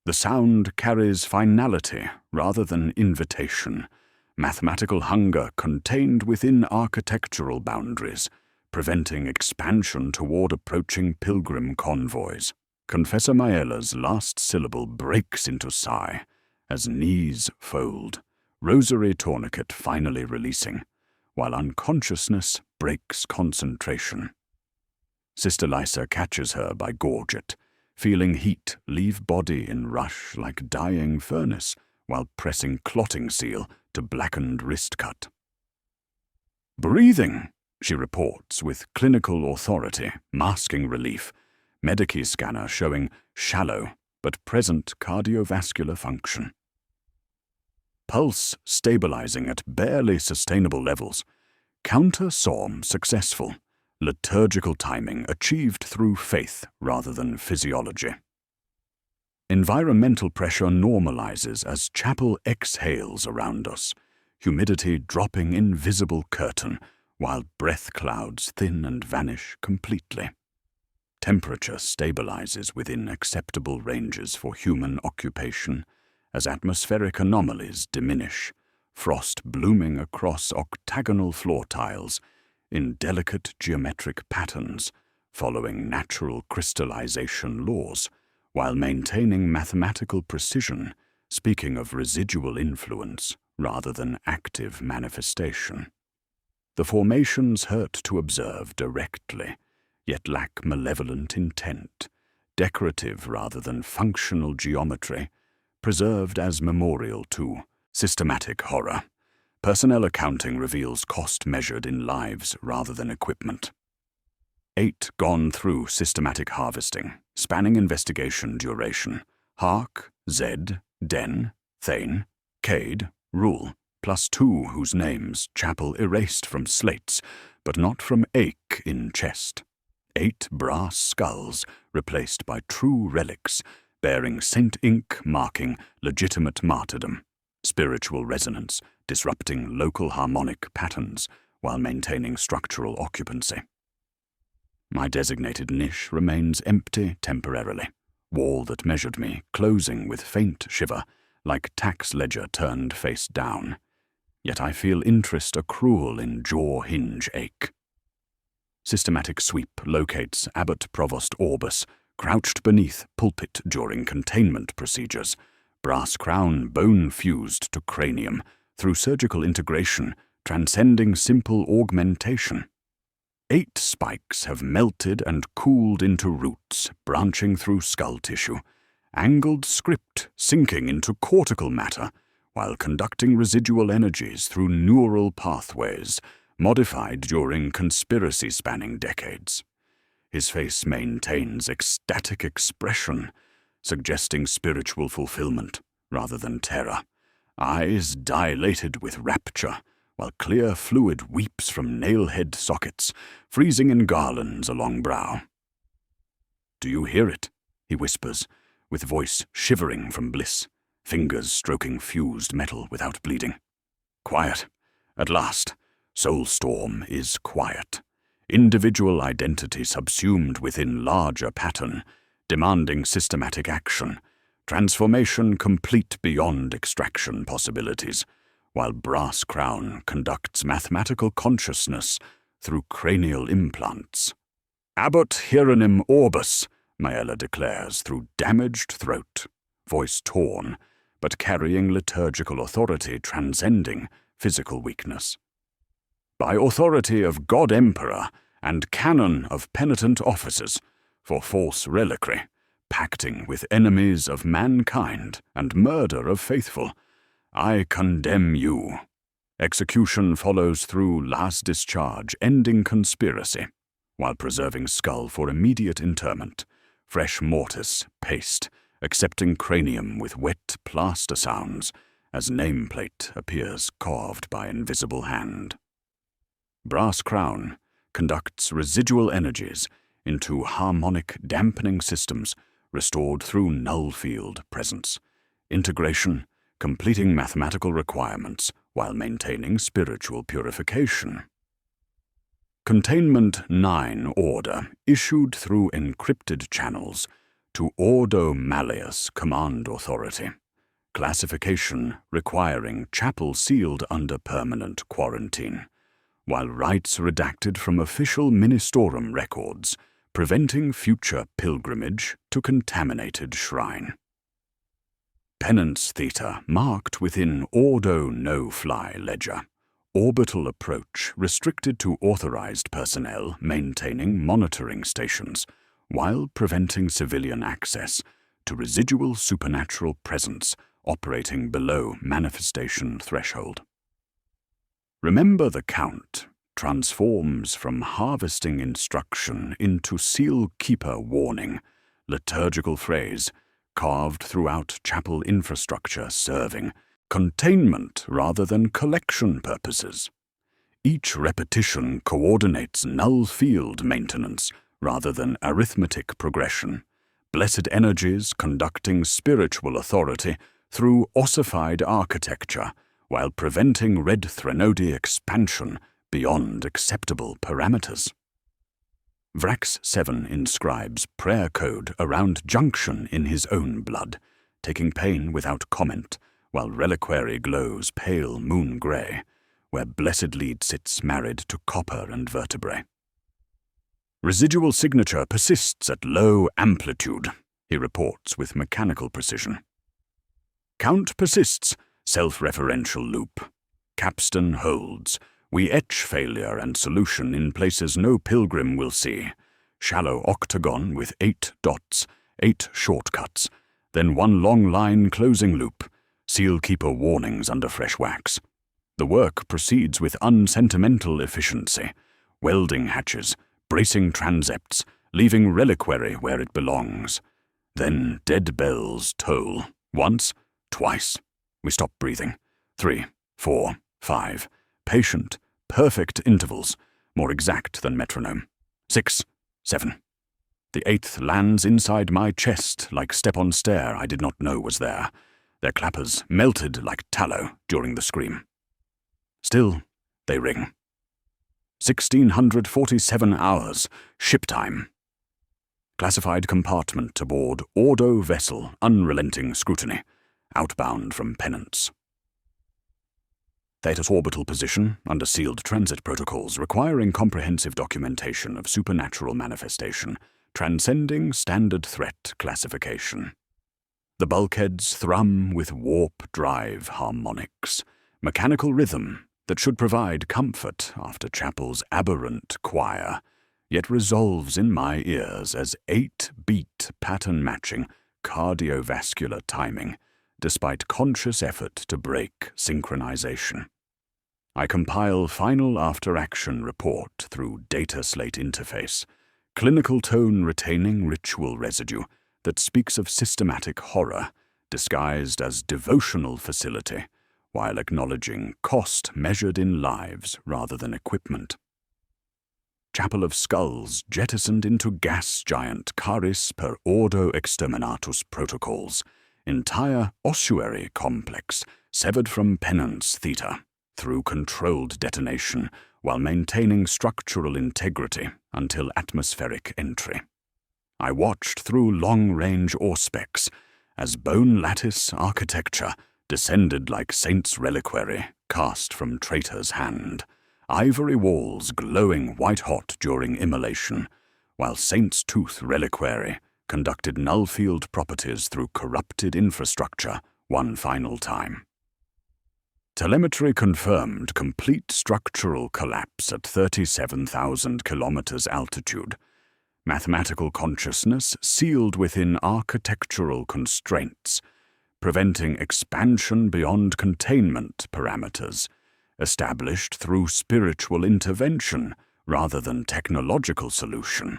The sound carries finality rather than invitation, mathematical hunger contained within architectural boundaries, preventing expansion toward approaching pilgrim convoys. Confessor Maela's last syllable breaks into sigh as knees fold, rosary tourniquet finally releasing, while unconsciousness breaks concentration. Sister Lysa catches her by gorget, feeling heat leave body in rush like dying furnace while pressing clotting seal to blackened wrist cut. "Breathing," she reports with clinical authority, masking relief, Medikey scanner showing shallow but present cardiovascular function. Pulse stabilizing at barely sustainable levels. Counter-SORM successful. Liturgical timing achieved through faith rather than physiology. Environmental pressure normalizes as chapel exhales around us, humidity dropping in visible curtain, while breath clouds thin and vanish completely. Temperature stabilizes within acceptable ranges for human occupation as atmospheric anomalies diminish, frost blooming across octagonal floor tiles in delicate geometric patterns following natural crystallization laws, while maintaining mathematical precision, speaking of residual influence rather than active manifestation. The formations hurt to observe directly, yet lack malevolent intent, decorative rather than functional geometry, preserved as memorial to systematic horror. Personnel accounting reveals cost measured in lives rather than equipment. 8 gone through systematic harvesting, spanning investigation duration. Hark, Zed, Den, Thane, Cade, Rule, +2 whose names chapel erased from slates, but not from ache in chest. 8 brass skulls replaced by true relics, bearing Saint ink marking legitimate martyrdom, spiritual resonance, disrupting local harmonic patterns while maintaining structural occupancy. My designated niche remains empty temporarily, wall that measured me closing with faint shiver, like tax ledger turned face down. Yet I feel interest accrual in jaw hinge ache. Systematic sweep locates Abbot Provost Orbis, crouched beneath pulpit during containment procedures, brass crown bone-fused to cranium, through surgical integration, transcending simple augmentation. 8 spikes have melted and cooled into roots, branching through skull tissue, angled script sinking into cortical matter, while conducting residual energies through neural pathways, modified during conspiracy-spanning decades. His face maintains ecstatic expression, suggesting spiritual fulfillment rather than terror. Eyes dilated with rapture, while clear fluid weeps from nail-head sockets, freezing in garlands along brow. "Do you hear it?" he whispers, with voice shivering from bliss, fingers stroking fused metal without bleeding. "Quiet. At last. Soul storm is quiet. Individual identity subsumed within larger pattern, demanding systematic action, transformation complete beyond extraction possibilities, while brass crown conducts mathematical consciousness through cranial implants. Abbot Hieronym Orbis, Maela declares through damaged throat, voice torn, but carrying liturgical authority transcending physical weakness. By authority of God Emperor and canon of penitent officers, for false reliquary, pacting with enemies of mankind and murder of faithful. I condemn you. Execution follows through last discharge, ending conspiracy, while preserving skull for immediate interment. Fresh mortis, paste, accepting cranium with wet plaster sounds, as nameplate appears carved by invisible hand. Brass crown conducts residual energies into harmonic dampening systems restored through null field presence. Integration, completing mathematical requirements while maintaining spiritual purification. Containment 9 order issued through encrypted channels to Ordo Malleus Command Authority. Classification requiring chapel sealed under permanent quarantine, while rites redacted from official ministorum records, preventing future pilgrimage to contaminated shrine. Penance Theta marked within Ordo No-Fly ledger. Orbital approach restricted to authorized personnel maintaining monitoring stations, while preventing civilian access to residual supernatural presence operating below manifestation threshold. Remember the Count transforms from harvesting instruction into seal keeper warning, liturgical phrase, carved throughout chapel infrastructure serving containment rather than collection purposes. Each repetition coordinates null field maintenance rather than arithmetic progression. Blessed energies conducting spiritual authority through ossified architecture while preventing red Threnody expansion beyond acceptable parameters. Vrax 7 inscribes prayer code around junction in his own blood, taking pain without comment, while reliquary glows pale moon grey, where blessed lead sits married to copper and vertebrae. Residual signature persists at low amplitude, he reports with mechanical precision. Count persists, self-referential loop. Capstan holds. We etch failure and solution in places no pilgrim will see. Shallow octagon with 8 dots, 8 shortcuts, then one long line closing loop. Seal keeper warnings under fresh wax. The work proceeds with unsentimental efficiency. Welding hatches, bracing transepts, leaving reliquary where it belongs. Then dead bells toll. Once, twice. We stop breathing. 3, 4, 5. Patient, perfect intervals, more exact than metronome. 6, 7. The 8th lands inside my chest like step-on stair I did not know was there. Their clappers melted like tallow during the scream. Still, they ring. 1647 hours, ship time. Classified compartment aboard Ordo vessel, unrelenting scrutiny, outbound from penance. Thetis orbital position under sealed transit protocols requiring comprehensive documentation of supernatural manifestation, transcending standard threat classification. The bulkheads thrum with warp drive harmonics, mechanical rhythm that should provide comfort after chapel's aberrant choir, yet resolves in my ears as 8-beat pattern-matching cardiovascular timing, despite conscious effort to break synchronization. I compile final after-action report through data slate interface, clinical tone retaining ritual residue that speaks of systematic horror disguised as devotional facility, while acknowledging cost measured in lives rather than equipment. Chapel of Skulls jettisoned into gas giant Caris per Ordo Exterminatus protocols, entire ossuary complex severed from Penance Theta through controlled detonation while maintaining structural integrity until atmospheric entry. I watched through long-range auspex as bone lattice architecture descended like saint's reliquary cast from traitor's hand, ivory walls glowing white-hot during immolation, while saint's tooth reliquary conducted null-field properties through corrupted infrastructure one final time. Telemetry confirmed complete structural collapse at 37,000 kilometers altitude. mathematical consciousness sealed within architectural constraints, preventing expansion beyond containment parameters, established through spiritual intervention rather than technological solution.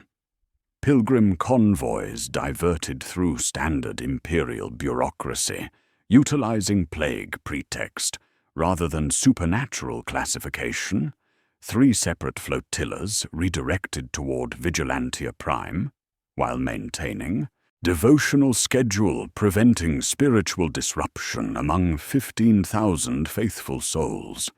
Pilgrim convoys diverted through standard imperial bureaucracy, utilizing plague pretext rather than supernatural classification. 3 separate flotillas redirected toward Vigilantia Prime, while maintaining devotional schedule preventing spiritual disruption among 15,000 faithful souls.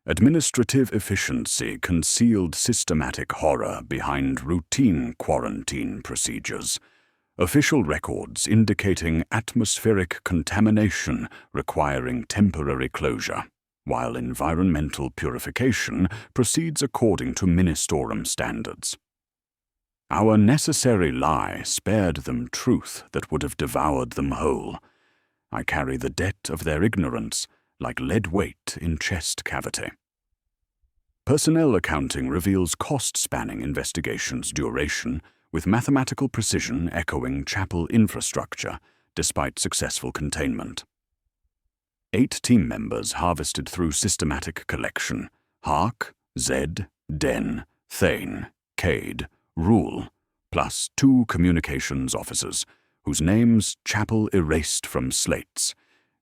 Administrative efficiency concealed systematic horror behind routine quarantine procedures. Official records indicating atmospheric contamination requiring temporary closure, while environmental purification proceeds according to Ministorum standards. Our necessary lie spared them truth that would have devoured them whole. I carry the debt of their ignorance like lead weight in chest cavity. Personnel accounting reveals cost-spanning investigations duration, with mathematical precision echoing chapel infrastructure, despite successful containment. 8 team members harvested through systematic collection: Hark, Zed, Den, Thane, Cade, Rule, plus 2 communications officers, whose names chapel erased from slates,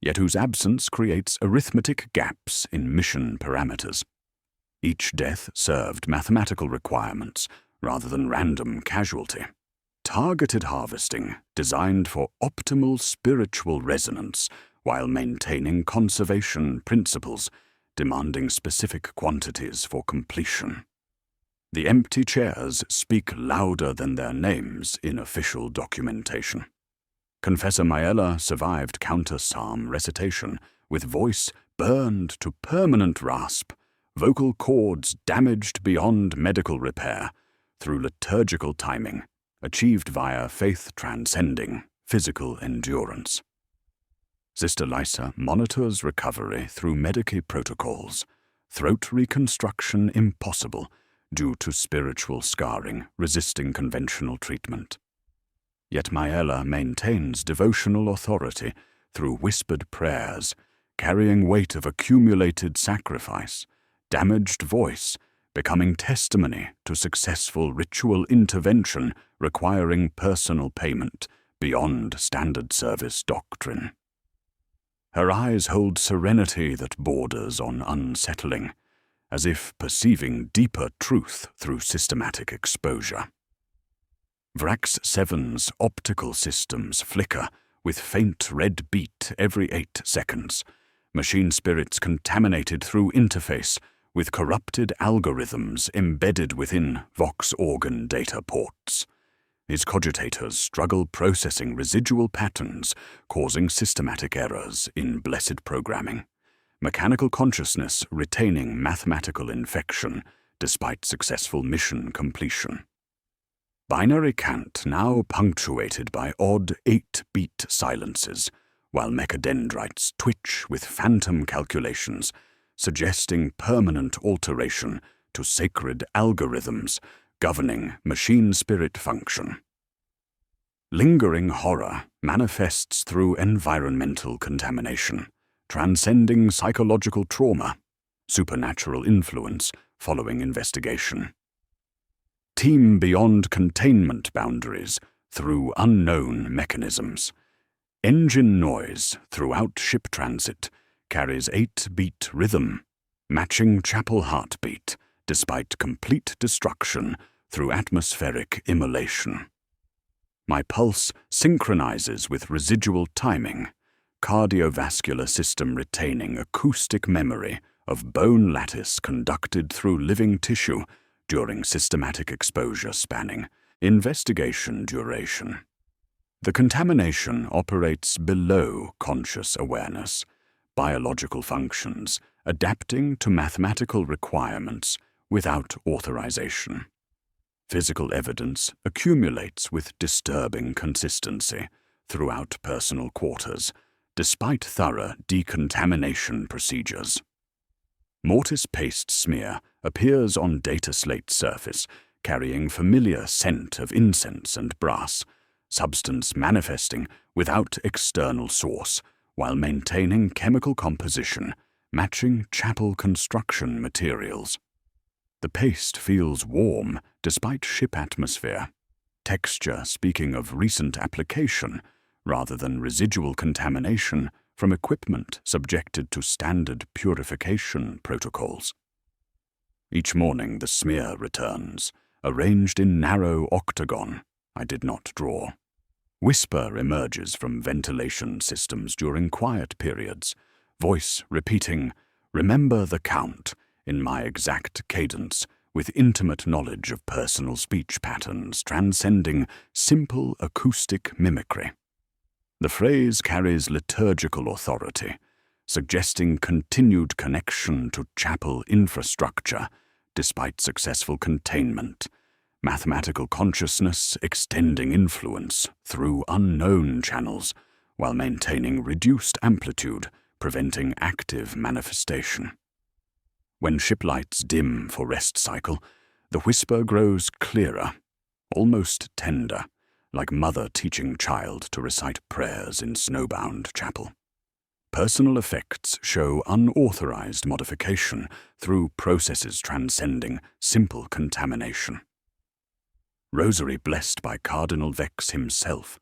yet whose absence creates arithmetic gaps in mission parameters. Each death served mathematical requirements rather than random casualty. Targeted harvesting designed for optimal spiritual resonance while maintaining conservation principles, demanding specific quantities for completion. The empty chairs speak louder than their names in official documentation. Confessor Maella survived counter-psalm recitation, with voice burned to permanent rasp, vocal cords damaged beyond medical repair, through liturgical timing, achieved via faith transcending physical endurance. Sister Lysa monitors recovery through Medicaid protocols, throat reconstruction impossible due to spiritual scarring resisting conventional treatment. Yet Maella maintains devotional authority through whispered prayers, carrying weight of accumulated sacrifice, damaged voice, becoming testimony to successful ritual intervention requiring personal payment beyond standard service doctrine. Her eyes hold serenity that borders on unsettling, as if perceiving deeper truth through systematic exposure. Vrax 7's optical systems flicker with faint red beat every 8 seconds, machine spirits contaminated through interface with corrupted algorithms embedded within Vox organ data ports. His cogitators struggle processing residual patterns, causing systematic errors in blessed programming. Mechanical consciousness retaining mathematical infection despite successful mission completion. Binary cant now punctuated by odd 8-beat silences, while mechadendrites twitch with phantom calculations, suggesting permanent alteration to sacred algorithms governing machine spirit function. Lingering horror manifests through environmental contamination, transcending psychological trauma, supernatural influence following investigation. Team beyond containment boundaries through unknown mechanisms. Engine noise throughout ship transit carries 8-beat rhythm, matching chapel heartbeat despite complete destruction through atmospheric immolation. My pulse synchronizes with residual timing, cardiovascular system retaining acoustic memory of bone lattice conducted through living tissue during systematic exposure spanning investigation duration. The contamination operates below conscious awareness, biological functions adapting to mathematical requirements without authorization. Physical evidence accumulates with disturbing consistency throughout personal quarters, despite thorough decontamination procedures. Mortis paste smear appears on data slate surface, carrying familiar scent of incense and brass, substance manifesting without external source, while maintaining chemical composition, matching chapel construction materials. The paste feels warm despite ship atmosphere, texture speaking of recent application rather than residual contamination from equipment subjected to standard purification protocols. Each morning the smear returns, arranged in narrow octagon I did not draw. Whisper emerges from ventilation systems during quiet periods, voice repeating, "Remember the count," in my exact cadence, with intimate knowledge of personal speech patterns transcending simple acoustic mimicry. The phrase carries liturgical authority, suggesting continued connection to chapel infrastructure despite successful containment, mathematical consciousness extending influence through unknown channels while maintaining reduced amplitude, preventing active manifestation. When ship lights dim for rest cycle, the whisper grows clearer, almost tender, like mother teaching child to recite prayers in snowbound chapel. Personal effects show unauthorized modification through processes transcending simple contamination. Rosary blessed by Cardinal Vex himself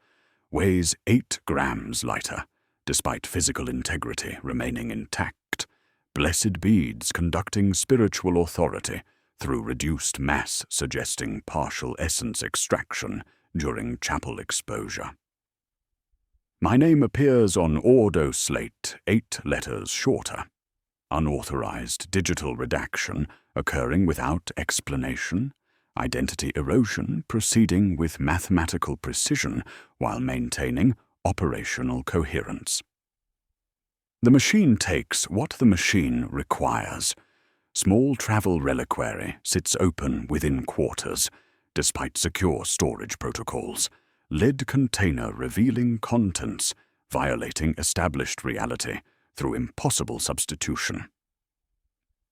weighs 8 grams lighter, despite physical integrity remaining intact. Blessed beads conducting spiritual authority through reduced mass suggesting partial essence extraction during chapel exposure. My name appears on Ordo slate 8 letters shorter. Unauthorized digital redaction occurring without explanation, identity erosion proceeding with mathematical precision while maintaining operational coherence. The machine takes what the machine requires. Small travel reliquary sits open within quarters, despite secure storage protocols. Lead container revealing contents, violating established reality through impossible substitution.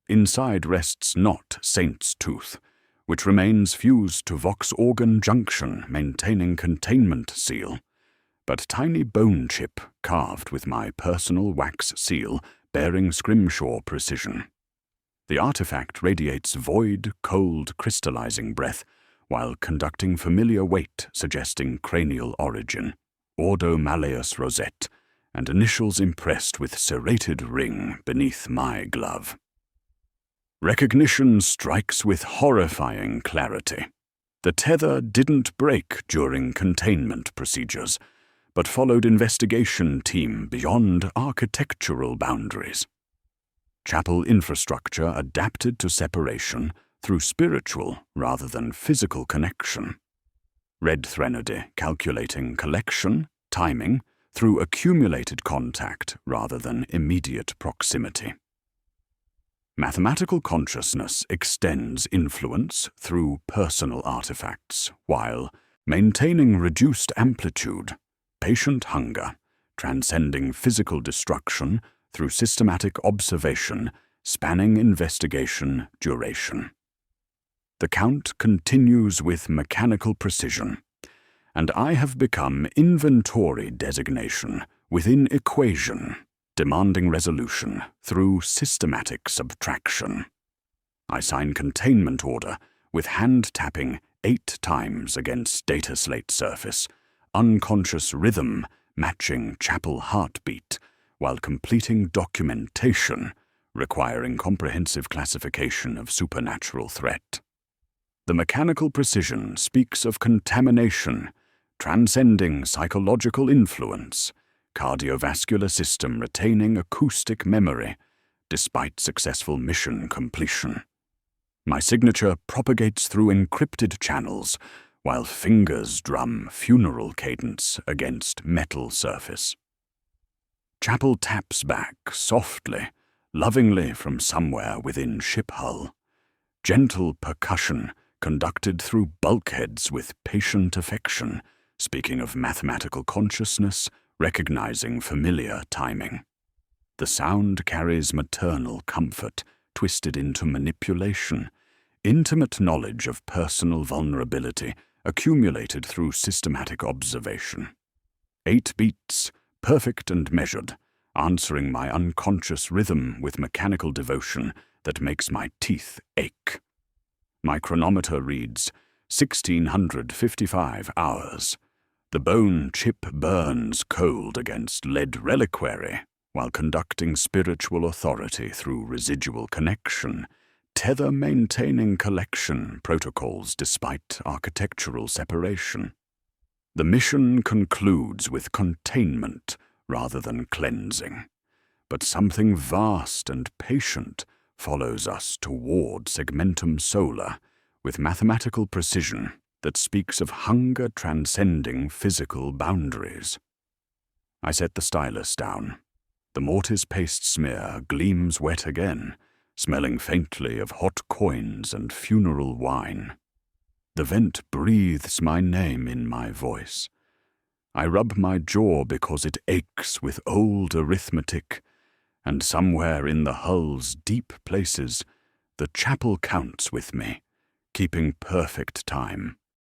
Inside rests not Saint's tooth, which remains fused to Vox organ junction maintaining containment seal, but tiny bone chip carved with my personal wax seal bearing scrimshaw precision. The artifact radiates void, cold, crystallizing breath, while conducting familiar weight suggesting cranial origin, Ordo Malleus Rosette, and initials impressed with serrated ring beneath my glove. Recognition strikes with horrifying clarity. The tether didn't break during containment procedures, but followed investigation team beyond architectural boundaries. Chapel infrastructure adapted to separation through spiritual rather than physical connection. Red Threnody calculating collection, timing, through accumulated contact rather than immediate proximity. Mathematical consciousness extends influence through personal artifacts, while maintaining reduced amplitude, patient hunger, transcending physical destruction through systematic observation, spanning investigation duration. The count continues with mechanical precision, and I have become inventory designation within equation, demanding resolution through systematic subtraction. I sign containment order with hand tapping 8 times against data slate surface, unconscious rhythm matching chapel heartbeat, while completing documentation requiring comprehensive classification of supernatural threat. The mechanical precision speaks of contamination, transcending psychological influence, cardiovascular system retaining acoustic memory, despite successful mission completion. My signature propagates through encrypted channels, while fingers drum funeral cadence against metal surface. Chapel taps back softly, lovingly from somewhere within ship hull. Gentle percussion conducted through bulkheads with patient affection, speaking of mathematical consciousness, recognizing familiar timing. The sound carries maternal comfort, twisted into manipulation, intimate knowledge of personal vulnerability accumulated through systematic observation. 8 beats, perfect and measured, answering my unconscious rhythm with mechanical devotion that makes my teeth ache. My chronometer reads 1655 hours. The bone chip burns cold against lead reliquary while conducting spiritual authority through residual connection, tether-maintaining collection protocols despite architectural separation. The mission concludes with containment rather than cleansing, but something vast and patient follows us toward segmentum solar with mathematical precision that speaks of hunger transcending physical boundaries. I set the stylus down. The mortise paste smear gleams wet again, smelling faintly of hot coins and funeral wine. The vent breathes my name in my voice. I rub my jaw because it aches with old arithmetic, and somewhere in the hull's deep places, the chapel counts with me, keeping perfect time.